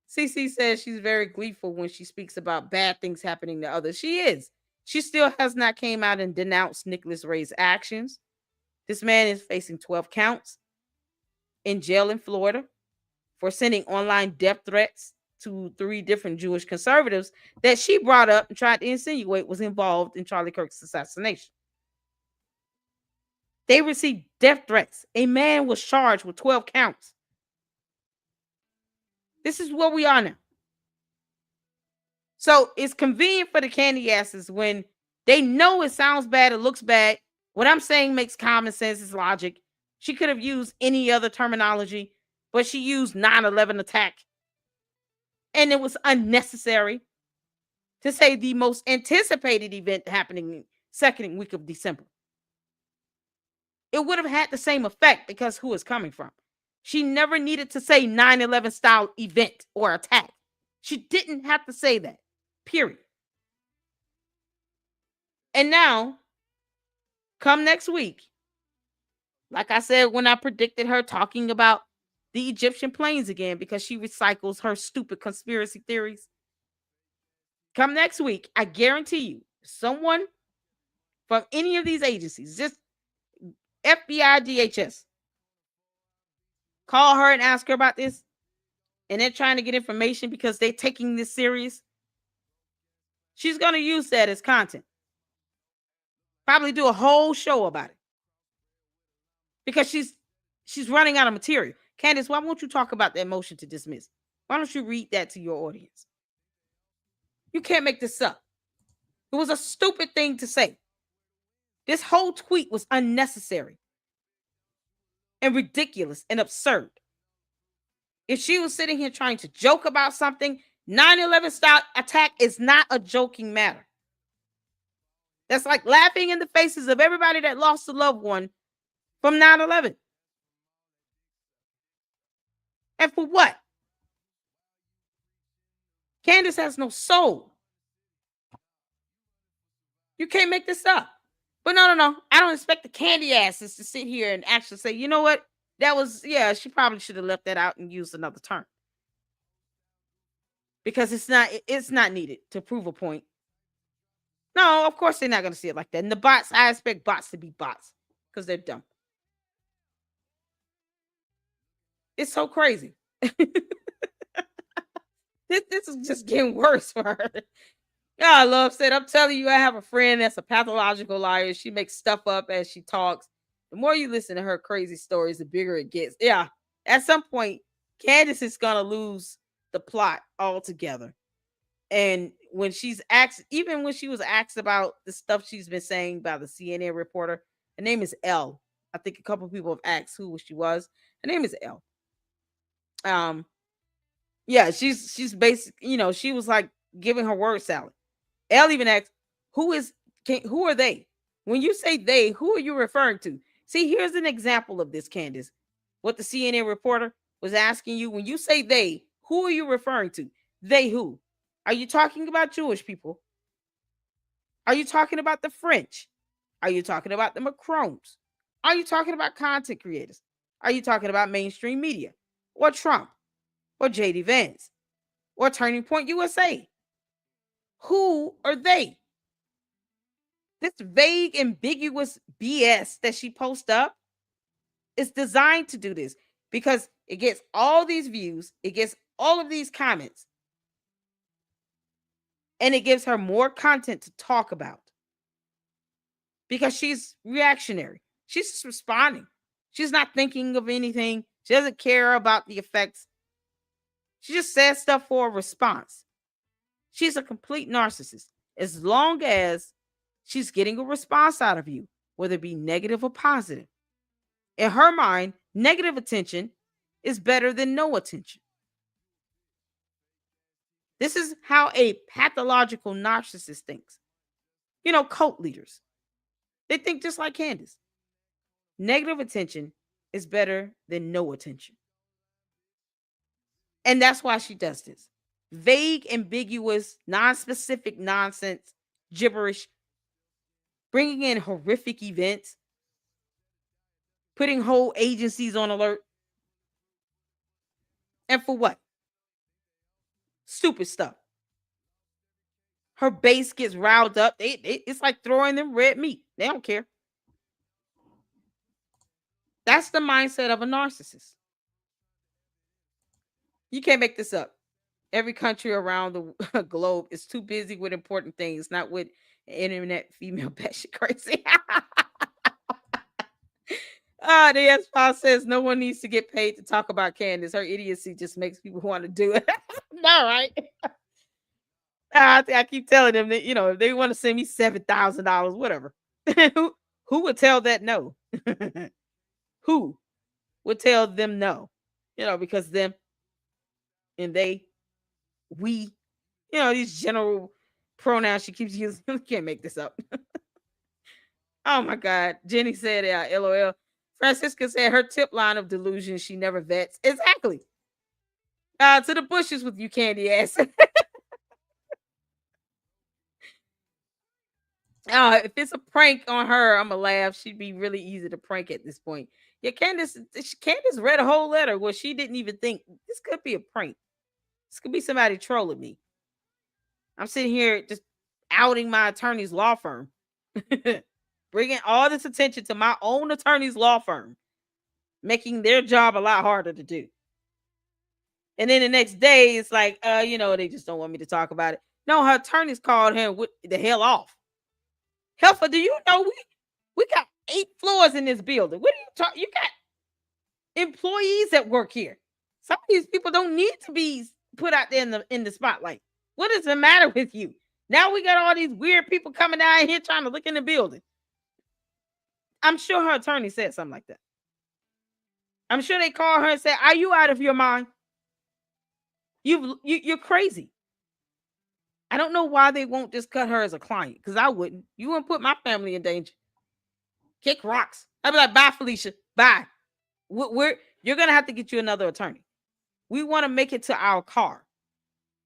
S1: CC says she's very gleeful when she speaks about bad things happening to others. She is. She still has not came out and denounced Nicholas Ray's actions. This man is facing 12 counts in jail in Florida for sending online death threats to 3 different Jewish conservatives that she brought up and tried to insinuate was involved in Charlie Kirk's assassination. They received death threats. A man was charged with 12 counts. This is where we are now. So it's convenient for the candy asses when they know it sounds bad, it looks bad. What I'm saying makes common sense, it's logic. She could have used any other terminology, but she used 9/11 attack. And it was unnecessary to say the most anticipated event happening second week of December. It would have had the same effect because who it's coming from. She never needed to say 9/11 style event or attack. She didn't have to say that, period. And now, come next week, like I said when I predicted her talking about the Egyptian planes again because she recycles her stupid conspiracy theories. Come next week, I guarantee you, someone from any of these agencies, just FBI, DHS, call her and ask her about this, and they're trying to get information because they're taking this serious. She's going to use that as content. Probably do a whole show about it because she's running out of material. Candace, why won't you talk about that motion to dismiss? Why don't you read that to your audience? You can't make this up. It was a stupid thing to say. This whole tweet was unnecessary. and ridiculous and absurd. If she was sitting here trying to joke about something, 9/11 style attack is not a joking matter. That's like laughing in the faces of everybody that lost a loved one from 9/11. And for what? Candace has no soul. You can't make this up. But no. I don't expect the candy asses to sit here and actually say, you know what? That was, yeah, she probably should have left that out and used another term. Because it's not needed to prove a point. No, of course they're not going to see it like that. And the bots, I expect bots to be bots because they're dumb. It's so crazy. This is just getting worse for her. Yeah, Love said, I'm telling you, I have a friend that's a pathological liar. She makes stuff up as she talks. The more you listen to her crazy stories, the bigger it gets. Yeah, at some point, Candace is going to lose the plot altogether. And when she's asked, even when she was asked about the stuff she's been saying by the CNN reporter, her name is Elle. I think a couple of people have asked who she was. Her name is Elle. Yeah, she's basic, she was like giving her word salad. Elle even asked, who are they? When you say they, who are you referring to? See, here's an example of this, Candace. What the CNN reporter was asking you, when you say they, who are you referring to? They who? Are you talking about Jewish people? Are you talking about the French? Are you talking about the Macrons? Are you talking about content creators? Are you talking about mainstream media? Or Trump? Or J.D. Vance? Or Turning Point USA? Who are they? This vague, ambiguous BS that she posts up is designed to do this because it gets all these views, it gets all of these comments, and it gives her more content to talk about because she's reactionary. She's just responding. She's not thinking of anything. She doesn't care about the effects. She just says stuff for a response. She's a complete narcissist. As long as she's getting a response out of you, whether it be negative or positive. In her mind, negative attention is better than no attention. This is how a pathological narcissist thinks. Cult leaders. They think just like Candace. Negative attention is better than no attention. And that's why she does this. Vague, ambiguous, non-specific nonsense, gibberish, bringing in horrific events, putting whole agencies on alert. And for what? Stupid stuff. Her base gets riled up. It's like throwing them red meat. They don't care. That's the mindset of a narcissist. You can't make this up. Every country around the globe is too busy with important things, not with internet female batshit crazy. The S-File says no one needs to get paid to talk about Candace. Her idiocy just makes people want to do it. No, right? I keep telling them that, if they want to send me $7,000, whatever. Who would tell that no? Who would tell them no? Because them and they, we, these general pronouns she keeps using. I can't make this up. Oh my God. Jenny said, LOL. Francisca said her tip line of delusion she never vets. Exactly. To the bushes with you, candy ass. If it's a prank on her, I'm gonna laugh. She'd be really easy to prank at this point. Yeah, Candace read a whole letter where she didn't even think this could be a prank. This could be somebody trolling me. I'm sitting here just outing my attorney's law firm. Bringing all this attention to my own attorney's law firm. Making their job a lot harder to do. And then the next day, it's like, they just don't want me to talk about it. No, her attorneys called him with the hell off. Helfer, do you know we got 8 floors in this building? What are you talking? You got employees that work here. Some of these people don't need to be put out there in the spotlight. What is the matter with you? Now we got all these weird people coming down here trying to look in the building. I'm sure her attorney said something like that. I'm sure they call her and say, "Are you out of your mind? You're crazy." I don't know why they won't just cut her as a client, because I wouldn't. You wouldn't put my family in danger. Kick rocks. I'd be like, "Bye, Felicia. Bye. You're gonna have to get you another attorney. We want to make it to our car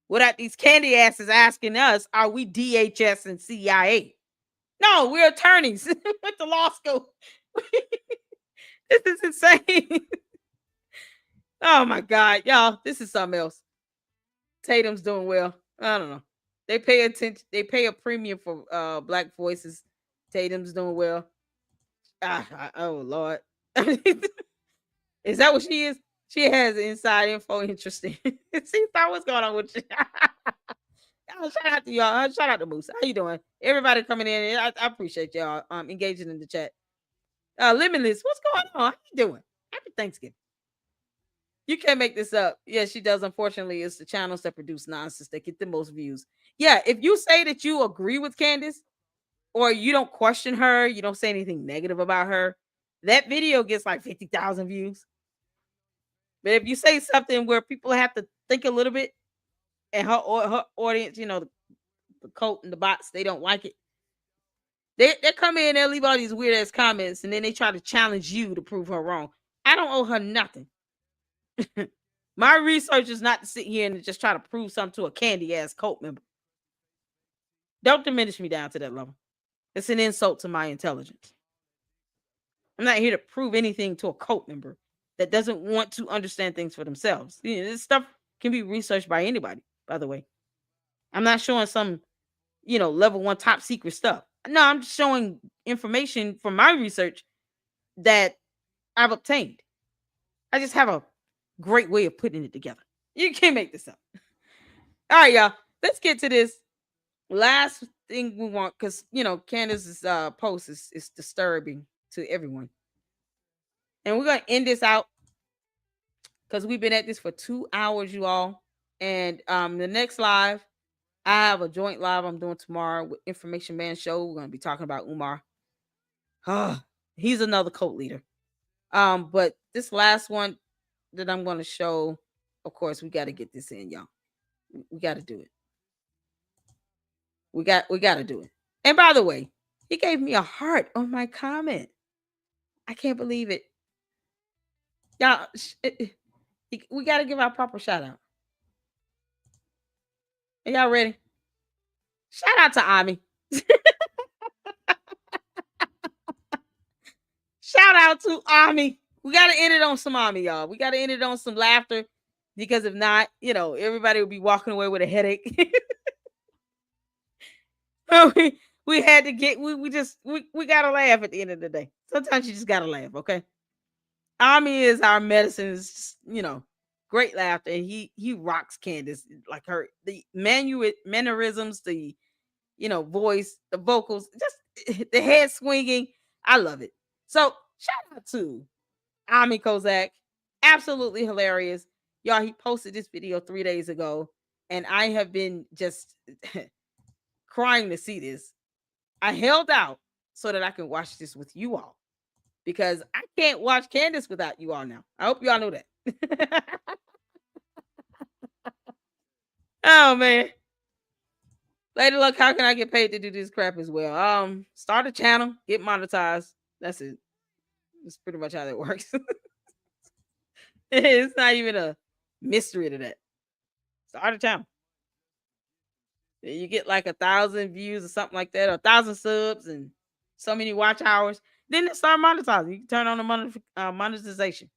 S1: without these candy asses asking us, are we DHS and CIA? No, we're attorneys. Went to law school. This is insane." Oh my God, y'all, this is something else. Tatum's doing well. I don't know. They pay attention. They pay a premium for black voices. Tatum's doing well. Oh Lord. Is that what she is? She has inside info. Interesting. See what's going on with you. Shout out to y'all. Shout out to Moose. How you doing? Everybody coming in. I appreciate y'all engaging in the chat. Limitless, what's going on? How you doing? Happy Thanksgiving. You can't make this up. Yeah, she does. Unfortunately, it's the channels that produce nonsense that get the most views. Yeah, if you say that you agree with Candace, or you don't question her, you don't say anything negative about her, that video gets like 50,000 views. But if you say something where people have to think a little bit, and her audience, the cult and the bots, they don't like it, they come in, they leave all these weird ass comments, and then they try to challenge you to prove her wrong. I don't owe her nothing. My research is not to sit here and just try to prove something to a candy ass cult member. Don't diminish me down to that level. It's an insult to my intelligence. I'm not here to prove anything to a cult member that doesn't want to understand things for themselves. This stuff can be researched by anybody, by the way. I'm not showing some, level 1 top secret stuff. No, I'm just showing information from my research that I've obtained. I just have a great way of putting it together. You can't make this up. All right, y'all. Let's get to this last thing we want, because Candace's post is disturbing to everyone. And we're gonna end this out because we've been at this for 2 hours, you all. And the next live, I have a joint live I'm doing tomorrow with Information Man Show. We're gonna be talking about Umar. He's another cult leader. But this last one that I'm gonna show, of course, we got to get this in, y'all. We got to do it. We got to do it. And by the way, he gave me a heart on my comment. I can't believe it. Y'all, we got to give our proper shout out. Are y'all ready? Shout out to Ami. Shout out to Ami. We got to end it on some Ami, y'all. We got to end it on some laughter, because if not, everybody will be walking away with a headache. we had to get, we got to laugh at the end of the day. Sometimes you just got to laugh, okay? Ami is our medicine. It's just, great laughter. And he rocks Candace, like the mannerisms, the, voice, the vocals, just the head swinging. I love it. So shout out to Ami Kozak. Absolutely hilarious. Y'all, he posted this video 3 days ago, and I have been just crying to see this. I held out so that I can watch this with you all, because I can't watch Candace without you all now. I hope y'all know that. Oh, man. Lady Luck, how can I get paid to do this crap as well? Start a channel, get monetized. That's it. That's pretty much how that works. It's not even a mystery to that. Start a channel. You get like 1,000 views or something like that, or 1,000 subs and so many watch hours. Then they start monetizing. You can turn on the monetization.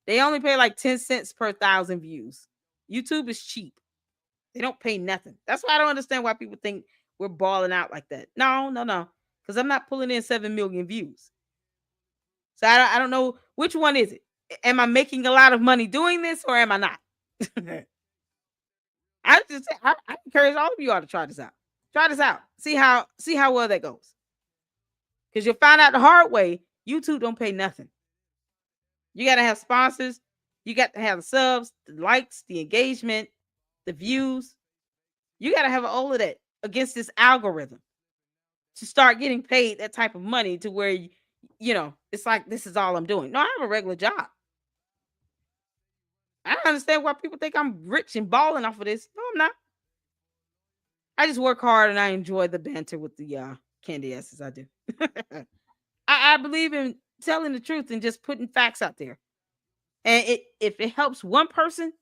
S1: They only pay like 10 cents per 1,000 views. YouTube is cheap. They don't pay nothing. That's why I don't understand why people think we're balling out like that. No. Because I'm not pulling in 7 million views. So I don't know which one is it. Am I making a lot of money doing this, or am I not? I encourage all of you all to try this out. Try this out. See how well that goes. Because you'll find out the hard way, YouTube don't pay nothing. You got to have sponsors. You got to have the subs, the likes, the engagement, the views. You got to have all of that against this algorithm to start getting paid that type of money, to where, it's like, this is all I'm doing. No, I have a regular job. I don't understand why people think I'm rich and balling off of this. No, I'm not. I just work hard and I enjoy the banter with the Candaces. I do. I believe in telling the truth and just putting facts out there. And if it helps one person,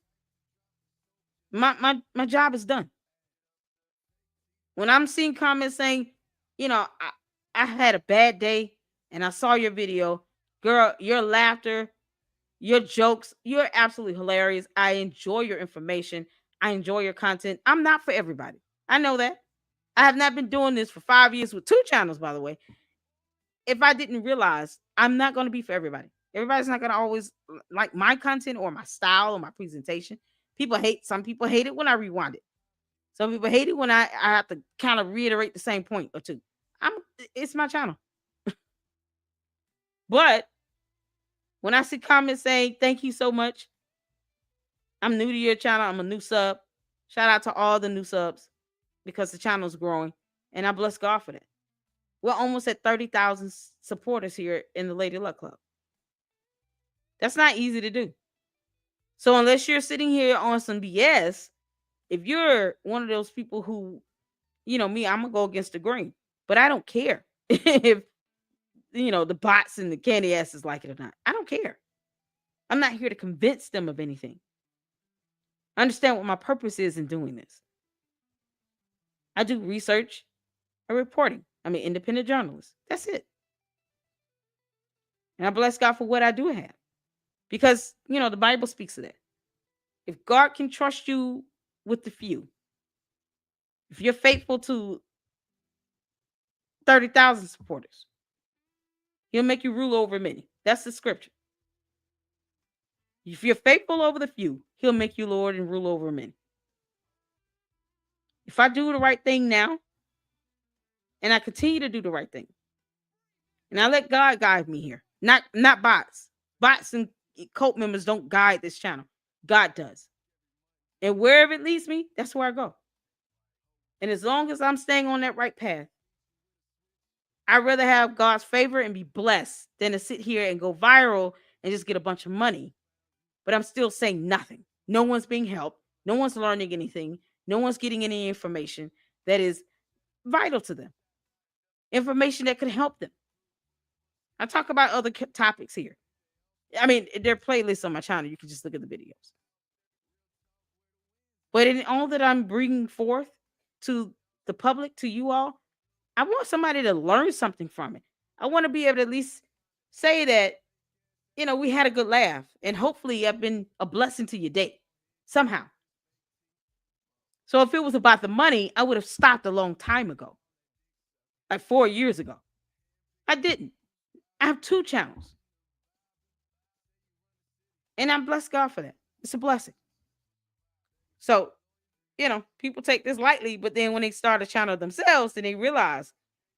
S1: my job is done. When I'm seeing comments saying, I had a bad day and I saw your video, girl, your laughter, your jokes, you're absolutely hilarious. I enjoy your information. I enjoy your content. I'm not for everybody. I know that. I have not been doing this for 5 years with 2 channels, by the way. If I didn't realize, I'm not going to be for everybody. Everybody's not going to always like my content or my style or my presentation. Some people hate it when I rewind it. Some people hate it when I have to kind of reiterate the same point or two. It's my channel. But when I see comments saying, thank you so much, I'm new to your channel, I'm a new sub. Shout out to all the new subs because the channel's growing. And I bless God for that. We're almost at 30,000 supporters here in the Lady Luck Club. That's not easy to do. So unless you're sitting here on some BS, if you're one of those people who, me, I'm going to go against the grain. But I don't care if, the bots and the candy asses like it or not. I don't care. I'm not here to convince them of anything. I understand what my purpose is in doing this. I do research and reporting. I'm an independent journalist. That's it. And I bless God for what I do have. Because, the Bible speaks of that. If God can trust you with the few, if you're faithful to 30,000 supporters, he'll make you rule over many. That's the scripture. If you're faithful over the few, he'll make you Lord and rule over many. If I do the right thing now, and I continue to do the right thing, and I let God guide me here, not bots. Bots and cult members don't guide this channel. God does. And wherever it leads me, that's where I go. And as long as I'm staying on that right path, I'd rather have God's favor and be blessed than to sit here and go viral and just get a bunch of money. But I'm still saying nothing. No one's being helped. No one's learning anything. No one's getting any information that is vital to them. Information that could help them. I talk about other topics here. I mean, there are playlists on my channel. You can just look at the videos. But in all that I'm bringing forth to the public, to you all, I want somebody to learn something from it. I want to be able to at least say that, we had a good laugh. And hopefully I've been a blessing to your day somehow. So if it was about the money, I would have stopped a long time ago. Like 4 years ago. I didn't. I have 2 channels. And I'm blessed God for that. It's a blessing. So, people take this lightly, but then when they start a channel themselves, then they realize,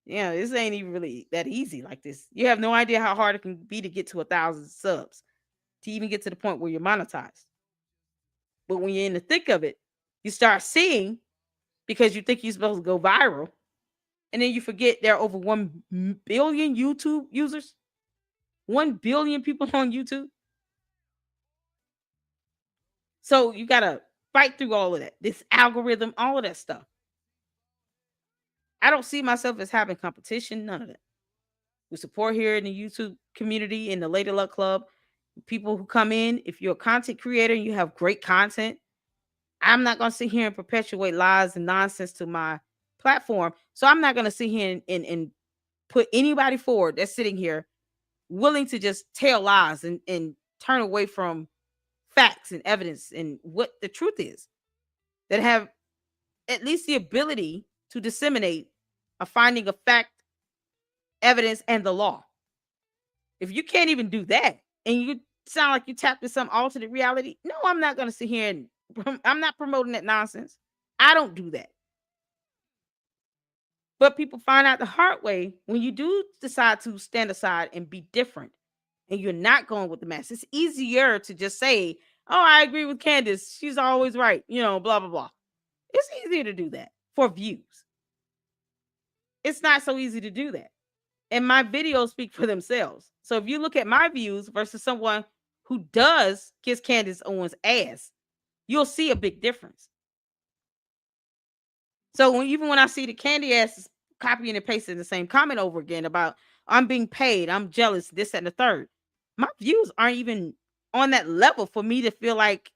S1: this ain't even really that easy like this. You have no idea how hard it can be to get to 1,000 subs, to even get to the point where you're monetized. But when you're in the thick of it, you start seeing, because you think you're supposed to go viral, and then you forget there are over 1 billion YouTube users. 1 billion people on YouTube. So you got to fight through all of that. This algorithm, all of that stuff. I don't see myself as having competition. None of that. We support here in the YouTube community, in the Lady Luck Club. People who come in, if you're a content creator and you have great content, I'm not going to sit here and perpetuate lies and nonsense to my platform. So I'm not going to sit here and put anybody forward that's sitting here willing to just tell lies and turn away from facts and evidence and what the truth is, that have at least the ability to disseminate a finding of fact, evidence, and the law. If you can't even do that and you sound like you tapped into some alternate reality, no, I'm not going to sit here and I'm not promoting that nonsense. I don't do that. But people find out the hard way when you do decide to stand aside and be different and you're not going with the mass. It's easier to just say, oh, I agree with Candace. She's always right. Blah, blah, blah. It's easier to do that for views. It's not so easy to do that. And my videos speak for themselves. So if you look at my views versus someone who does kiss Candace Owens' ass, you'll see a big difference. So even when I see the Candy asses copying and pasting the same comment over again about I'm being paid, I'm jealous, this and the third, my views aren't even on that level for me to feel like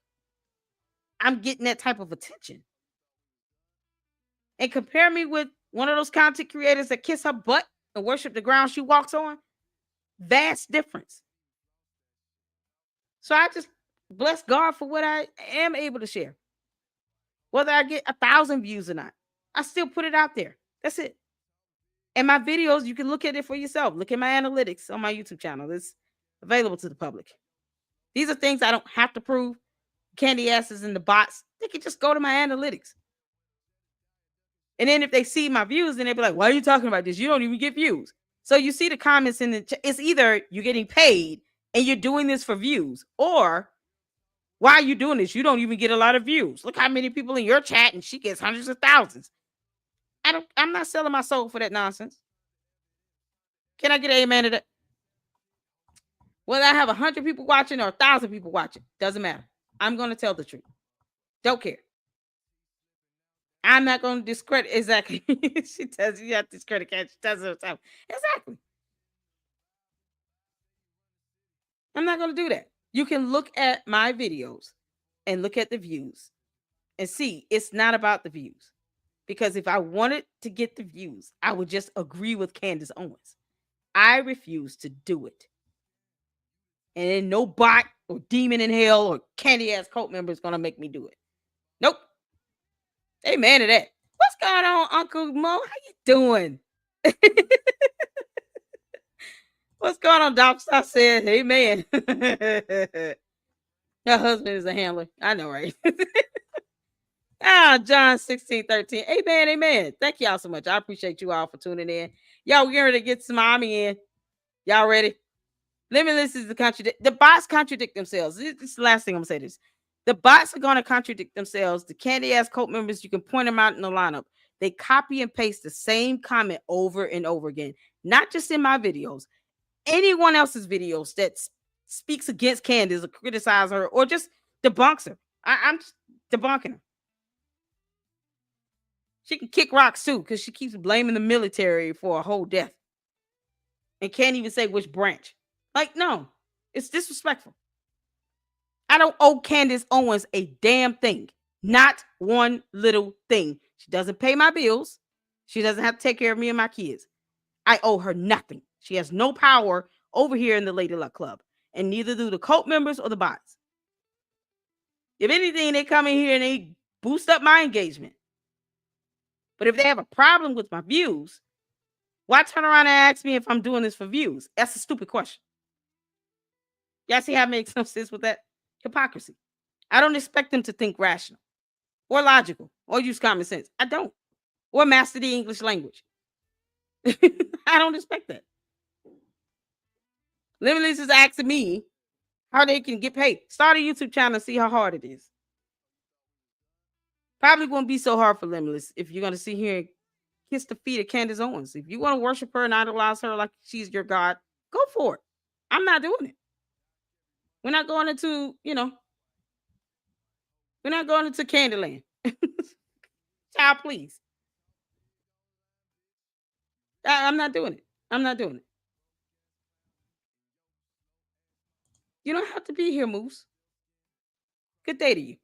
S1: I'm getting that type of attention. And compare me with one of those content creators that kiss her butt and worship the ground she walks on. Vast difference. So I just bless God for what I am able to share. Whether I get 1,000 views or not, I still put it out there. That's it. And my videos, you can look at it for yourself. Look at my analytics on my YouTube channel. It's available to the public. These are things I don't have to prove. Candy asses and the bots, they can just go to my analytics. And then if they see my views, then they be like, why are you talking about this? You don't even get views. So you see the comments in the it's either you're getting paid and you're doing this for views, or why are you doing this? You don't even get a lot of views. Look how many people in your chat and she gets hundreds of thousands. I'm not selling my soul for that nonsense. Can I get an amen to that? Whether I have 100 people watching or 1,000 people watching, doesn't matter. I'm going to tell the truth. Don't care. I'm not going to discredit. Exactly. She tells you have to discredit. She tells herself. Exactly. I'm not going to do that. You can look at my videos and look at the views and see it's not about the views. Because if I wanted to get the views, I would just agree with Candace Owens. I refuse to do it. And then no bot or demon in hell or candy ass cult member is going to make me do it. Nope. Amen to that. What's going on, Uncle Mo? How you doing? What's going on, Doc? I said, amen. Your husband is a handler. I know, right? John 16:13. Amen, amen. Thank y'all so much. I appreciate you all for tuning in. Y'all, we're getting ready to get some mommy in. Y'all ready? Limitless is the contradict. The bots contradict themselves. This is the last thing I'm gonna say. This. The bots are gonna contradict themselves. The candy ass cult members, you can point them out in the lineup. They copy and paste the same comment over and over again. Not just in my videos, anyone else's videos that speaks against Candace or criticize her or just debunks her. I'm just debunking her. She can kick rocks too because she keeps blaming the military for a whole death and can't even say which branch. Like, no, it's disrespectful. I don't owe Candace Owens a damn thing. Not one little thing. She doesn't pay my bills. She doesn't have to take care of me and my kids. I owe her nothing. She has no power over here in the Lady Luck Club. And neither do the cult members or the bots. If anything, they come in here and they boost up my engagement. But if they have a problem with my views, why turn around and ask me if I'm doing this for views? That's a stupid question. Y'all see how it makes no sense with that? Hypocrisy. I don't expect them to think rational or logical or use common sense. I don't. Or master the English language. I don't expect that. Limitless is asking me how they can get paid. Start a YouTube channel and see how hard it is. Probably won't be so hard for Limitless if you're going to sit here and kiss the feet of Candace Owens. If you want to worship her and idolize her like she's your God, go for it. I'm not doing it. We're not going into, we're not going into Candyland. Child, please. I'm not doing it. I'm not doing it. You don't have to be here, Moose. Good day to you.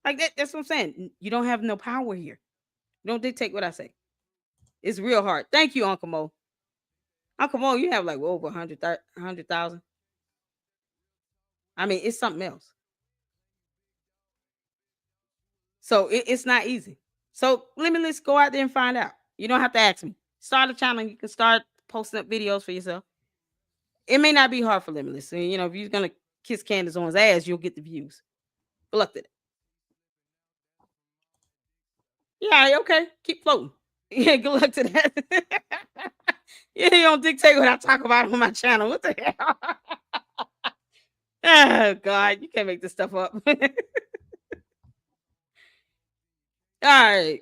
S1: Like that's what I'm saying. You don't have no power here. You don't dictate what I say. It's real hard. Thank you, Uncle Mo. Uncle Mo, you have like over 100,000. I mean, it's something else. So it's not easy. So Limitless, go out there and find out. You don't have to ask me. Start a channel. You can start posting up videos for yourself. It may not be hard for Limitless. And, if you're going to kiss Candace Owens' ass, you'll get the views. Good luck to it. Yeah, okay. Keep floating. Yeah, good luck to that. You don't dictate what I talk about on my channel. What the hell? Oh, God. You can't make this stuff up. All right.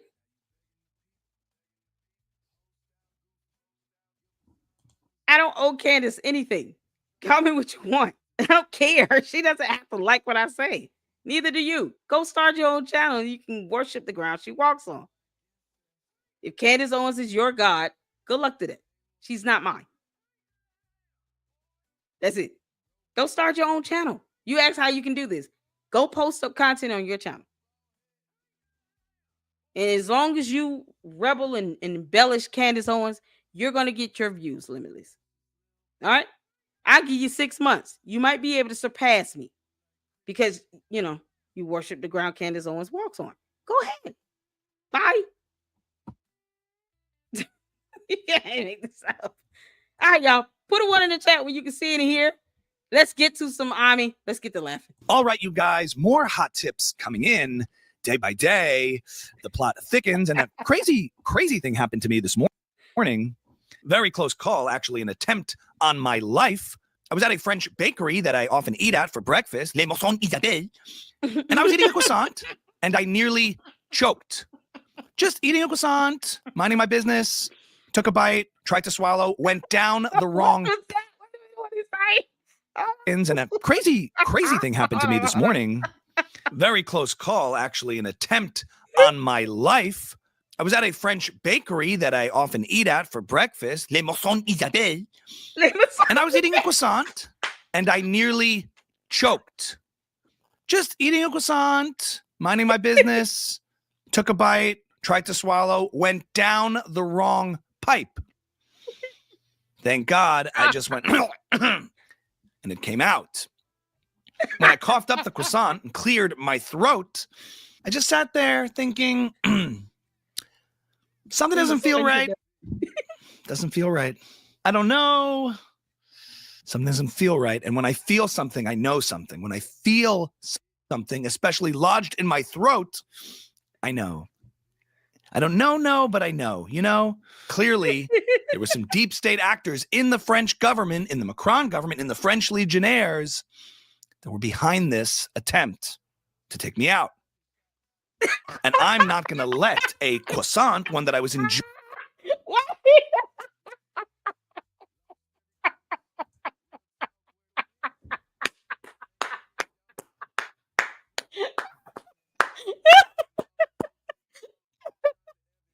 S1: I don't owe Candace anything. Call me what you want. I don't care. She doesn't have to like what I say. Neither do you. Go start your own channel and you can worship the ground she walks on. If Candace Owens is your God, good luck to that. She's not mine. That's it. Go start your own channel. You ask how you can do this. Go post up content on your channel. And as long as you rebel and embellish Candace Owens, you're going to get your views limitless. All right? I'll give you 6 months. You might be able to surpass me because, you worship the ground Candace Owens walks on. Go ahead. Bye. You can't make this up. All right, y'all. Put a 1 in the chat where you can see it in here. Let's get to some Ami. Let's get to laughing.
S10: All right, you guys. More hot tips coming in day by day. The plot thickens, and a crazy thing happened to me this morning. Very close call, actually, an attempt on my life. I was at a French bakery that I often eat at for breakfast, Les Moissons Isabelle, and I was eating a croissant, and I nearly choked. Just eating a croissant, minding my business, took a bite, tried to swallow, went down the wrong. And a crazy thing happened to me this morning. Very close call, actually, an attempt on my life. I was at a French bakery that I often eat at for breakfast, Les Moissons Isabelle, and I was eating a croissant, and I nearly choked. Just eating a croissant, minding my business, took a bite, tried to swallow, went down the wrong pipe. Thank God I just went, and it came out. When I coughed up the croissant and cleared my throat, I just sat there thinking, something doesn't feel right. Doesn't feel right. I don't know. Something doesn't feel right. And when I feel something, I know something. When I feel something, especially lodged in my throat, I know. I don't know, but I know, Clearly, there were some deep state actors in the French government, in the Macron government, in the French Legionnaires that were behind this attempt to take me out. And I'm not going to let a croissant, one that I was enjoying.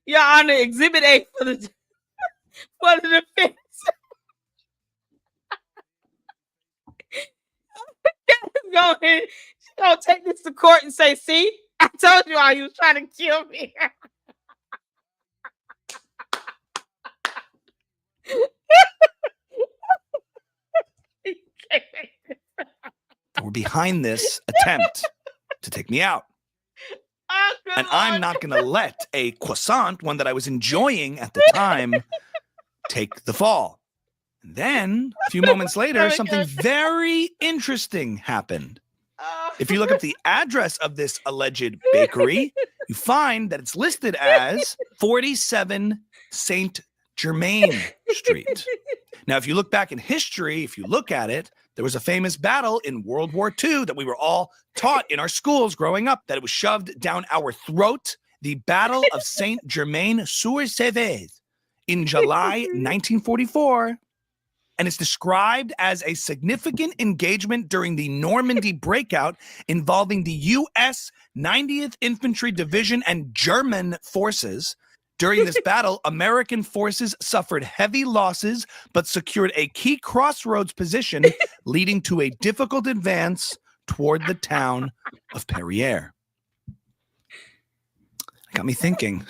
S1: Your Honor, Exhibit A for the defense. She's going to take this to court and say, see, I told you all you was trying to kill me.
S10: We're behind this attempt to take me out. And I'm not going to let a croissant, one that I was enjoying at the time, take the fall. And then, a few moments later, something very interesting happened. If you look up the address of this alleged bakery, you find that it's listed as 47 Saint Germain Street. Now, if you look back in history, if you look at it, there was a famous battle in World War II that we were all taught in our schools growing up, that it was shoved down our throat. The Battle of Saint Germain-sur-Seine in July 1944. And it's described as a significant engagement during the Normandy breakout involving the U.S. 90th Infantry Division and German forces. During this battle, American forces suffered heavy losses, but secured a key crossroads position, leading to a difficult advance toward the town of Perrières. It got me thinking,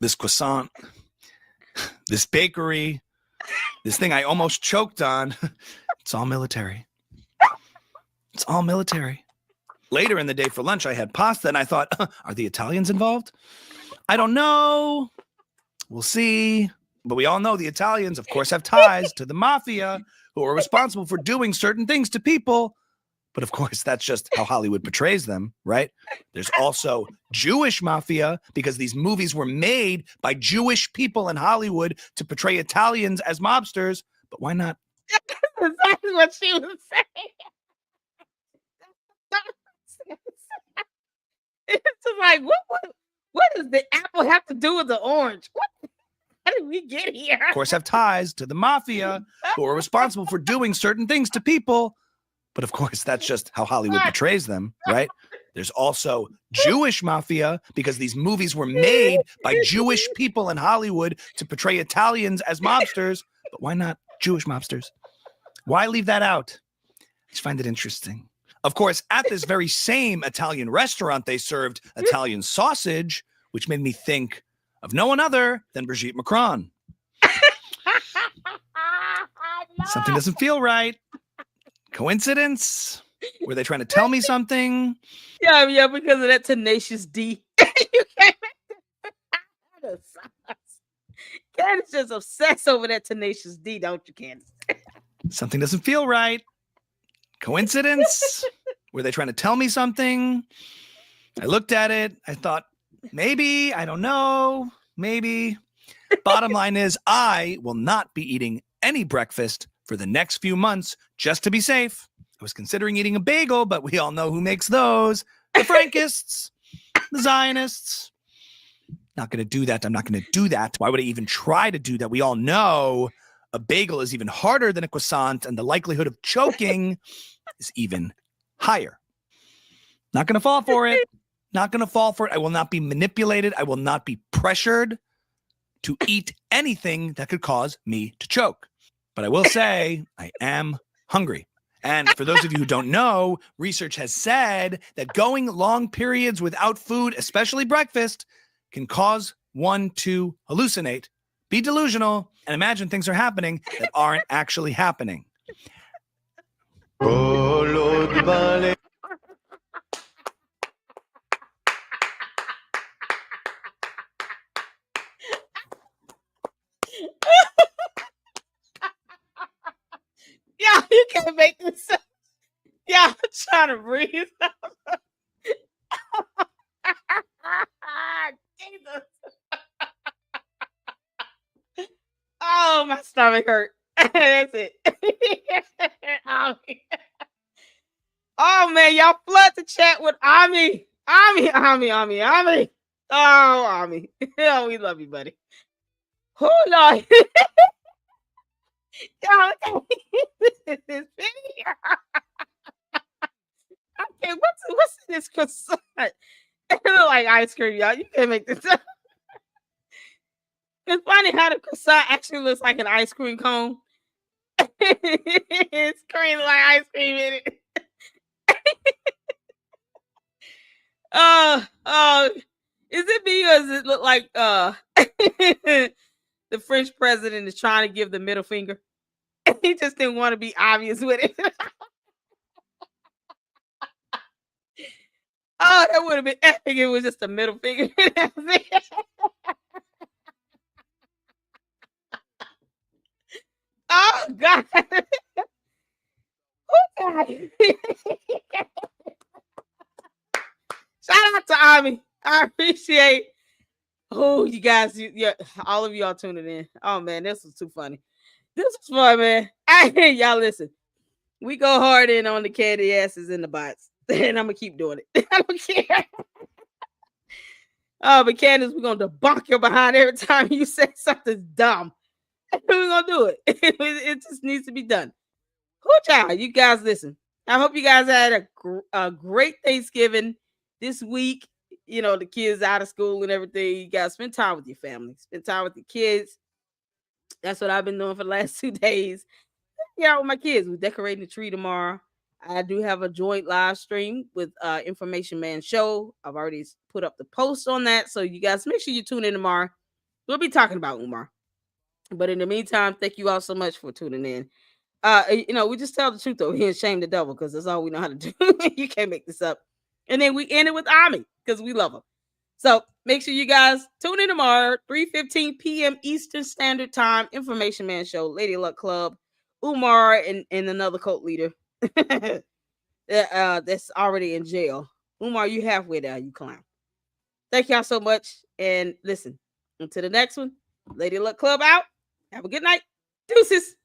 S10: this croissant, this bakery, this thing I almost choked on, it's all military. It's all military. Later in the day for lunch, I had pasta, and I thought, are the Italians involved? I don't know. We'll see. But we all know the Italians, of course, have ties to the mafia, who are responsible for doing certain things to people. But of course, that's just how Hollywood portrays them, right? There's also Jewish mafia, because these movies were made by Jewish people in Hollywood to portray Italians as mobsters. But why not?
S1: That's exactly what she was saying. It's just like, what does the apple have to do with the orange? How did we get here?
S10: Of course, have ties to the mafia, who are responsible for doing certain things to people. But of course, that's just how Hollywood portrays them, right? There's also Jewish mafia because these movies were made by Jewish people in Hollywood to portray Italians as mobsters. But why not Jewish mobsters? Why leave that out? I just find it interesting. Of course, at this very same Italian restaurant, they served Italian sausage, which made me think of no one other than Brigitte Macron. Something doesn't feel right. Coincidence? Were they trying to tell me something?
S1: Yeah, because of that tenacious D. You can't make Candace just obsessed over that tenacious D, don't you, Candace?
S10: Something doesn't feel right. Coincidence? Were they trying to tell me something? I looked at it. I thought, maybe. I don't know. Maybe. Bottom line is, I will not be eating any breakfast for the next few months just to be safe. I was considering eating a bagel, but we all know who makes those. The Frankists, the Zionists. Not going to do that. I'm not going to do that. Why would I even try to do that? We all know a bagel is even harder than a croissant, and the likelihood of choking is even higher. Not going to fall for it. Not going to fall for it. I will not be manipulated. I will not be pressured to eat anything that could cause me to choke. But I will say I am hungry. And for those of you who don't know, research has said that going long periods without food, especially breakfast, can cause one to hallucinate, be delusional, and imagine things are happening that aren't actually happening.
S1: Yeah, you can't make this up. Yeah, I'm trying to breathe. Jesus. Oh, my stomach hurt. That's it. Oh, man, y'all flood the chat with Ami. Ami. Oh, Ami. Oh, we love you, buddy. Oh, Lord. Y'all, this video. Okay, what's in this croissant? It look like ice cream, y'all. You can't make this up. It's funny how the croissant actually looks like an ice cream cone. It's cream like ice cream in it. Is it me or does it look like the French president is trying to give the middle finger? He just didn't want to be obvious with it. Oh, that would have been epic if it was just a middle finger. Oh, God. Oh, God. Shout out to Ami. I appreciate. Oh, you guys, yeah, all of y'all tuning in. Oh, man, this was too funny. This was fun, man. Y'all listen. We go hard in on the candy asses in the bots. And I'm going to keep doing it. I don't care. Oh, but Candace, we're going to debunk your behind every time you say something dumb. We're going to do it. It just needs to be done. Whoo, child, you guys listen. I hope you guys had a great Thanksgiving this week. You know, the kids out of school and everything. You guys spend time with your family. Spend time with the kids. That's what I've been doing for the last 2 days. Yeah, with my kids. We're decorating the tree tomorrow. I do have a joint live stream with Information Man Show. I've already put up the post on that. So you guys make sure you tune in tomorrow. We'll be talking about Umar. But in the meantime, thank you all so much for tuning in. You know, we just tell the truth though. We ain't shame the devil because that's all we know how to do. You can't make this up. And then we end it with Ami because we love him. So make sure you guys tune in tomorrow, 3:15 p.m. Eastern Standard Time. Information Man Show, Lady Luck Club, Umar and another cult leader that's already in jail. Umar, you halfway there, you clown. Thank y'all so much. And listen, until the next one, Lady Luck Club out. Have a good night. Deuces.